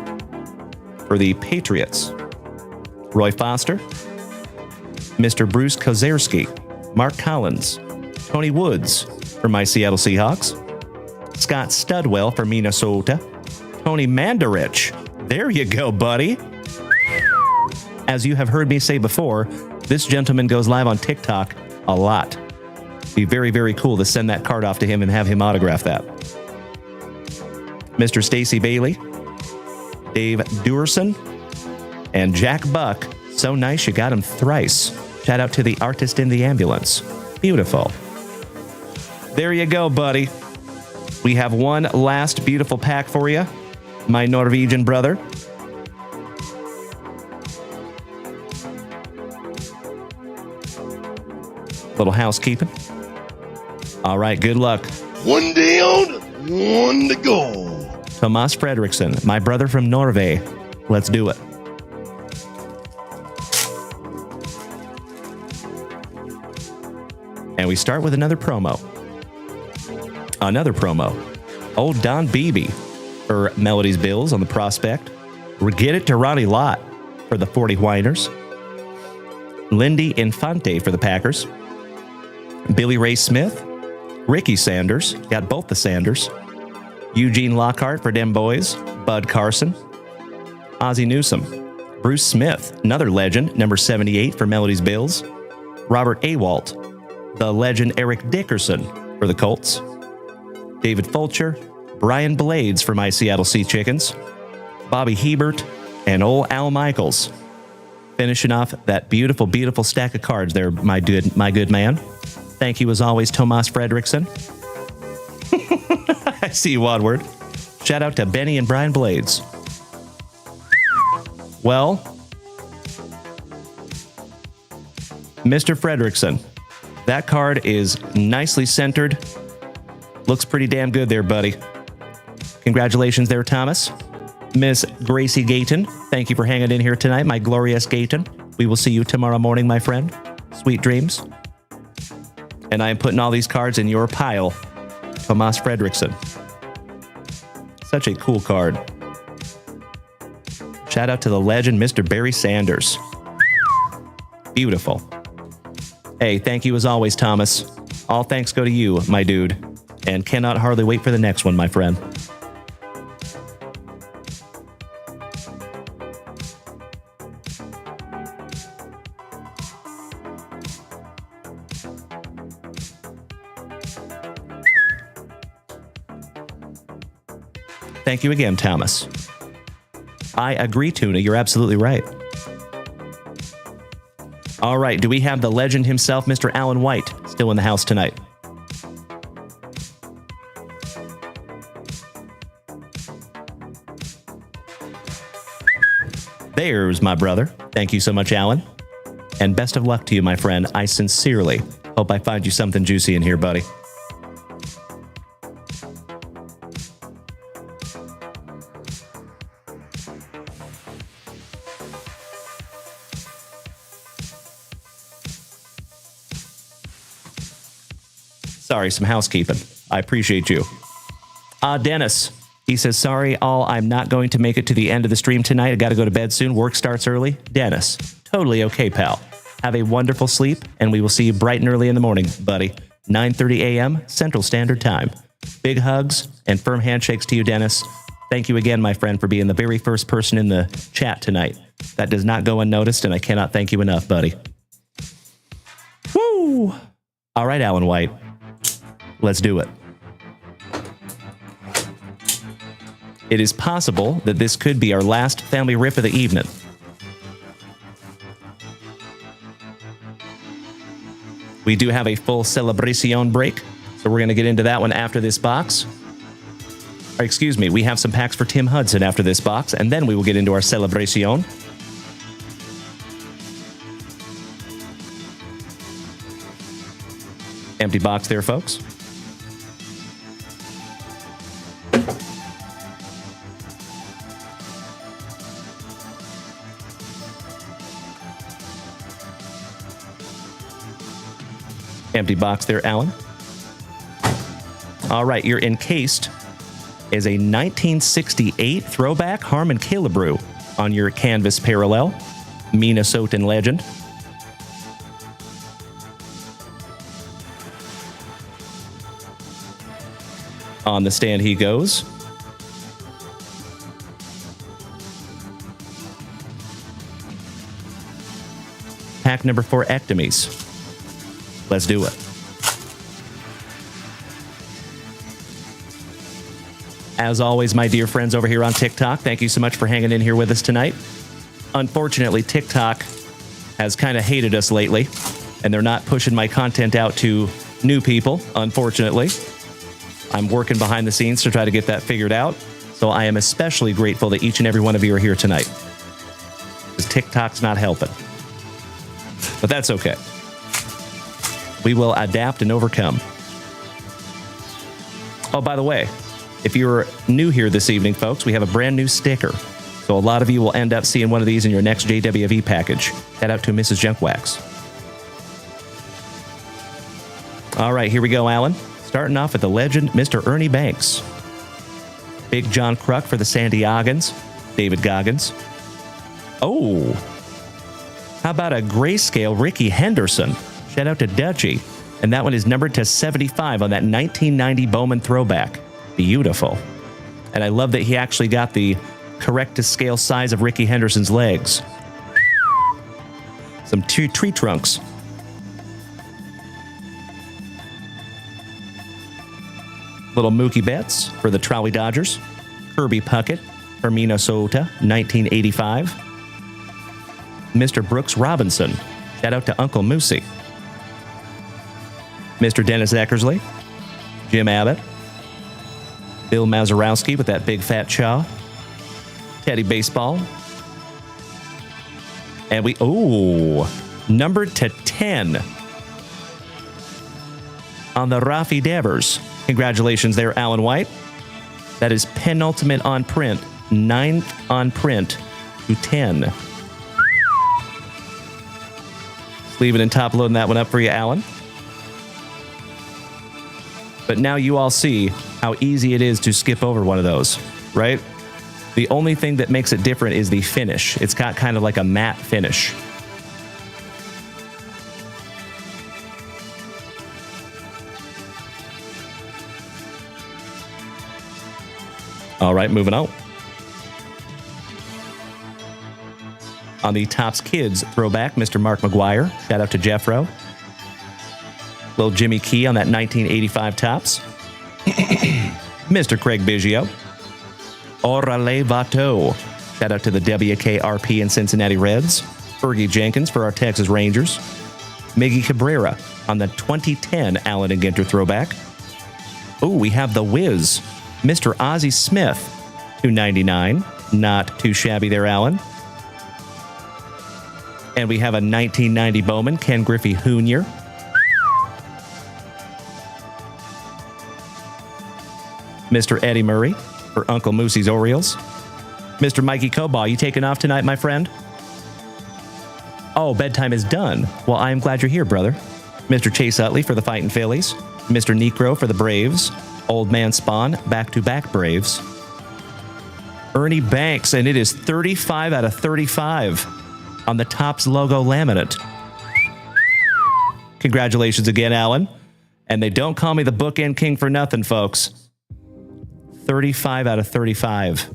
for the Patriots, Roy Foster, Mr. Bruce Kozerski, Mark Collins, Tony Woods for my Seattle Seahawks, Scott Studwell for Minnesota, Tony Mandarich. There you go, buddy. As you have heard me say before, this gentleman goes live on TikTok a lot. Be very, very cool to send that card off to him and have him autograph that. Mr. Stacy Bailey, Dave Dewerson, and Jack Buck. So nice you got him thrice. Shout out to the artist in the ambulance. Beautiful. There you go, buddy. We have one last beautiful pack for you, my Norwegian brother. Little housekeeping. All right, good luck. One down, one to go. Tomas Fredriksson, my brother from Norway. Let's do it. And we start with another promo. Another promo. Old Don Beebe for Melody's Bills on the prospect. Get it to Ronnie Lott for the 40 Whiners. Lindy Infante for the Packers. Billy Ray Smith. Ricky Sanders. Got both the Sanders. Eugene Lockhart for Dem Boys. Bud Carson. Ozzie Newsome. Bruce Smith, another legend, number 78 for Melody's Bills. Robert Awalt. The legend Eric Dickerson for the Colts. David Fulcher. Brian Blades for my Seattle Sea Chickens. Bobby Hebert. And old Al Michaels. Finishing off that beautiful, beautiful stack of cards there, my good man. Thank you as always, Tomas Fredriksson. I see you, Wadward. Shout out to Benny and Brian Blades. Well, Mr. Fredriksson, that card is nicely centered. Looks pretty damn good there, buddy. Congratulations there, Thomas. Miss Gracie Gayton, thank you for hanging in here tonight, my glorious Gayton. We will see you tomorrow morning, my friend. Sweet dreams. And I am putting all these cards in your pile. Tomas Fredriksson. Such a cool card. Shout out to the legend, Mr. Barry Sanders. Beautiful. Hey, thank you as always, Thomas. All thanks go to you, my dude. And cannot hardly wait for the next one, my friend. Thank you again, Thomas. I agree, Tuna. You're absolutely right. All right. Do we have the legend himself, Mr. Alan White, still in the house tonight? There's my brother. Thank you so much, Alan. And best of luck to you, my friend. I sincerely hope I find you something juicy in here, buddy. Sorry, some housekeeping. I appreciate you. Dennis, he says, sorry, all, I'm not going to make it to the end of the stream tonight. I got to go to bed soon. Work starts early. Dennis, totally okay, pal. Have a wonderful sleep, and we will see you bright and early in the morning, buddy. 9:30 a.m. Central Standard Time. Big hugs and firm handshakes to you, Dennis. Thank you again, my friend, for being the very first person in the chat tonight. That does not go unnoticed, and I cannot thank you enough, buddy. Woo! All right, Alan White. Let's do it. It is possible that this could be our last family rip of the evening. We do have a full celebration break, so we're going to get into that one after this box. Or excuse me, we have some packs for Tim Hudson after this box, and then we will get into our celebration. Empty box there, folks. Empty box there, Alan. All right, you're encased is a 1968 throwback Harmon Killebrew on your canvas parallel. Minnesotan legend. On the stand he goes. Pack number 4, Ectomies. Let's do it. As always, my dear friends over here on TikTok, thank you so much for hanging in here with us tonight. Unfortunately, TikTok has kind of hated us lately, and they're not pushing my content out to new people, unfortunately. I'm working behind the scenes to try to get that figured out, so I am especially grateful that each and every one of you are here tonight, because TikTok's not helping. But that's okay. We will adapt and overcome. Oh, by the way, if you're new here this evening, folks, we have a brand new sticker. So a lot of you will end up seeing one of these in your next JWV package. Shout out to Mrs. Junkwax. All right, here we go, Alan. Starting off with the legend, Mr. Ernie Banks. Big John Kruk for the San Diegans. David Goggins. Oh, how about a grayscale Ricky Henderson? Shout out to Dutchie. And that one is numbered to 75 on that 1990 Bowman throwback. Beautiful. And I love that he actually got the correct to scale size of Ricky Henderson's legs. Some tree trunks. Little Mookie Betts for the Trolley Dodgers. Kirby Puckett for Minnesota, 1985. Mr. Brooks Robinson. Shout out to Uncle Moosey. Mr. Dennis Eckersley. Jim Abbott. Bill Mazeroski with that big fat chaw. Teddy Baseball. And numbered to 10 on the Rafi Devers. Congratulations there, Alan White. That is penultimate on print, 9th on print to 10. Sleeving and top loading that one up for you, Alan. But now you all see how easy it is to skip over one of those, right? The only thing that makes it different is the finish. It's got kind of like a matte finish. All right, moving on. On the Topps Kids throwback, Mr. Mark McGuire. Shout out to Jeffro. Little Jimmy Key on that 1985 Topps. Mr. Craig Biggio. Orale Vato. Shout out to the WKRP and Cincinnati Reds. Fergie Jenkins for our Texas Rangers. Miggy Cabrera on the 2010 Allen and Ginter throwback. Oh, we have the Wiz. Mr. Ozzie Smith, $2.99. Not too shabby there, Alan. And we have a 1990 Bowman, Ken Griffey Jr. Mr. Eddie Murray for Uncle Moosey's Orioles. Mr. Mikey Coball, you taking off tonight, my friend? Oh, bedtime is done. Well, I am glad you're here, brother. Mr. Chase Utley for the Fightin' Phillies. Mr. Necro for the Braves. Old Man Spawn, back-to-back Braves. Ernie Banks, and it is 35 out of 35 on the Topps logo laminate. Congratulations again, Alan. And they don't call me the bookend king for nothing, folks. 35 out of 35.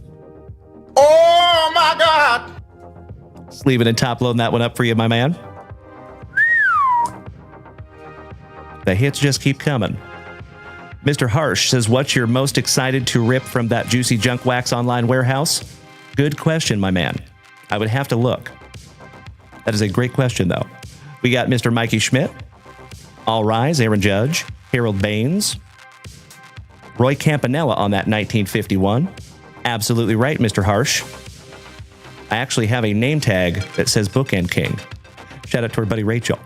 Oh my God! Sleeving and top loading that one up for you, my man. The hits just keep coming. Mr. Harsh says, what's your most excited to rip from that Juicy Junk Wax online warehouse? Good question, my man. I would have to look. That is a great question, though. We got Mr. Mikey Schmidt. All Rise, Aaron Judge. Harold Baines. Roy Campanella on that 1951. Absolutely right, Mr. Harsh. I actually have a name tag that says Bookend King. Shout out to our buddy Rachel.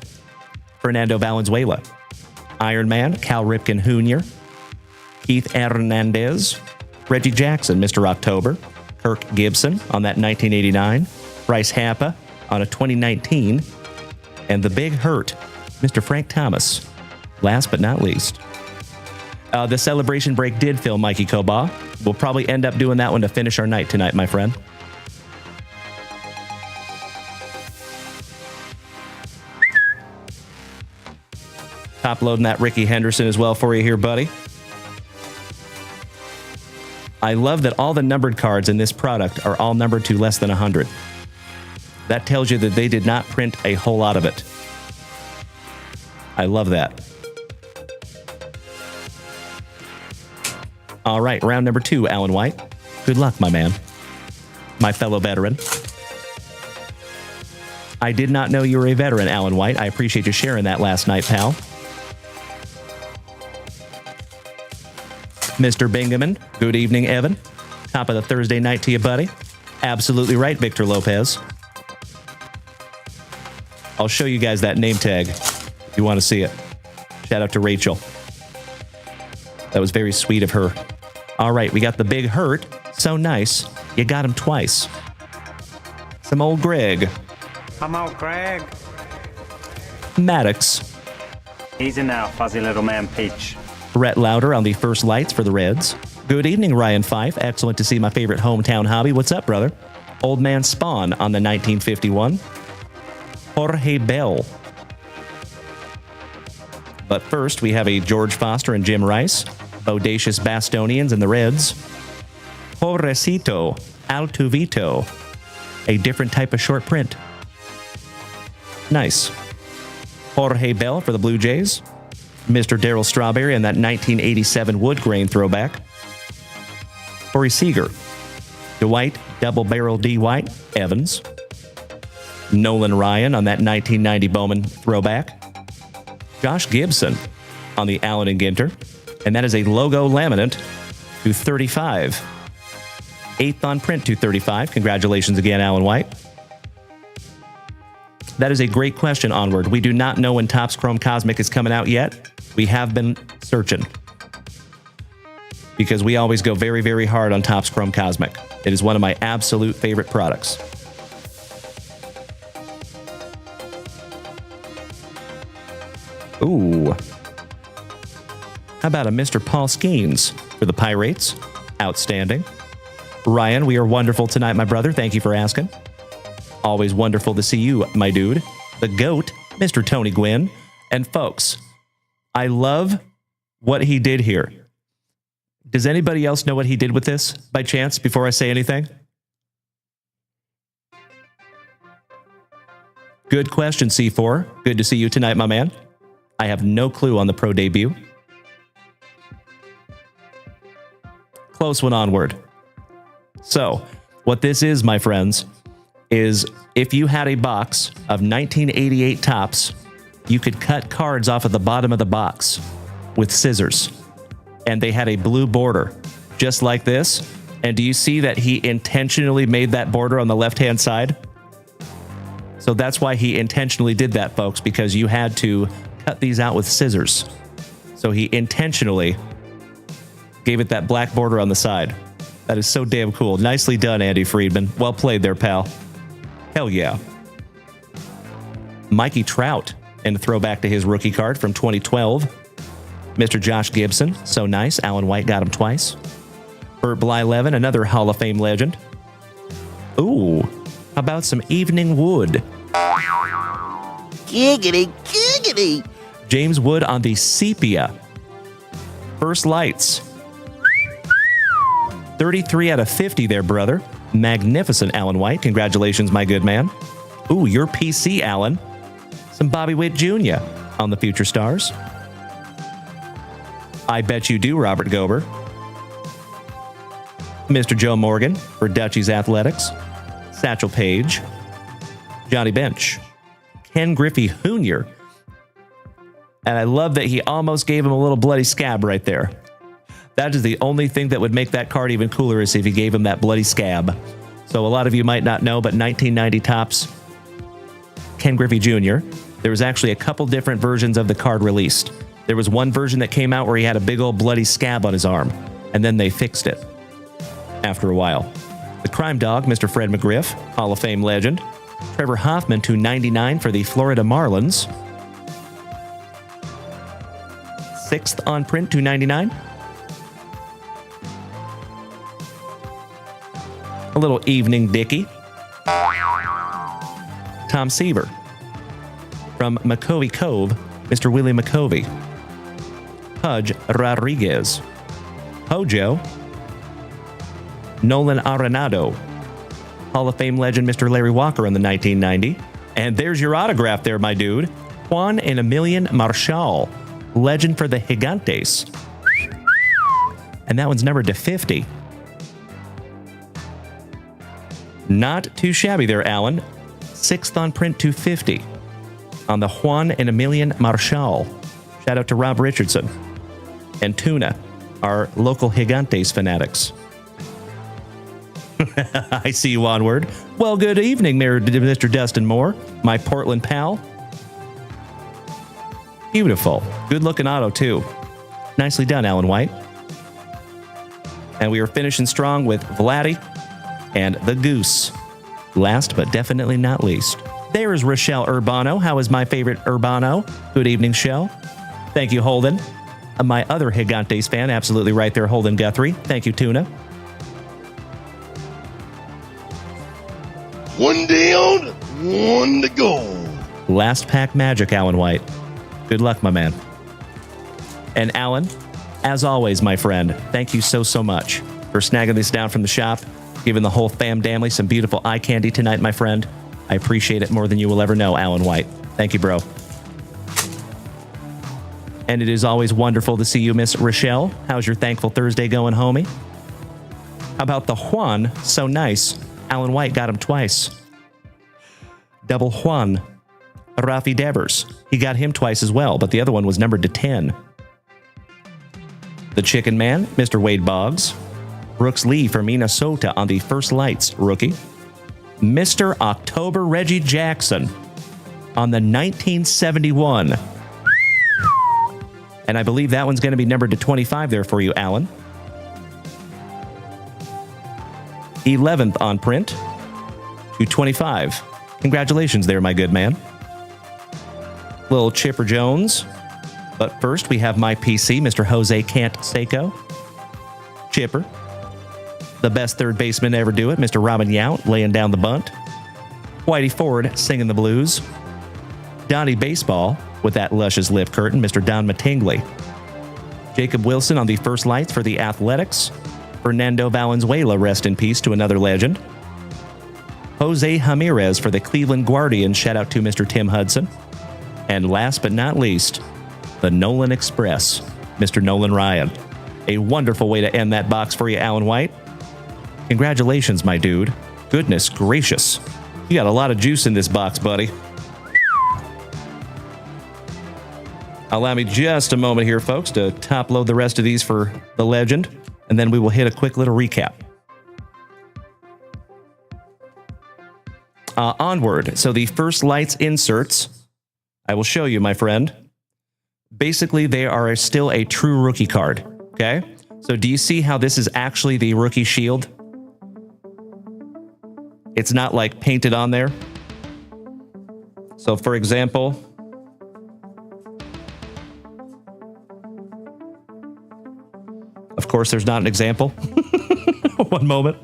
Fernando Valenzuela. Iron Man, Cal Ripken Jr., Keith Hernandez, Reggie Jackson, Mr. October, Kirk Gibson on that 1989, Bryce Happa on a 2019, and the Big Hurt, Mr. Frank Thomas. Last but not least. The celebration break did fill Mikey Koba. We'll probably end up doing that one to finish our night tonight, my friend. Top loading that Ricky Henderson as well for you here, buddy. I love that all the numbered cards in this product are all numbered to less than 100. That tells you that they did not print a whole lot of it. I love that. All right, round number 2, Alan White. Good luck, my man. My fellow veteran. I did not know you were a veteran, Alan White. I appreciate you sharing that last night, pal. Mr. Bingaman, good evening, Evan. Top of the Thursday night to you, buddy. Absolutely right, Victor Lopez. I'll show you guys that name tag if you want to see it. Shout out to Rachel. That was very sweet of her. All right, we got the Big Hurt. So nice. You got him twice. Some old Greg. I'm out, Greg. Maddox. Easy now, fuzzy little man Peach. Rhett Lauder on the first lights for the Reds. Good evening, Ryan Fife. Excellent to see my favorite hometown hobby. What's up, brother? Old Man Spawn on the 1951. Jorge Bell. But first, we have a George Foster and Jim Rice. Bodacious Bastonians and the Reds. Pobrecito Altuvito. A different type of short print. Nice. Jorge Bell for the Blue Jays. Mr. Darryl Strawberry and that 1987 wood grain throwback. Corey Seager. Dwight Double Barrel D. White Evans. Nolan Ryan on that 1990 Bowman throwback. Josh Gibson on the Allen and Ginter. And that is a logo laminate to 35. 8th on print to 35. Congratulations again, Alan White. That is a great question, Onward. We do not know when Topps Chrome Cosmic is coming out yet. We have been searching. Because we always go very, very hard on Topps Chrome Cosmic. It is one of my absolute favorite products. Ooh. How about a Mr. Paul Skeens for the Pirates? Outstanding. Ryan, we are wonderful tonight, my brother. Thank you for asking. Always wonderful to see you, my dude. The GOAT, Mr. Tony Gwynn. And folks, I love what he did here. Does anybody else know what he did with this, by chance, before I say anything? Good question, C4. Good to see you tonight, my man. I have no clue on the pro debut. Close one onward. So, what this is, my friends, is if you had a box of 1988 Topps, you could cut cards off of the bottom of the box with scissors. And they had a blue border, just like this. And do you see that he intentionally made that border on the left-hand side? So that's why he intentionally did that, folks, because you had to cut these out with scissors. So he intentionally gave it that black border on the side. That is so damn cool. Nicely done, Andy Friedman. Well played there, pal. Hell yeah. Mikey Trout, and a throwback to his rookie card from 2012. Mr. Josh Gibson, so nice. Alan White got him twice. Bert Blyleven, another Hall of Fame legend. Ooh, how about some Evening Wood? Giggity, giggity. James Wood on the Sepia. First lights. 33 out of 50 there, brother. Magnificent, Alan White. Congratulations, my good man. Ooh, your PC, Alan. Some Bobby Witt Jr. on the Future Stars. I bet you do, Robert Gober. Mr. Joe Morgan for Dutchie's Athletics. Satchel Paige. Johnny Bench. Ken Griffey Jr. And I love that he almost gave him a little bloody scab right there. That is the only thing that would make that card even cooler is if he gave him that bloody scab. So a lot of you might not know, but 1990 Topps Ken Griffey Jr. There was actually a couple different versions of the card released. There was one version that came out where he had a big old bloody scab on his arm, and then they fixed it after a while. The Crime Dog, Mr. Fred McGriff, Hall of Fame legend. Trevor Hoffman to 99 for the Florida Marlins. 6th on print, $2.99. A little Evening Dickie. Tom Seaver. From McCovey Cove, Mr. Willie McCovey. Pudge Rodriguez. Hojo. Nolan Arenado. Hall of Fame legend Mr. Larry Walker in the 1990. And there's your autograph there, my dude. Juan and Emilian Marshall. Legend for the Gigantes. And that one's numbered to 50. Not too shabby there, Alan. 6th on print, 250. On the Juan and Emilian Marshall. Shout out to Rob Richardson. And Tuna, our local Gigantes fanatics. I see you onward. Well, good evening, Mr. Dustin Moore, my Portland pal. Beautiful. Good looking auto, too. Nicely done, Alan White. And we are finishing strong with Vladdy and the Goose. Last but definitely not least, there is Rochelle Urbano. How is my favorite Urbano? Good evening, Shell. Thank you, Holden. My other Gigantes fan, absolutely right there, Holden Guthrie. Thank you, Tuna. One down, one to go. Last pack magic, Alan White. Good luck, my man. And Alan, as always, my friend, thank you so much for snagging this down from the shop, giving the whole fam damly some beautiful eye candy tonight, my friend. I appreciate it more than you will ever know, Alan White. Thank you, bro. And it is always wonderful to see you, Miss Rochelle. How's your Thankful Thursday going, homie? How about the Juan? So nice. Alan White got him twice. Double Juan. Rafi Devers. He got him twice as well, but the other one was numbered to 10. The Chicken Man, Mr. Wade Boggs. Brooks Lee from Minnesota on the First Lights rookie. Mr. October Reggie Jackson on the 1971. And I believe that one's going to be numbered to 25 there for you, Alan. 11th on print to 25. Congratulations there, my good man. Little Chipper Jones. But first, we have my PC, Mr. Jose Canseco. Chipper. The best third baseman to ever do it, Mr. Robin Yount, laying down the bunt. Whitey Ford singing the blues. Donnie Baseball with that luscious lip curtain, Mr. Don Mattingly. Jacob Wilson on the First Lights for the Athletics. Fernando Valenzuela, rest in peace to another legend. Jose Ramirez for the Cleveland Guardians, shout out to Mr. Tim Hudson. And last but not least, the Nolan Express, Mr. Nolan Ryan. A wonderful way to end that box for you, Alan White. Congratulations, my dude. Goodness gracious. You got a lot of juice in this box, buddy. Allow me just a moment here, folks, to top load the rest of these for the legend, and then we will hit a quick little recap. Onward. So the First Lights inserts, I will show you, my friend. Basically, they are still a true rookie card, okay? So do you see how this is actually the rookie shield? It's not like painted on there. So for example, of course, there's not an example. One moment.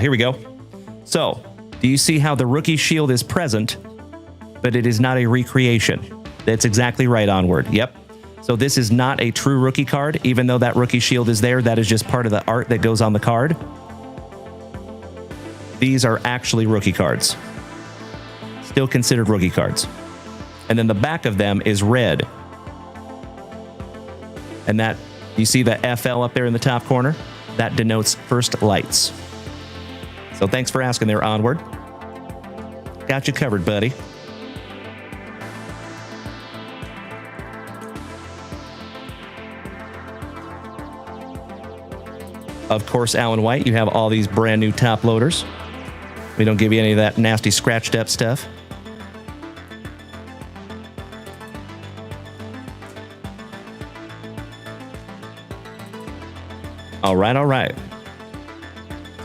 Here we go. So, do you see how the rookie shield is present, but it is not a recreation? That's exactly right, Onward. Yep. So this is not a true rookie card, even though that rookie shield is there. That is just part of the art that goes on the card. These are actually rookie cards. Still considered rookie cards. And then the back of them is red. And that, you see the FL up there in the top corner? That denotes First Lights. So thanks for asking there, Onward. Got you covered, buddy. Of course, Alan White, you have all these brand new top loaders. We don't give you any of that nasty scratched up stuff. All right.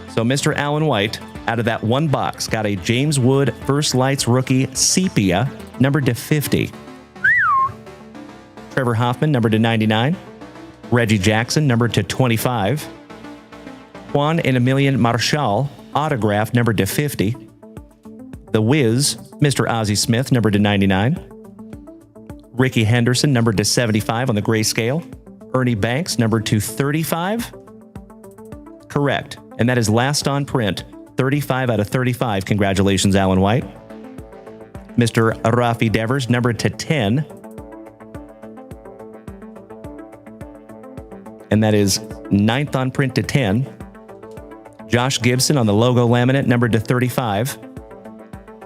So Mr. Alan White, out of that one box, got a James Wood First Lights rookie Sepia numbered to 50. Trevor Hoffman, numbered to 99. Reggie Jackson, numbered to 25. Juan and Emilian Marshall, autograph, numbered to 50. The Wiz, Mr. Ozzie Smith, numbered to 99. Ricky Henderson, numbered to 75 on the grayscale. Ernie Banks, numbered to 35. Correct. And that is last on print. 35 out of 35. Congratulations, Alan White. Mr. Rafi Devers, numbered to 10. And that is 9th on print to 10. Josh Gibson on the logo laminate, numbered to 35.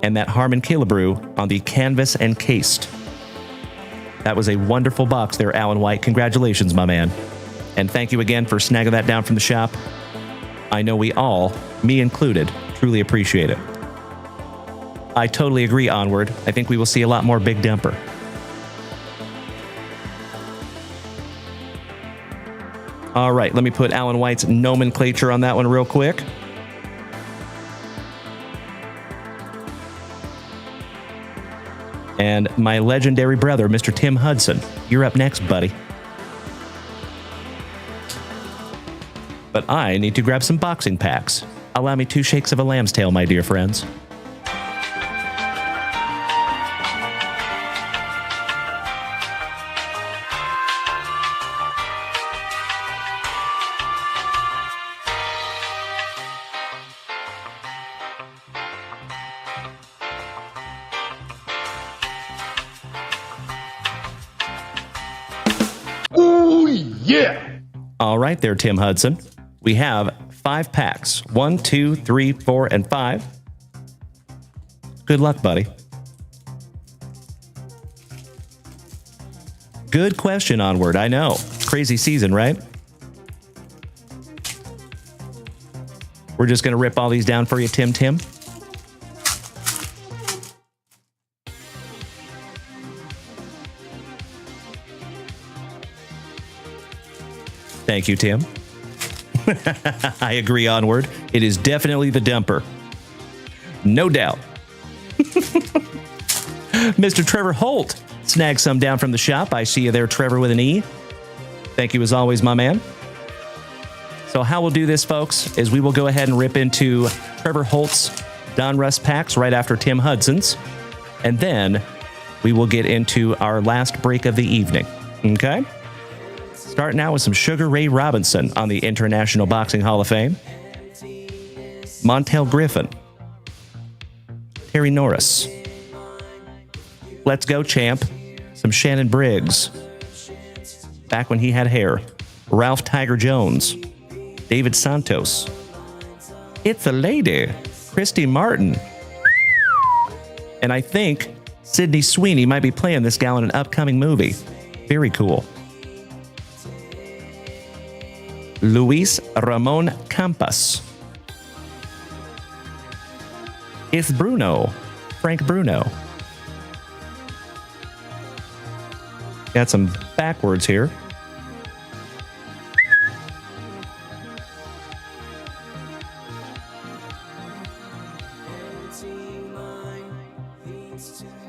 And that Harmon Killebrew on the canvas and cased. That was a wonderful box there, Alan White. Congratulations, my man. And thank you again for snagging that down from the shop. I know we all, me included, truly appreciate it. I totally agree, Onward. I think we will see a lot more Big Dumper. All right, let me put Alan White's nomenclature on that one real quick. And my legendary brother, Mr. Tim Hudson. You're up next, buddy. But I need to grab some boxing packs. Allow me 2 shakes of a lamb's tail, my dear friends. Ooh, yeah. All right there, Tim Hudson. We have 5 packs. 1, 2, 3, 4, and 5. Good luck, buddy. Good question, Onward. I know. Crazy season, right? We're just going to rip all these down for you, Tim. Thank you, Tim. I agree, Onward. It is definitely the dumper. No doubt. Mr. Trevor Holt snagged some down from the shop. I see you there, Trevor, with an E. Thank you as always, my man. So how we'll do this, folks, is we will go ahead and rip into Trevor Holt's Donruss packs right after Tim Hudson's. And then we will get into our last break of the evening. Okay? Starting out with some Sugar Ray Robinson on the International Boxing Hall of Fame. Montel Griffin. Terry Norris. Let's Go Champ. Some Shannon Briggs. Back when he had hair. Ralph Tiger Jones. David Santos. It's a Lady. Christy Martin. And I think Sydney Sweeney might be playing this gal in an upcoming movie. Very cool. Luis Ramon Campas. It's Bruno. Frank Bruno. Got some backwards here.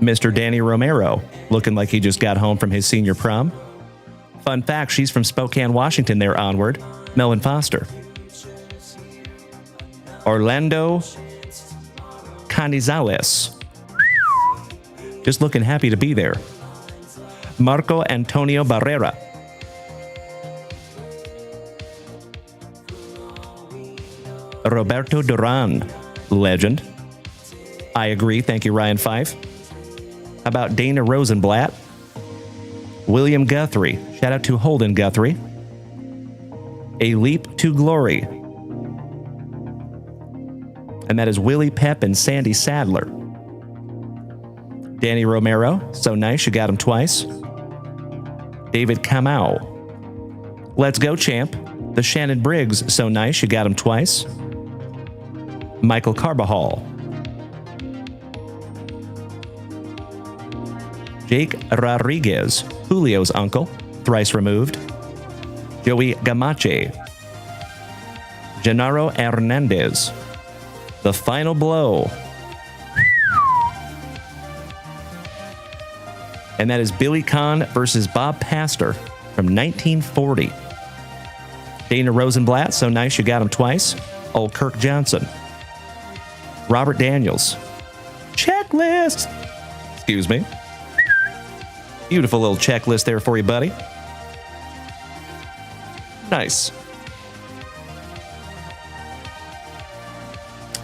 Mr. Danny Romero, looking like he just got home from his senior prom. Fun fact, she's from Spokane, Washington there, Onward. Melvin Foster. Orlando Canizales. Just looking happy to be there. Marco Antonio Barrera. Roberto Duran. Legend. I agree. Thank you, Ryan Fife. How about Dana Rosenblatt? William Guthrie. Shout out to Holden Guthrie. A Leap to Glory. And that is Willie Pep and Sandy Sadler. Danny Romero. So nice, you got him twice. David Kamau. Let's Go Champ. The Shannon Briggs. So nice, you got him twice. Michael Carbajal. Jake Rodriguez, Julio's uncle, thrice removed. Joey Gamache. Gennaro Hernandez. The Final Blow. And that is Billy Conn versus Bob Pastor from 1940. Dana Rosenblatt, so nice you got him twice. Old Kirk Johnson. Robert Daniels. Checklist. Excuse me. Beautiful little checklist there for you, buddy. Nice.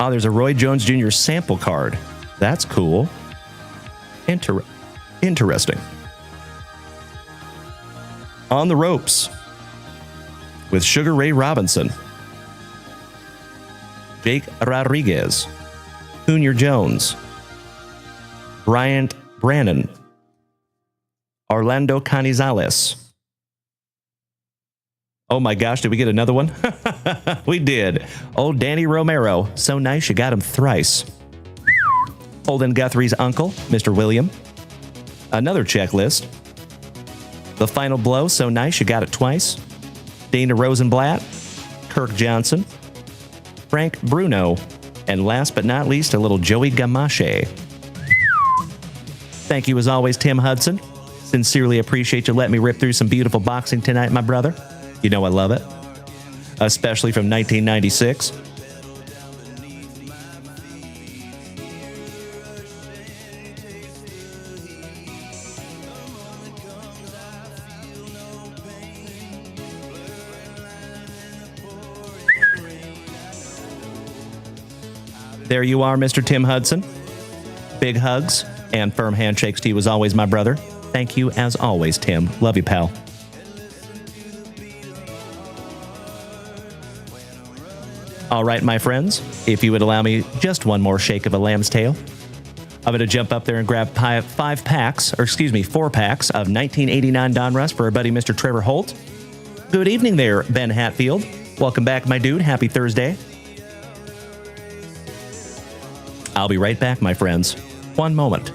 Oh, there's a Roy Jones Jr. sample card. That's cool. Interesting. On the ropes with Sugar Ray Robinson, Jake Rodriguez, Junior Jones, Bryant Brannon, Orlando Canizales. Oh my gosh, did we get another one? We did. Old Danny Romero. So nice you got him thrice. Holden Guthrie's uncle, Mr. William. Another checklist. The Final Blow. So nice you got it twice. Dana Rosenblatt. Kirk Johnson. Frank Bruno. And last but not least, a little Joey Gamache. Thank you as always, Tim Hudson. Sincerely appreciate you letting me rip through some beautiful boxing tonight, my brother. You know I love it. Especially from 1996. There you are, Mr. Tim Hudson. Big hugs and firm handshakes to you as always, my brother. Thank you as always, Tim. Love you, pal. All right, my friends, if you would allow me just one more shake of a lamb's tail, I'm going to jump up there and grab 4 packs of 1989 Donruss for our buddy, Mr. Trevor Holt. Good evening there, Ben Hatfield. Welcome back, my dude. Happy Thursday. I'll be right back, my friends. One moment.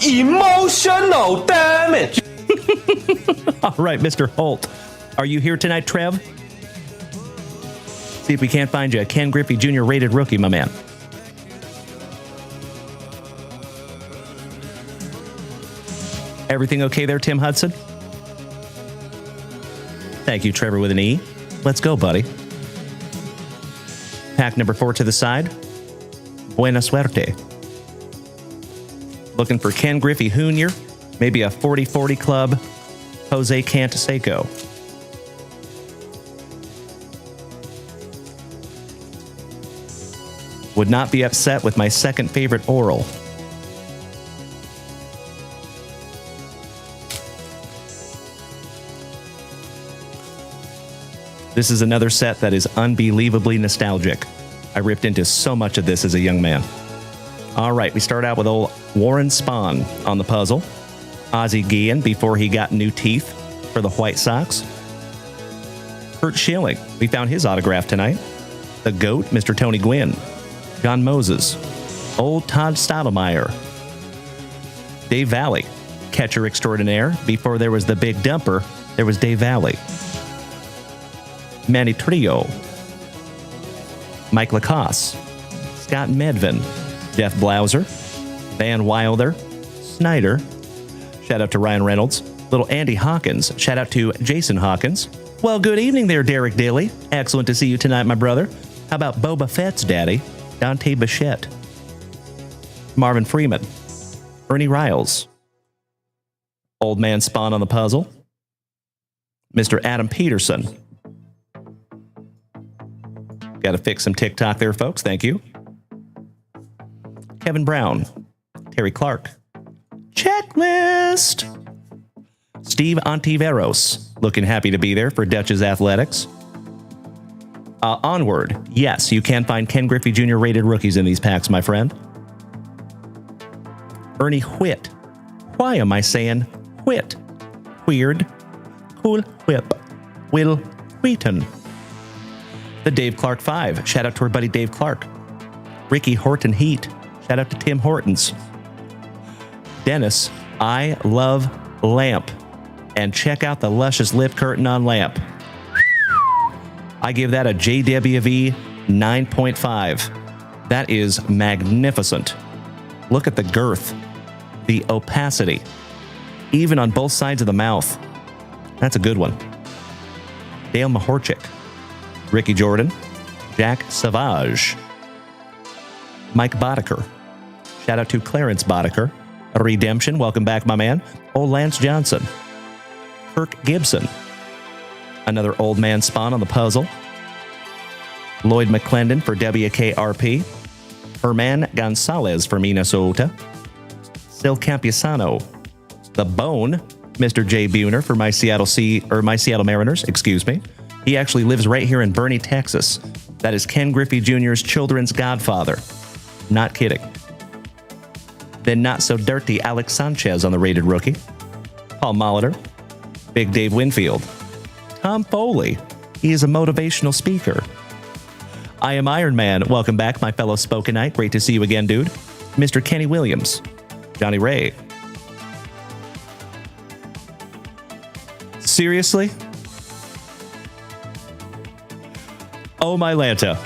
Emotional damage. All right, Mr. Holt. Are you here tonight, Trev? See if we can't find you a Ken Griffey Jr. rated rookie, my man. Everything okay there, Tim Hudson? Thank you, Trevor with an E. Let's go, buddy. Pack number 4 to the side. Buena suerte. Looking for Ken Griffey Jr., maybe a 40-40 club, Jose Canseco. Would not be upset with my second favorite oral. This is another set that is unbelievably nostalgic. I ripped into so much of this as a young man. All right, we start out with old Warren Spahn on the puzzle. Ozzie Guillen before he got new teeth for the White Sox. Kurt Schilling, we found his autograph tonight. The GOAT, Mr. Tony Gwynn. John Moses. Old Todd Stottlemyre. Dave Valley, catcher extraordinaire. Before there was the big dumper, there was Dave Valley. Manny Trillo. Mike Lacoste. Scott Medvin. Jeff Blauser, Van Wilder, Snyder, shout out to Ryan Reynolds, little Andy Hawkins, shout out to Jason Hawkins. Well, good evening there, Derek Daly. Excellent to see you tonight, my brother. How about Boba Fett's daddy, Dante Bichette, Marvin Freeman, Ernie Riles, Old Man Spawn on the puzzle, Mr. Adam Peterson. Got to fix some TikTok there, folks. Thank you. Kevin Brown, Terry Clark, checklist. Steve Ontiveros, looking happy to be there for Dutch's Athletics. Onward, yes, you can find Ken Griffey Jr. rated rookies in these packs, my friend. Ernie Whitt. Why am I saying Whitt? Weird. Cool Whip. Will Wheaton. The Dave Clark 5. Shout out to our buddy Dave Clark. Ricky Horton Heat. Shout out to Tim Hortons. Dennis, I love Lamp. And check out the luscious lip curtain on lamp. I give that a JWV 9.5. That is magnificent. Look at the girth, the opacity, even on both sides of the mouth. That's a good one. Dale Mahorchik, Ricky Jordan, Jack Savage, Mike Boddicker. Shout out to Clarence Boddicker. Redemption, welcome back, my man. Old Lance Johnson. Kirk Gibson. Another old man spawn on the puzzle. Lloyd McClendon for WKRP. Herman Gonzalez for Minnesota. Sil Campusano. The Bone, Mr. Jay Buhner for my Seattle Mariners, excuse me. He actually lives right here in Boerne, Texas. That is Ken Griffey Jr.'s children's godfather. Not kidding. Then not so dirty Alex Sanchez on the rated rookie. Paul Molitor. Big Dave Winfield. Tom Foley. He is a motivational speaker. I am Iron Man. Welcome back, my fellow Spokenite. Great to see you again, dude. Mr. Kenny Williams. Johnny Ray. Seriously? Oh, my Lanta.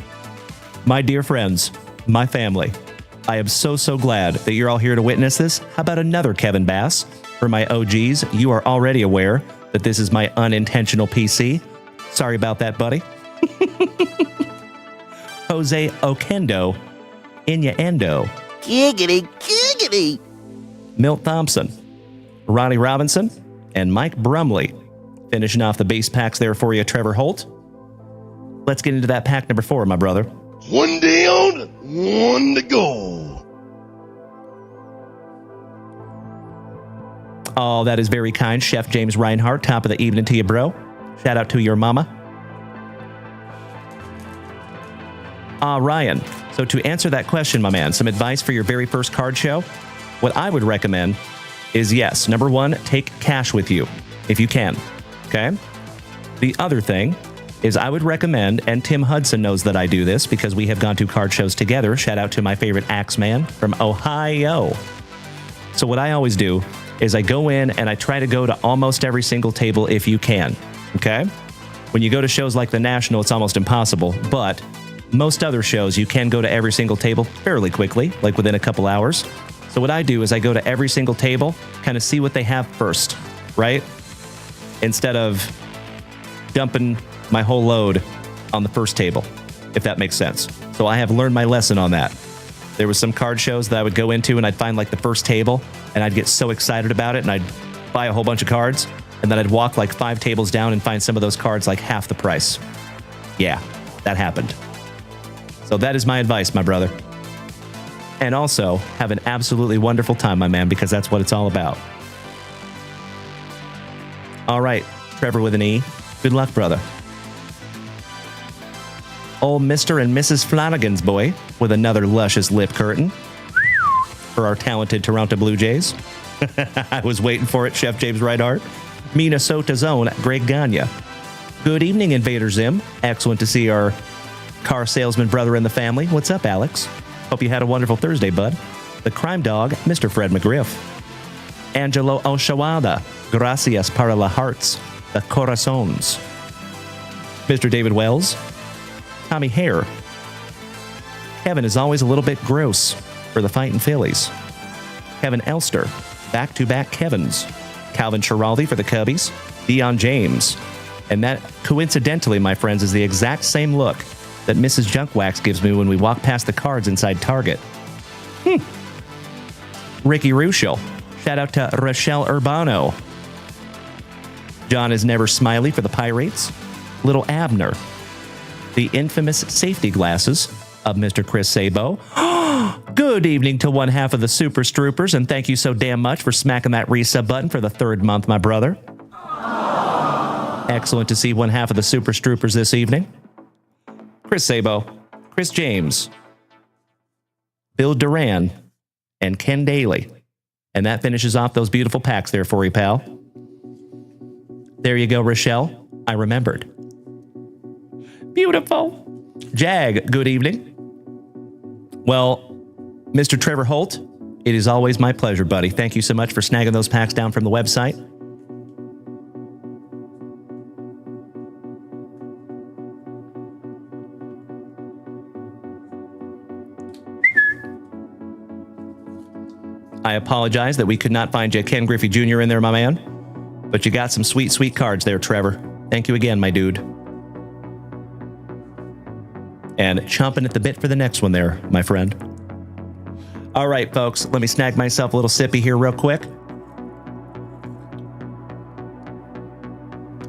My dear friends, my family. I am so glad that you're all here to witness this. How about another Kevin Bass? For my OGs, you are already aware that this is my unintentional PC. Sorry about that, buddy. Jose Okendo, Inyaendo. Giggity. Milt Thompson, Ronnie Robinson, and Mike Brumley. Finishing off the base packs there for you, Trevor Holt. Let's get into that pack number 4, my brother. One down, one to go. Oh, that is very kind, Chef James Reinhart. Top of the evening to you, bro. Shout out to your mama. Ryan. So to answer that question, my man, some advice for your very first card show. What I would recommend is, yes, number 1, take cash with you if you can. Okay? The other thing is I would recommend, and Tim Hudson knows that I do this because we have gone to card shows together. Shout out to my favorite Axeman from Ohio. So what I always do is I go in and I try to go to almost every single table if you can. Okay? When you go to shows like the National, it's almost impossible, but most other shows, you can go to every single table fairly quickly, like within a couple hours. So what I do is I go to every single table, kind of see what they have first, right? Instead of dumping my whole load on the first table, if that makes sense. So I have learned my lesson on that. There was some card shows that I would go into and I'd find like the first table and I'd get so excited about it and I'd buy a whole bunch of cards and then I'd walk like 5 tables down and find some of those cards like half the price. Yeah, that happened. So that is my advice, my brother. And also, have an absolutely wonderful time, my man, because that's what it's all about. All right, Trevor with an E. Good luck, brother. Old Mr. and Mrs. Flanagan's boy with another luscious lip curtain for our talented Toronto Blue Jays. I was waiting for it, Chef James Reinhart. Minnesota's own Greg Gagne. Good evening, Invader Zim. Excellent to see our car salesman brother in the family. What's up, Alex? Hope you had a wonderful Thursday, bud. The crime dog, Mr. Fred McGriff. Angelo Oshawada. Gracias para la hearts. The corazones. Mr. David Wells. Tommy Hare. Kevin is always a little bit gross for the Fightin' Phillies. Kevin Elster. Back-to-back Kevins. Calvin Schiraldi for the Cubbies. Deion James. And that, coincidentally, my friends, is the exact same look that Mrs. Junkwax gives me when we walk past the cards inside Target. Ricky Ruschel. Shout out to Rochelle Urbano. John is never smiley for the Pirates. Little Abner. The infamous safety glasses of Mr. Chris Sabo. Good evening to one half of the Super Stroopers, and thank you so damn much for smacking that resub button for the 3rd month, my brother. Excellent to see one half of the Super Stroopers this evening. Chris Sabo, Chris James, Bill Duran, and Ken Daly. And that finishes off those beautiful packs there for you, pal. There you go, Rochelle. I remembered. Beautiful. Jag, good evening. Well, Mr. Trevor Holt, it is always my pleasure, buddy. Thank you so much for snagging those packs down from the website. I apologize that we could not find you Ken Griffey Jr. in there, my man. But you got some sweet, sweet cards there, Trevor. Thank you again, my dude. And chomping at the bit for the next one there, my friend. All right, folks, let me snag myself a little sippy here real quick.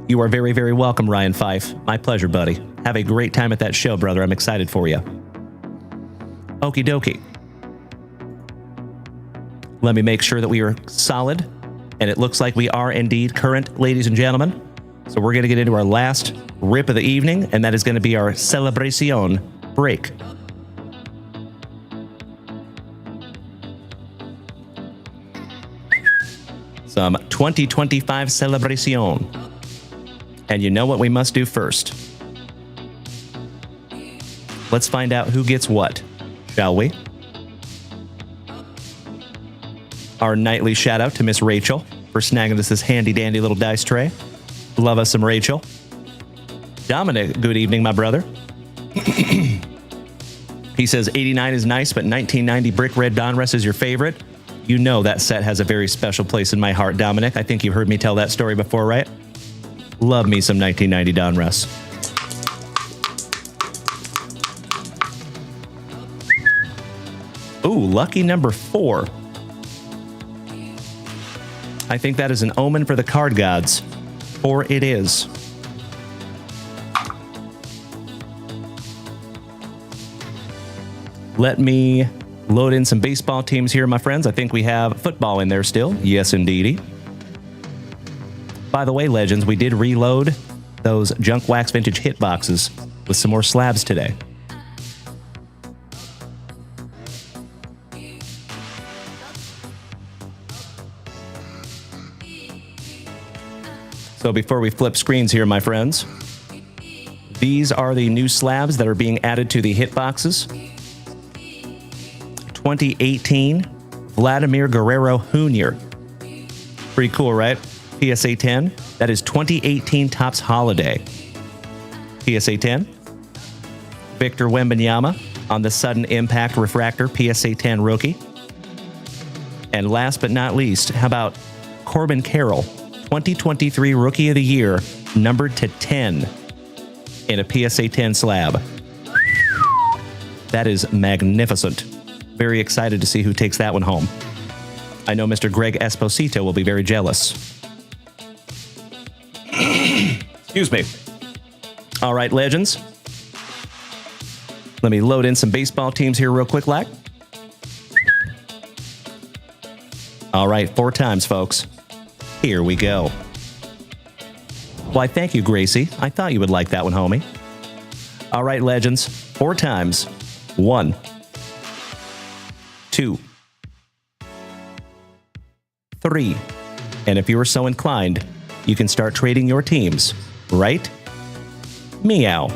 You are very, very welcome, Ryan Fife. My pleasure, buddy. Have a great time at that show, brother. I'm excited for you. Okie dokie. Let me make sure that we are solid. And it looks like we are indeed current, ladies and gentlemen. So we're going to get into our last rip of the evening, and that is going to be our Celebration break. Some 2025 Celebration. And you know what we must do first. Let's find out who gets what, shall we? Our nightly shout out to Miss Rachel for snagging us this handy dandy little dice tray. Love us some Rachel. Dominic, good evening, my brother. He says 89 is nice, but 1990 Brick Red Donruss is your favorite. You know that set has a very special place in my heart, Dominic. I think you've heard me tell that story before, right? Love me some 1990 Donruss. Ooh, lucky number 4. I think that is an omen for the card gods, for it is. Let me load in some baseball teams here, my friends. I think we have football in there still. Yes, indeedy. By the way, legends, we did reload those Junk Wax Vintage hit boxes with some more slabs today. So before we flip screens here, my friends, these are the new slabs that are being added to the hit boxes. 2018 Vladimir Guerrero Jr. Pretty cool, right? PSA 10. That is 2018 Topps Holiday. PSA 10. Victor Wembanyama on the Sudden Impact Refractor PSA 10 rookie. And last but not least, how about Corbin Carroll, 2023 Rookie of the Year, numbered to 10 in a PSA 10 slab. That is magnificent. Very excited to see who takes that one home. I know Mr. Greg Esposito will be very jealous. Excuse me. All right, legends. Let me load in some baseball teams here real quick, like. All right, 4 times, folks. Here we go. Why, thank you, Gracie. I thought you would like that one, homie. All right, legends. 4 times. 1, 2, 3. And if you are so inclined, you can start trading your teams, right? Meow.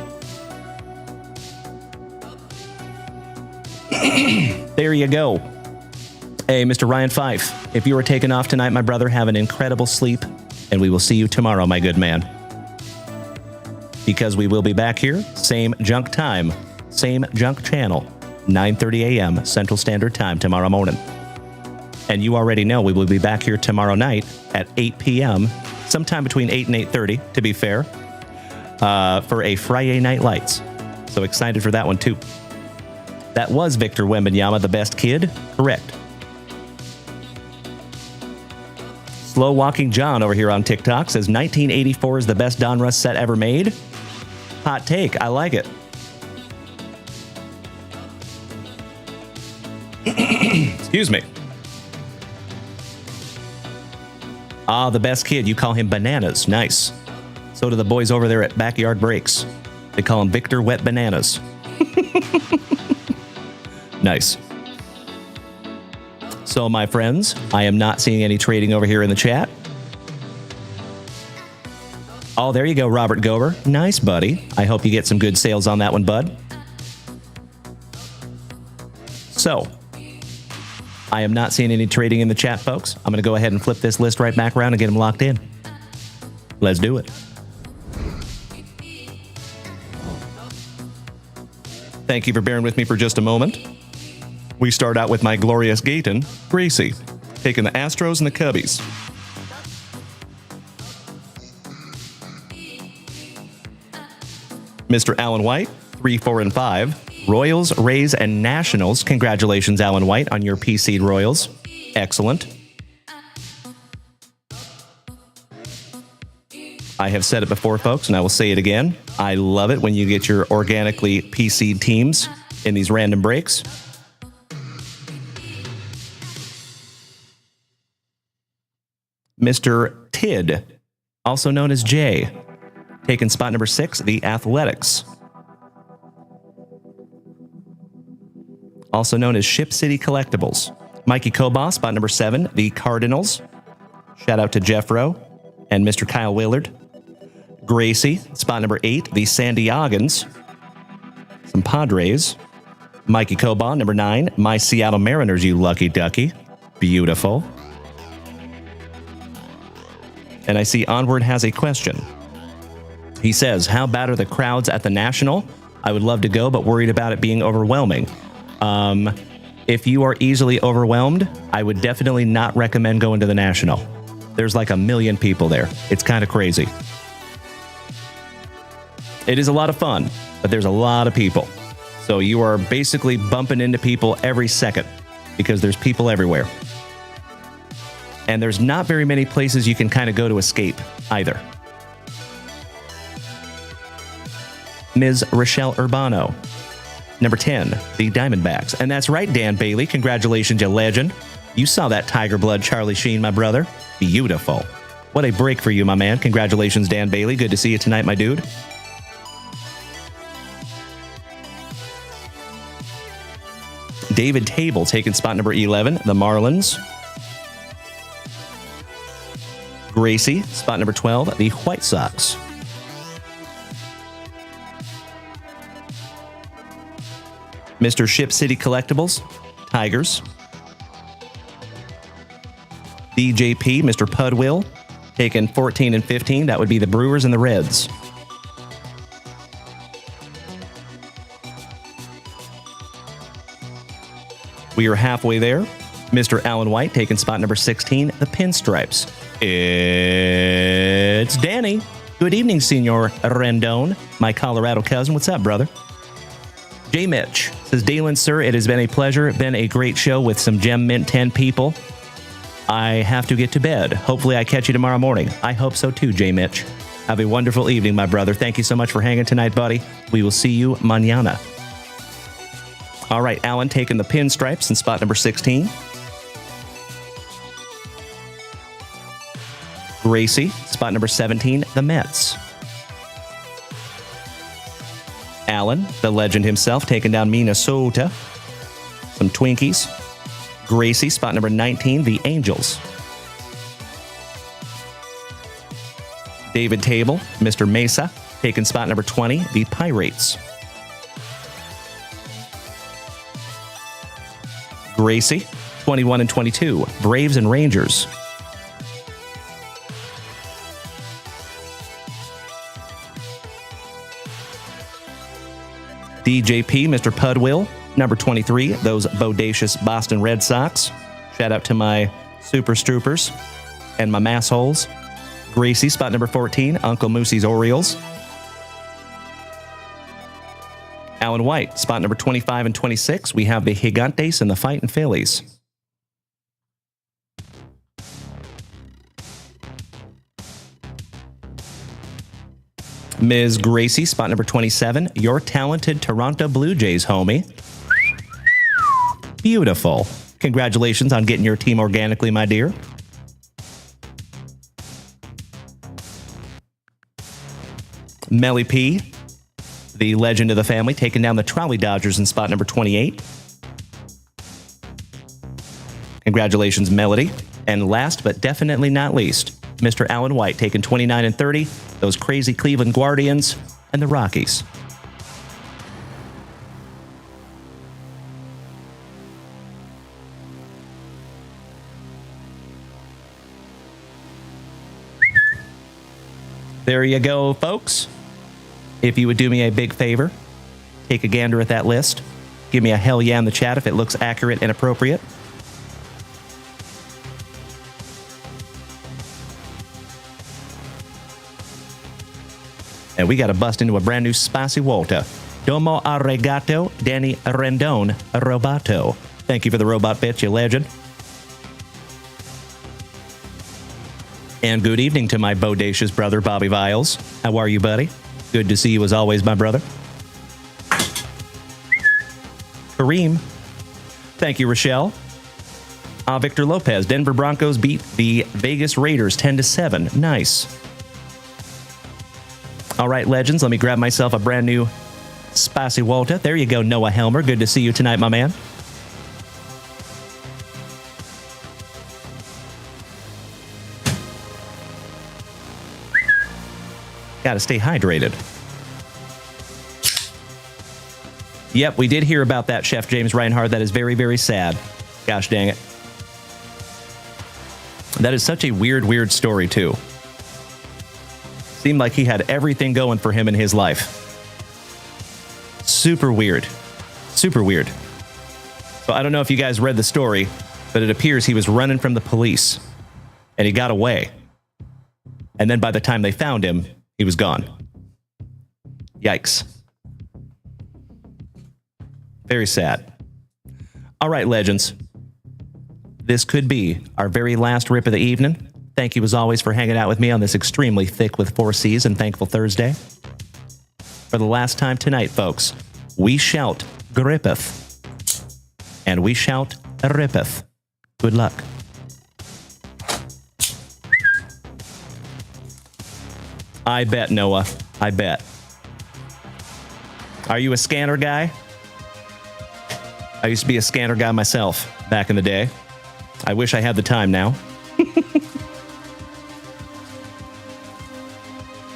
There you go. Hey, Mr. Ryan Fife, if you are taking off tonight, my brother, have an incredible sleep, and we will see you tomorrow, my good man. Because we will be back here, same junk time, same junk channel, 9:30 a.m. Central Standard Time tomorrow morning. And you already know we will be back here tomorrow night at 8 p.m., sometime between 8 and 8:30, to be fair, for a Friday Night Lights. So excited for that one, too. That was Victor Wembanyama, the best kid? Correct. Slow Walking John over here on TikTok says 1984 is the best Donruss set ever made. Hot take. I like it. Excuse me. Ah, the best kid. You call him Bananas. Nice. So do the boys over there at Backyard Breaks. They call him Victor Wet Bananas. Nice. So, my friends, I am not seeing any trading over here in the chat. Oh, there you go, Robert Gober. Nice, buddy. I hope you get some good sales on that one, bud. So, I am not seeing any trading in the chat, folks. I'm going to go ahead and flip this list right back around and get them locked in. Let's do it. Thank you for bearing with me for just a moment. We start out with my glorious Gaten, Gracie. taking the Astros and the Cubbies. Mr. Alan White, 3, 4, and 5. Royals, Rays, and Nationals. Congratulations, Alan White, on your P-Seed Royals. Excellent. I have said it before, folks, and I will say it again. I love it when you get your organically P-Seed teams in these random breaks. Mr. Tid, also known as Jay, taking spot number 6, the Athletics. Also known as Ship City Collectibles. Mikey Kobach, spot number 7, the Cardinals. Shout out to Jeffro and Mr. Kyle Willard. Gracie, spot number 8, the San Diegans. Some Padres. Mikey Kobach, number 9, my Seattle Mariners, you lucky ducky. Beautiful. And I see Onward has a question. He says, how bad are the crowds at the National? I would love to go, but worried about it being overwhelming. If you are easily overwhelmed, I would definitely not recommend going to the National. There's like 1 million people there. It's kind of crazy. It is a lot of fun, but there's a lot of people. So you are basically bumping into people every second because there's people everywhere. And there's not very many places you can kind of go to escape either. Ms. Rochelle Urbano, number 10, the Diamondbacks. And that's right, Dan Bailey. Congratulations, you legend. You saw that Tiger Blood Charlie Sheen, my brother. Beautiful. What a break for you, my man. Congratulations, Dan Bailey. Good to see you tonight, my dude. David Table taking spot number 11, the Marlins. Gracie, spot number 12, the White Sox. Mr. Ship City Collectibles, Tigers. DJP, Mr. Pudwill, taking 14 and 15. That would be the Brewers and the Reds. We are halfway there. Mr. Alan White taking spot number 16, the Pinstripes. It's Danny. Good evening, Senor Rendon, my Colorado cousin. What's up, brother? J. Mitch says, Dalen, sir, it has been a pleasure. Been a great show with some Gem Mint 10 people. I have to get to bed. Hopefully I catch you tomorrow morning. I hope so too, J. Mitch. Have a wonderful evening, my brother. Thank you so much for hanging tonight, buddy. We will see you mañana. All right, Alan taking the Pinstripes in spot number 16. Gracie, spot number 17, the Mets. Alan, the legend himself, taking down Minnesota. Some Twinkies. Gracie, spot number 19, the Angels. David Table, Mr. Mesa, taking spot number 20, the Pirates. Gracie, 21 and 22, Braves and Rangers. DJP, Mr. Pudwill, number 23, those bodacious Boston Red Sox. Shout out to my Super Stroopers and my massholes. Gracie, spot number 14, Uncle Moosey's Orioles. Alan White, spot number 25 and 26, we have the Gigantes and the Fightin' Phillies. Ms. Gracie, spot number 27, your talented Toronto Blue Jays, homie. Beautiful. Congratulations on getting your team organically, my dear. Melly P, the legend of the family, taking down the Trolley Dodgers in spot number 28. Congratulations, Melody. And last but definitely not least, Mr. Alan White taking 29 and 30, those crazy Cleveland Guardians and the Rockies. There you go, folks. If you would do me a big favor, take a gander at that list. Give me a hell yeah in the chat if it looks accurate and appropriate. And we got to bust into a brand new spicy Walter. Domo arigato, Danny Rendon Roboto. Thank you for the robot bits, you legend. And good evening to my bodacious brother, Bobby Viles. How are you, buddy? Good to see you as always, my brother. Kareem. Thank you, Rochelle. Victor Lopez. Denver Broncos beat the Vegas Raiders 10-7. Nice. All right, legends. Let me grab myself a brand new spicy Walter. There you go, Noah Helmer. Good to see you tonight, my man. Got to stay hydrated. Yep, we did hear about that, Chef James Reinhardt. That is very, very sad. Gosh dang it. That is such a weird, weird story, too. Seemed like he had everything going for him in his life. Super weird. Super weird. So I don't know if you guys read the story, but it appears he was running from the police, and he got away. And then by the time they found him, he was gone. Yikes. Very sad. All right, legends. This could be our very last rip of the evening. Thank you, as always, for hanging out with me on this extremely thick with 4 C's and thankful Thursday. For the last time tonight, folks, we shout grippeth. And we shout rippeth. Good luck. I bet, Noah. I bet. Are you a scanner guy? I used to be a scanner guy myself back in the day. I wish I had the time now.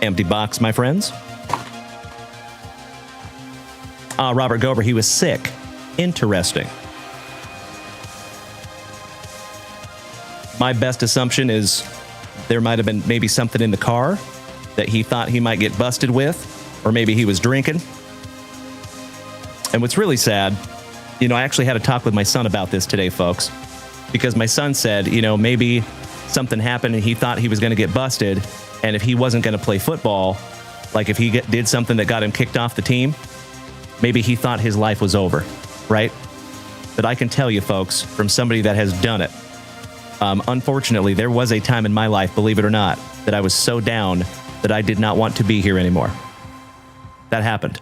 Empty box, my friends. Robert Gober, he was sick. Interesting. My best assumption is there might have been maybe something in the car that he thought he might get busted with, or maybe he was drinking. And what's really sad, I actually had a talk with my son about this today, folks, because my son said, maybe something happened and he thought he was going to get busted, and if he wasn't going to play football, like if he did something that got him kicked off the team, maybe he thought his life was over, right? But I can tell you, folks, from somebody that has done it, unfortunately, there was a time in my life, believe it or not, that I was so down that I did not want to be here anymore. That happened.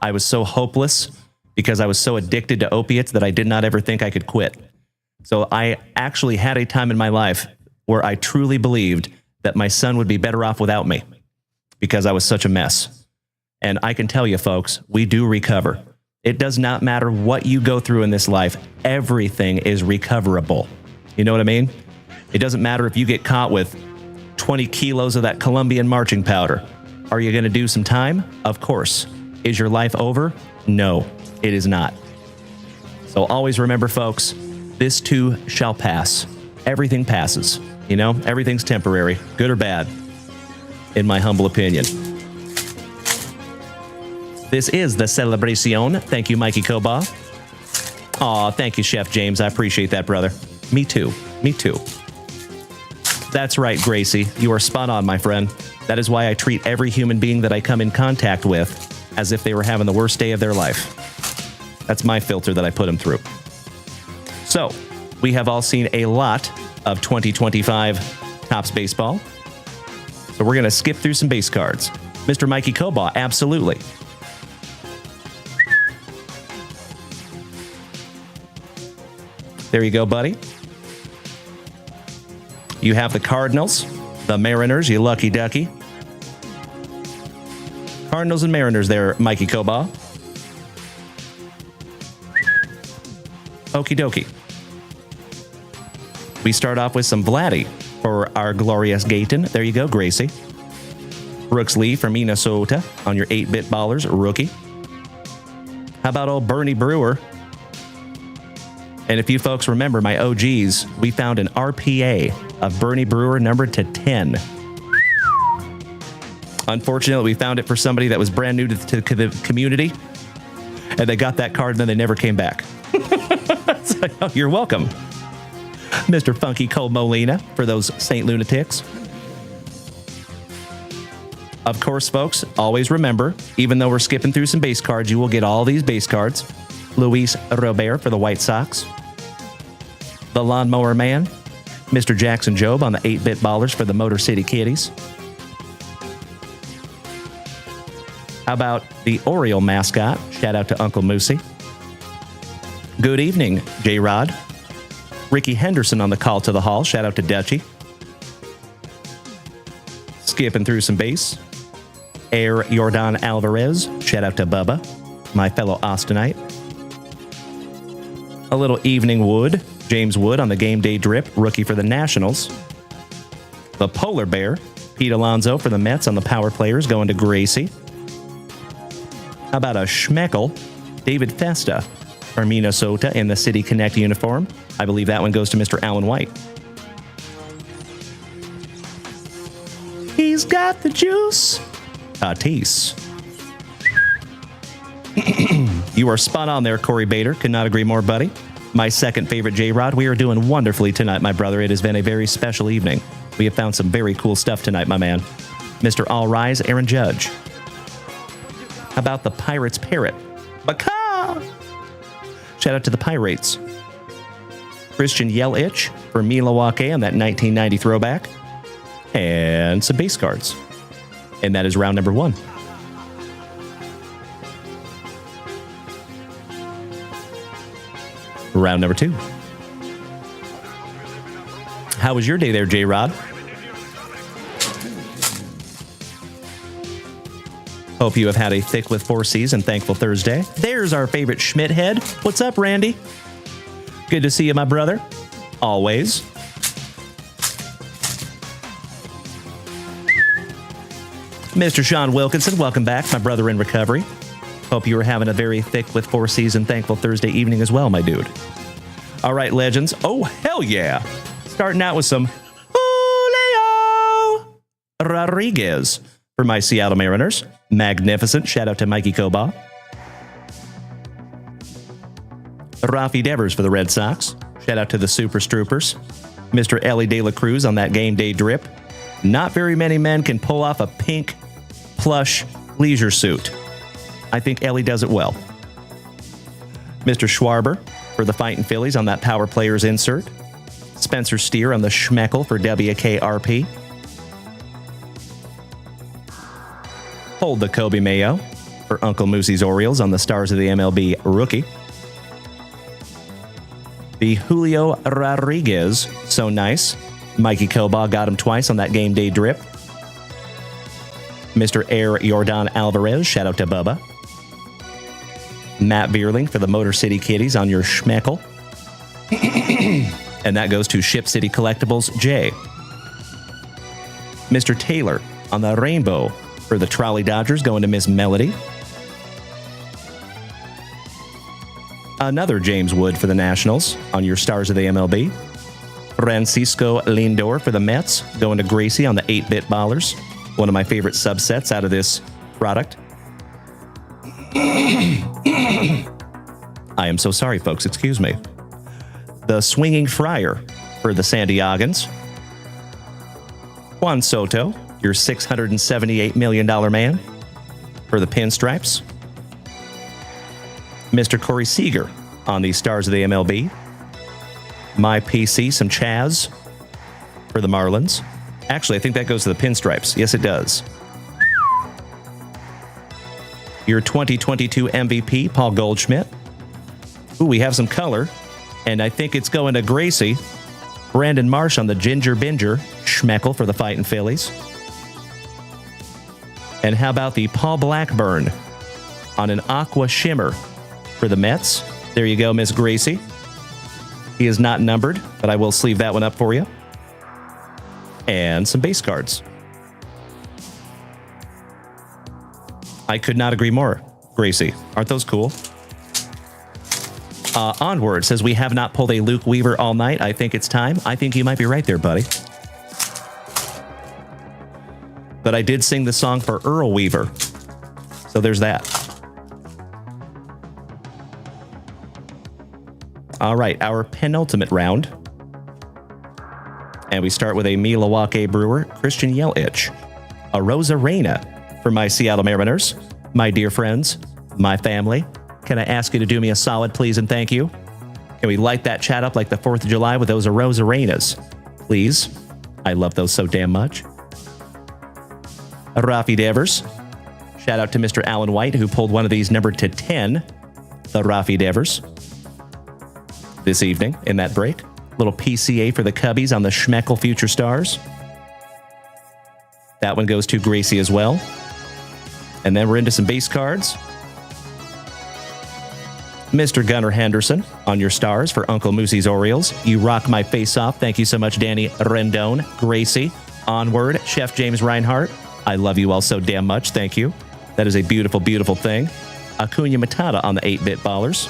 I was so hopeless because I was so addicted to opiates that I did not ever think I could quit. So I actually had a time in my life where I truly believed that my son would be better off without me because I was such a mess. And I can tell you, folks, we do recover. It does not matter what you go through in this life. Everything is recoverable. You know what I mean? It doesn't matter if you get caught with 20 kilos of that Colombian marching powder. Are you going to do some time? Of course. Is your life over? No, it is not. So always remember, folks, this too shall pass. Everything passes. Everything's temporary, good or bad, in my humble opinion. This is the Celebracion. Thank you, Mikey Koba. Aw, thank you, Chef James. I appreciate that, brother. Me too. Me too. That's right, Gracie. You are spot on, my friend. That is why I treat every human being that I come in contact with as if they were having the worst day of their life. That's my filter that I put them through. So, we have all seen a lot of 2025 Topps Baseball. So we're going to skip through some base cards. Mr. Mikey Koba, absolutely. There you go, buddy. You have the Cardinals, the Mariners, you lucky ducky. Cardinals and Mariners there, Mikey Koba. Okie dokie. We start off with some Vladdy for our glorious Gayton. There you go, Gracie. Brooks Lee from Minnesota on your 8-bit ballers, rookie. How about old Bernie Brewer? And if you folks remember my OGs, we found an RPA of Bernie Brewer numbered to 10. Unfortunately, we found it for somebody that was brand new to the community, and they got that card and then they never came back. So, you're welcome, Mr. Funky Cole Molina, for those Saint Lunatics. Of course, folks, always remember, even though we're skipping through some base cards, you will get all these base cards. Luis Robert for the White Sox. The Lawnmower Man. Mr. Jackson Jobe on the 8-Bit Ballers for the Motor City Kitties. How about the Oriole mascot? Shout out to Uncle Moosey. Good evening, J-Rod. Ricky Henderson on the call to the hall. Shout out to Dutchie. Skipping through some base. Air Jordan Alvarez. Shout out to Bubba, my fellow Austinite. A little Evening Wood. James Wood on the game day drip. Rookie for the Nationals. The Polar Bear. Pete Alonso for the Mets on the power players going to Gracie. How about a Schmeckel? David Festa for Minnesota in the City Connect uniform. I believe that one goes to Mr. Alan White. He's got the juice. Tatis. You are spot on there, Corey Bader. Could not agree more, buddy. My second favorite J-Rod. We are doing wonderfully tonight, my brother. It has been a very special evening. We have found some very cool stuff tonight, my man. Mr. All Rise, Aaron Judge. How about the Pirates Parrot? Baka! Shout out to the Pirates. Christian Yelich for Milwaukee on that 1990 throwback. And some base cards. And that is round number 1. Round number 2. How was your day there, J-Rod? Hope you have had a thick with 4 C's and thankful Thursday. There's our favorite Schmidt head. What's up, Randy? Good to see you, my brother. Always. Mr. Sean Wilkinson, welcome back, my brother in recovery. Hope you were having a very thick with 4 C's and thankful Thursday evening as well, my dude. All right, legends. Oh, hell yeah. Starting out with some Julio Rodriguez for my Seattle Mariners. Magnificent. Shout out to Mikey Koba. Rafi Devers for the Red Sox. Shout out to the Super Stroopers. Mr. Ellie De La Cruz on that game day drip. Not very many men can pull off a pink plush leisure suit. I think Ellie does it well. Mr. Schwarber for the Fightin' Phillies on that Power Players insert. Spencer Steer on the Schmeckel for WKRP. Hold the Kobe Mayo for Uncle Moosey's Orioles on the Stars of the MLB rookie. The Julio Rodriguez, so nice. Mikey Koba got him twice on that game day drip. Mr. Air Jordan Alvarez, shout out to Bubba. Matt Bierling for the Motor City Kitties on your Schmeckel. And that goes to Ship City Collectibles, J. Mr. Taylor on the Rainbow for the Trolley Dodgers going to Miss Melody. Another James Wood for the Nationals on your Stars of the MLB. Francisco Lindor for the Mets going to Gracie on the 8-Bit Ballers. One of my favorite subsets out of this product. I am so sorry, folks. Excuse me. The Swinging Friar for the San Diegans. Juan Soto, your $678 million man for the Pinstripes. Mr. Corey Seager on the Stars of the MLB. My PC, some Chaz for the Marlins. Actually, I think that goes to the Pinstripes. Yes, it does. Your 2022 MVP, Paul Goldschmidt. Ooh, we have some color. And I think it's going to Gracie. Brandon Marsh on the Ginger Binger. Schmeckel for the Fightin' Phillies. And how about the Paul Blackburn on an Aqua Shimmer for the Mets? There you go, Miss Gracie. He is not numbered, but I will sleeve that one up for you. And some base cards. I could not agree more, Gracie. Aren't those cool? Onward says we have not pulled a Luke Weaver all night. I think it's time. I think you might be right there, buddy. But I did sing the song for Earl Weaver. So there's that. All right, our penultimate round. And we start with a Milwaukee Brewer, Christian Yelich. A Rosarena for my Seattle Mariners. My dear friends, my family, can I ask you to do me a solid, please, and thank you? Can we light that chat up like the 4th of July with those Arenas? Please. I love those so damn much. Rafi Devers. Shout out to Mr. Alan White, who pulled one of these numbered to 10. The Rafi Devers. This evening in that break. Little PCA for the Cubbies on the Schmeckel Future Stars. That one goes to Gracie as well. And then we're into some base cards. Mr. Gunnar Henderson on your stars for Uncle Moosey's Orioles. You rock my face off. Thank you so much, Danny Rendon. Gracie. Onward. Chef James Reinhart. I love you all so damn much. Thank you. That is a beautiful, beautiful thing. Acuna Matata on the 8-bit ballers.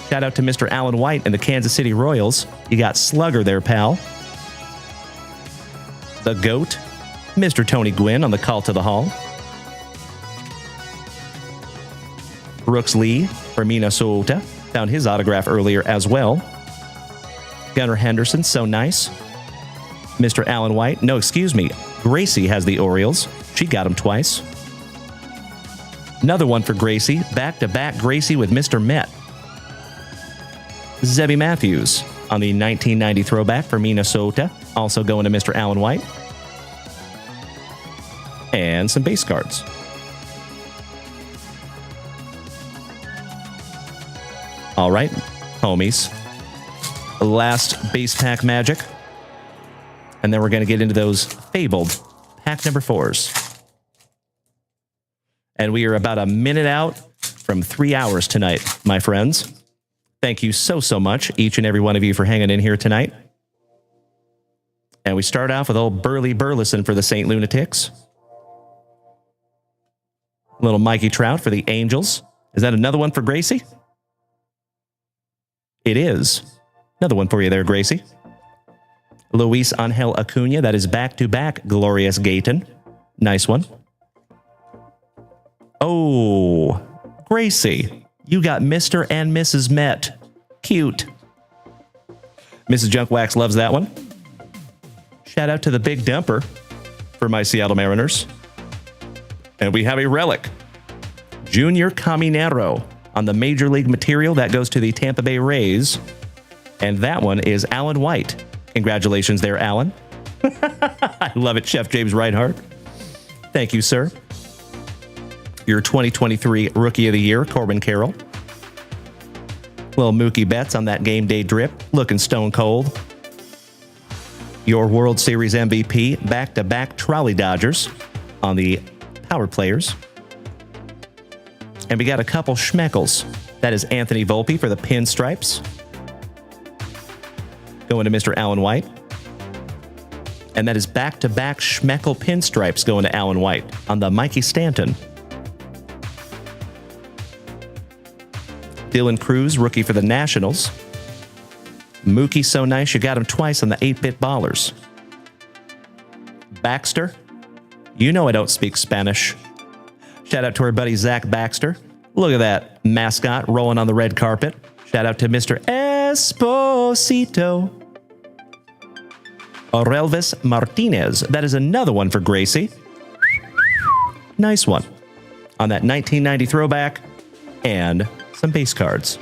Shout out to Mr. Alan White and the Kansas City Royals. You got Slugger there, pal. The GOAT. Mr. Tony Gwynn on the Call to the Hall. Brooks Lee for Minnesota. Found his autograph earlier as well. Gunnar Henderson, so nice. Mr. Alan White. No, excuse me. Gracie has the Orioles. She got him twice. Another one for Gracie. Back-to-back Gracie with Mr. Met. Zebby Matthews on the 1990 throwback for Minnesota. Also going to Mr. Alan White. And some base cards. All right, homies. Last base pack magic. And then we're going to get into those fabled pack number 4s. And we are about a minute out from 3 hours tonight, my friends. Thank you so, so much, each and every one of you, for hanging in here tonight. And we start off with old Burley Burleson for the St. Lunatics. Little Mikey Trout for the Angels. Is that another one for Gracie? It is. Another one for you there, Gracie. Luis Angel Acuna. That is back-to-back Glorious Gayton. Nice one. Oh, Gracie. You got Mr. and Mrs. Met. Cute. Mrs. Junkwax loves that one. Shout out to the Big Dumper for my Seattle Mariners. And we have a relic. Junior Caminero on the Major League material. That goes to the Tampa Bay Rays. And that one is Alan White. Congratulations there, Alan. I love it, Chef James Reinhart. Thank you, sir. Your 2023 Rookie of the Year, Corbin Carroll. Little Mookie Betts on that game day drip, looking stone cold. Your World Series MVP, back-to-back Trolley Dodgers on the Power Players. And we got a couple Schmeckles. That is Anthony Volpe for the Pinstripes. Going to Mr. Alan White. And that is back-to-back Schmeckel Pinstripes going to Alan White on the Mikey Stanton. Dylan Cruz, rookie for the Nationals. Mookie, so nice, you got him twice on the 8-bit ballers. Baxter. You know I don't speak Spanish. Shout out to our buddy Zach Baxter. Look at that mascot rolling on the red carpet. Shout out to Mr. Esposito. Orelvis Martinez. That is another one for Gracie. Nice one. On that 1990 throwback. And some base cards.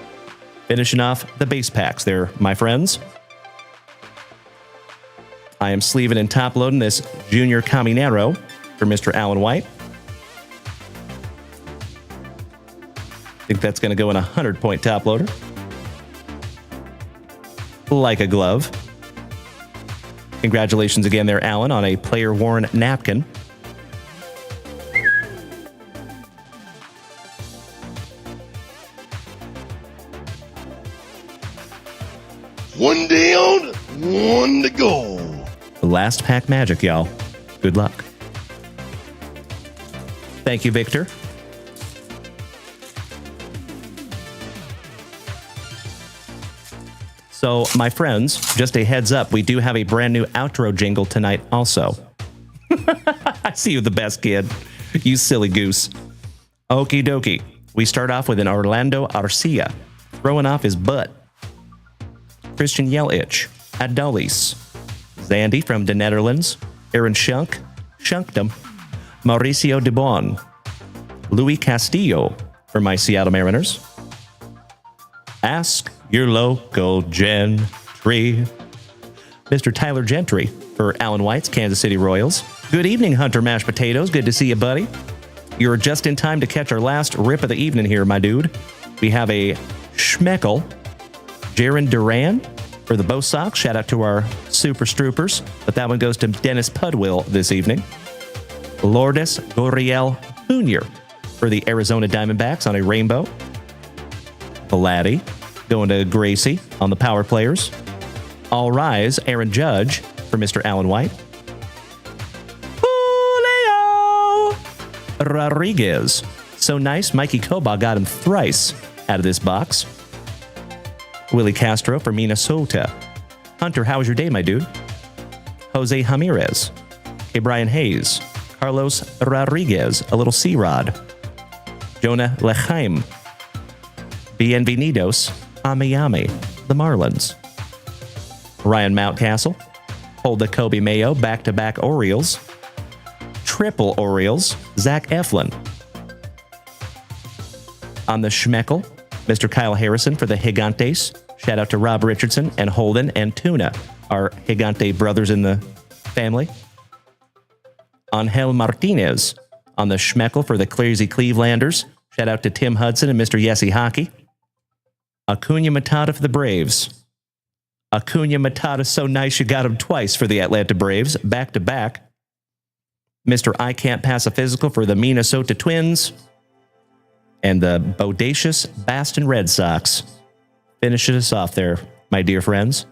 Finishing off the base packs there, my friends. I am sleeving and top loading this Junior Caminero for Mr. Alan White. I think that's going to go in a 100-point top loader. Like a glove. Congratulations again there, Alan, on a player-worn napkin. One down, one to go. Last pack magic, y'all. Good luck. Thank you, Victor. So, my friends, just a heads up, we do have a brand new outro jingle tonight also. I see you, the best kid. You silly goose. Okie dokie. We start off with an Orlando Arcia throwing off his butt. Christian Yelich, Adolis, Zandy from the Netherlands, Aaron Shunk, Shunkdom, Mauricio Debon, Louis Castillo for my Seattle Mariners. Ask your local Gentry. Mr. Tyler Gentry for Alan White's Kansas City Royals. Good evening, Hunter Mashed Potatoes. Good to see you, buddy. You're just in time to catch our last rip of the evening here, my dude. We have a Schmeckel, Jaron Duran for the Bo Sox. Shout out to our Super Stroopers. But that one goes to Dennis Pudwill this evening. Lourdes Gurriel Jr. for the Arizona Diamondbacks on a rainbow. Vladdy going to Gracie on the power players. All Rise, Aaron Judge for Mr. Alan White. Julio Rodriguez. So nice, Mikey Koba got him thrice out of this box. Willie Castro for Minnesota. Hunter, how was your day, my dude? Jose Ramirez. K. Brian Hayes. Carlos Rodriguez, a little C-Rod. Jonah Lechaim. Bienvenidos a Miami, the Marlins. Ryan Mountcastle. Hold the Kobe Mayo, back-to-back Orioles. Triple Orioles, Zach Eflin. On the Schmeckel, Mr. Kyle Harrison for the Gigantes. Shout out to Rob Richardson and Holden and Tuna, our Gigante brothers in the family. Angel Martinez on the Schmeckel for the Clearsy Clevelanders. Shout out to Tim Hudson and Mr. Yessie Hockey. Acuna Matata for the Braves. Acuna Matata, so nice you got him twice for the Atlanta Braves, back to back. Mr. I Can't Pass a Physical for the Minnesota Twins. And the bodacious Boston Red Sox finishes us off there, my dear friends.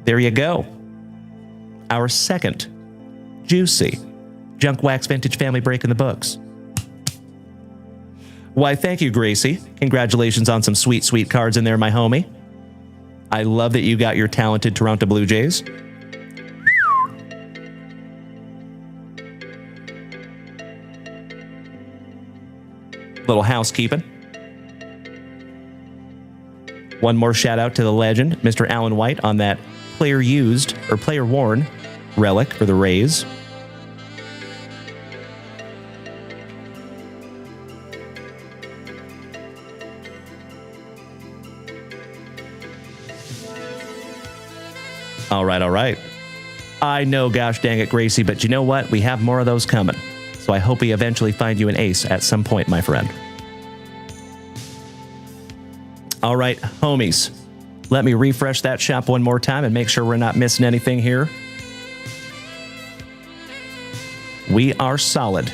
There you go. Our second juicy Junk Wax Vintage Family break in the books. Why, thank you, Gracie. Congratulations on some sweet, sweet cards in there, my homie. I love that you got your talented Toronto Blue Jays. Little housekeeping. One more shout out to the legend, Mr. Alan White, on that player used or player worn relic for the Rays. All right. I know, gosh dang it, Gracie, but you know what? We have more of those coming. So I hope we eventually find you an ace at some point, my friend. All right, homies. Let me refresh that shop one more time and make sure we're not missing anything here. We are solid.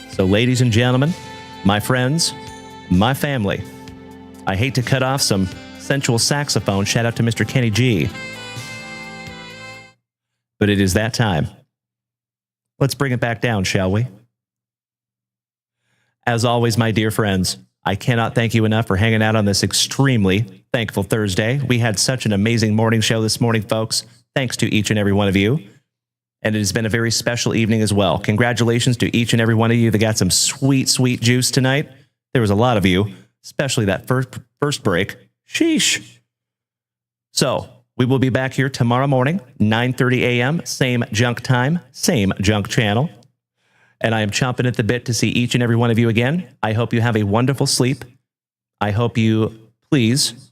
So, ladies and gentlemen, my friends, my family, I hate to cut off some sensual saxophone. Shout out to Mr. Kenny G. But it is that time. Let's bring it back down, shall we? As always, my dear friends, I cannot thank you enough for hanging out on this extremely thankful Thursday. We had such an amazing morning show this morning, folks. Thanks to each and every one of you. And it has been a very special evening as well. Congratulations to each and every one of you that got some sweet, sweet juice tonight. There was a lot of you, especially that first break. Sheesh. So, we will be back here tomorrow morning, 9:30 a.m., same junk time, same junk channel. And I am chomping at the bit to see each and every one of you again. I hope you have a wonderful sleep. I hope you, please,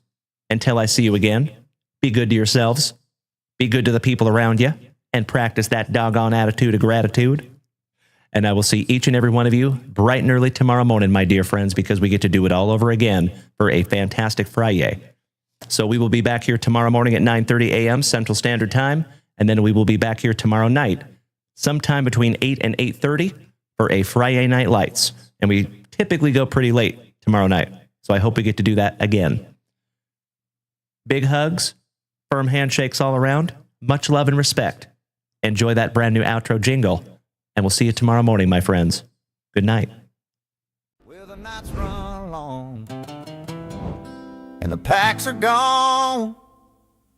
until I see you again, be good to yourselves, be good to the people around you, and practice that doggone attitude of gratitude. And I will see each and every one of you bright and early tomorrow morning, my dear friends, because we get to do it all over again for a fantastic Friday. So we will be back here tomorrow morning at 9:30 a.m. Central Standard Time, and then we will be back here tomorrow night, sometime between 8 and 8:30 for a Friday Night Lights. And we typically go pretty late tomorrow night, so I hope we get to do that again. Big hugs, firm handshakes all around, much love and respect. Enjoy that brand new outro jingle, and we'll see you tomorrow morning, my friends. Good night. Well, the nights run long, and the packs are gone.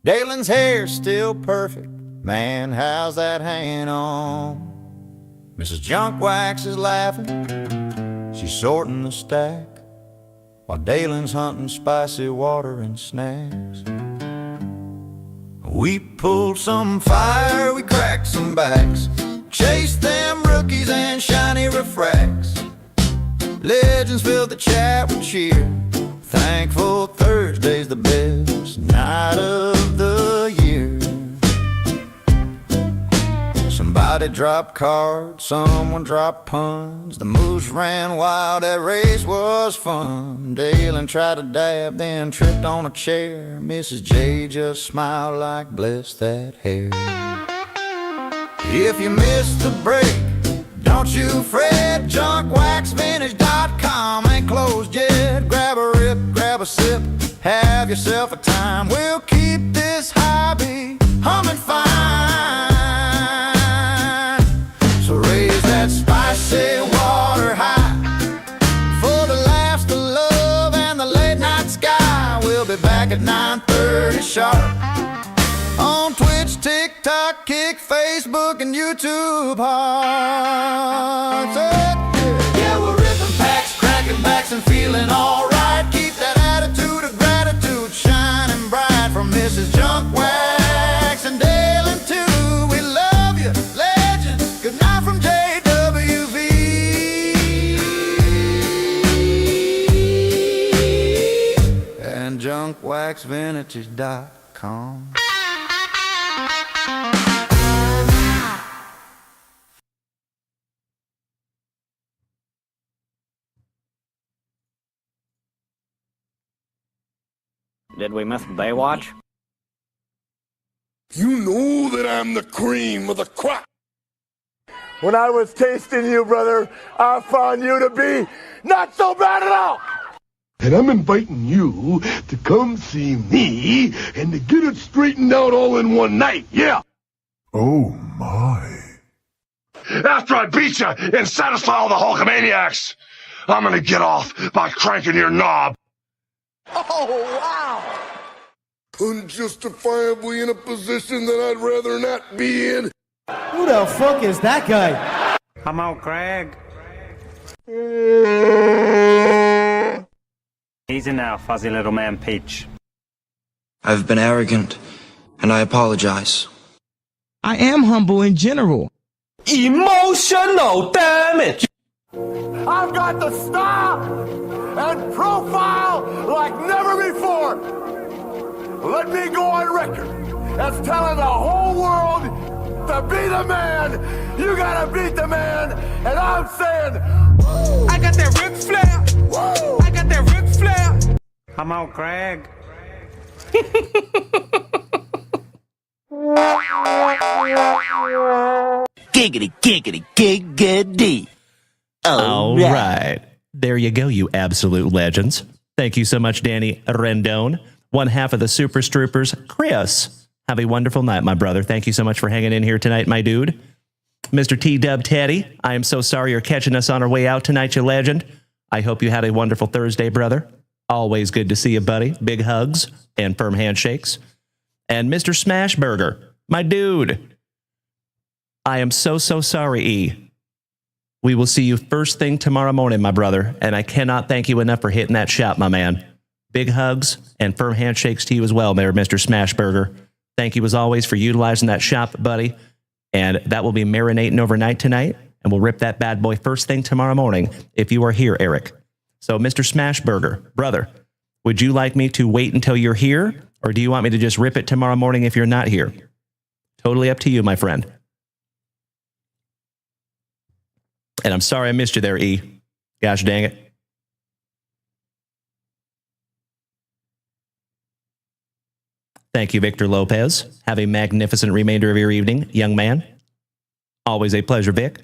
Dalen's hair's still perfect. Man, how's that hanging on? Mrs. Junk Wax is laughing. She's sorting the stack, while Dalen's hunting spicy water and snacks. We pulled some fire, we cracked some backs, Chase them rookies and shiny refracts. Legends fill the chat with cheer. Thankful Thursday's the best night of the year. Somebody dropped cards, someone dropped puns. The moose ran wild, that race was fun. Dalen tried to dab, then tripped on a chair. Mrs. J just smiled like bless that hair. If you missed the break, don't you fret. JunkWaxVintage.com ain't closed yet. Grab a rip, grab a sip, have yourself a time. We'll keep this hobby humming fine. So raise that spicy water high for the laughs, the love, and the late night sky. We'll be back at 9:30 sharp on Twitch, TikTok, Kick, Facebook, and YouTube hearts. Yeah, we're ripping packs, cracking backs, and feeling alright. Keep that attitude of gratitude shining bright. From Mrs. Junk Wax and Dalen too, we love you, legend. Good night from JWV and JunkWaxVintage.com. Did we miss Baywatch? You know that I'm the cream of the crop. When I was tasting you, brother, I found you to be not so bad at all. And I'm inviting you to come see me and to get it straightened out all in one night, yeah. Oh my. After I beat you and satisfy all the Hulkamaniacs, I'm gonna get off by cranking your knob. Oh, wow. Unjustifiably in a position that I'd rather not be in. Who the fuck is that guy? Come out, Craig. Easy now, fuzzy little man Peach. I've been arrogant, and I apologize. I am humble in general. Emotional damage. I've got the style and profile like never before. Let me go on record as telling the whole world to be the man. You gotta beat the man, and I'm saying, woo. I got that Ric Flair. Woo. I got that Ric Flair. Come out, Craig. Giggity, giggity, giggity. All right. There you go, you absolute legends. Thank you so much, Danny Rendon. One half of the Super Stroopers, Chris. Have a wonderful night, my brother. Thank you so much for hanging in here tonight, my dude. Mr. T-Dub Teddy, I am so sorry you're catching us on our way out tonight, you legend. I hope you had a wonderful Thursday, brother. Always good to see you, buddy. Big hugs and firm handshakes. And Mr. Smashburger, my dude. I am so sorry, E. We will see you first thing tomorrow morning, my brother. And I cannot thank you enough for hitting that shot, my man. Big hugs and firm handshakes to you as well, there, Mr. Smashburger. Thank you as always for utilizing that shop, buddy. And that will be marinating overnight tonight. And we'll rip that bad boy first thing tomorrow morning if you are here, Eric. So, Mr. Smashburger, brother, would you like me to wait until you're here? Or do you want me to just rip it tomorrow morning if you're not here? Totally up to you, my friend. And I'm sorry I missed you there, E. Gosh dang it. Thank you, Victor Lopez. Have a magnificent remainder of your evening, young man. Always a pleasure, Vic.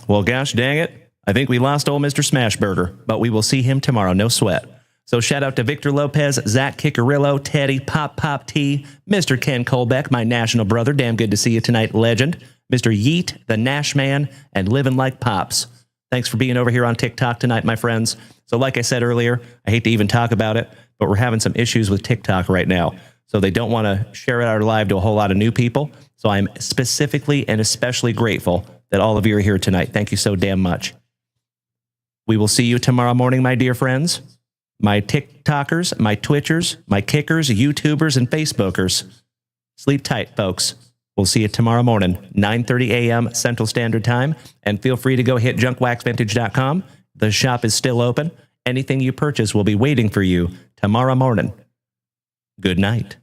Well, gosh dang it. I think we lost old Mr. Smashburger, but we will see him tomorrow, no sweat. So shout out to Victor Lopez, Zach Kickerillo, Teddy, Pop T, Mr. Ken Colbeck, my national brother. Damn good to see you tonight, legend. Mr. Yeet, the Nash Man, and Living Like Pops. Thanks for being over here on TikTok tonight, my friends. So like I said earlier, I hate to even talk about it, but we're having some issues with TikTok right now. So they don't want to share it out live to a whole lot of new people. So I'm specifically and especially grateful that all of you are here tonight. Thank you so damn much. We will see you tomorrow morning, my dear friends. My TikTokers, my Twitchers, my Kickers, YouTubers, and Facebookers. Sleep tight, folks. We'll see you tomorrow morning, 9:30 a.m. Central Standard Time. And feel free to go hit junkwaxvintage.com. The shop is still open. Anything you purchase will be waiting for you tomorrow morning. Good night.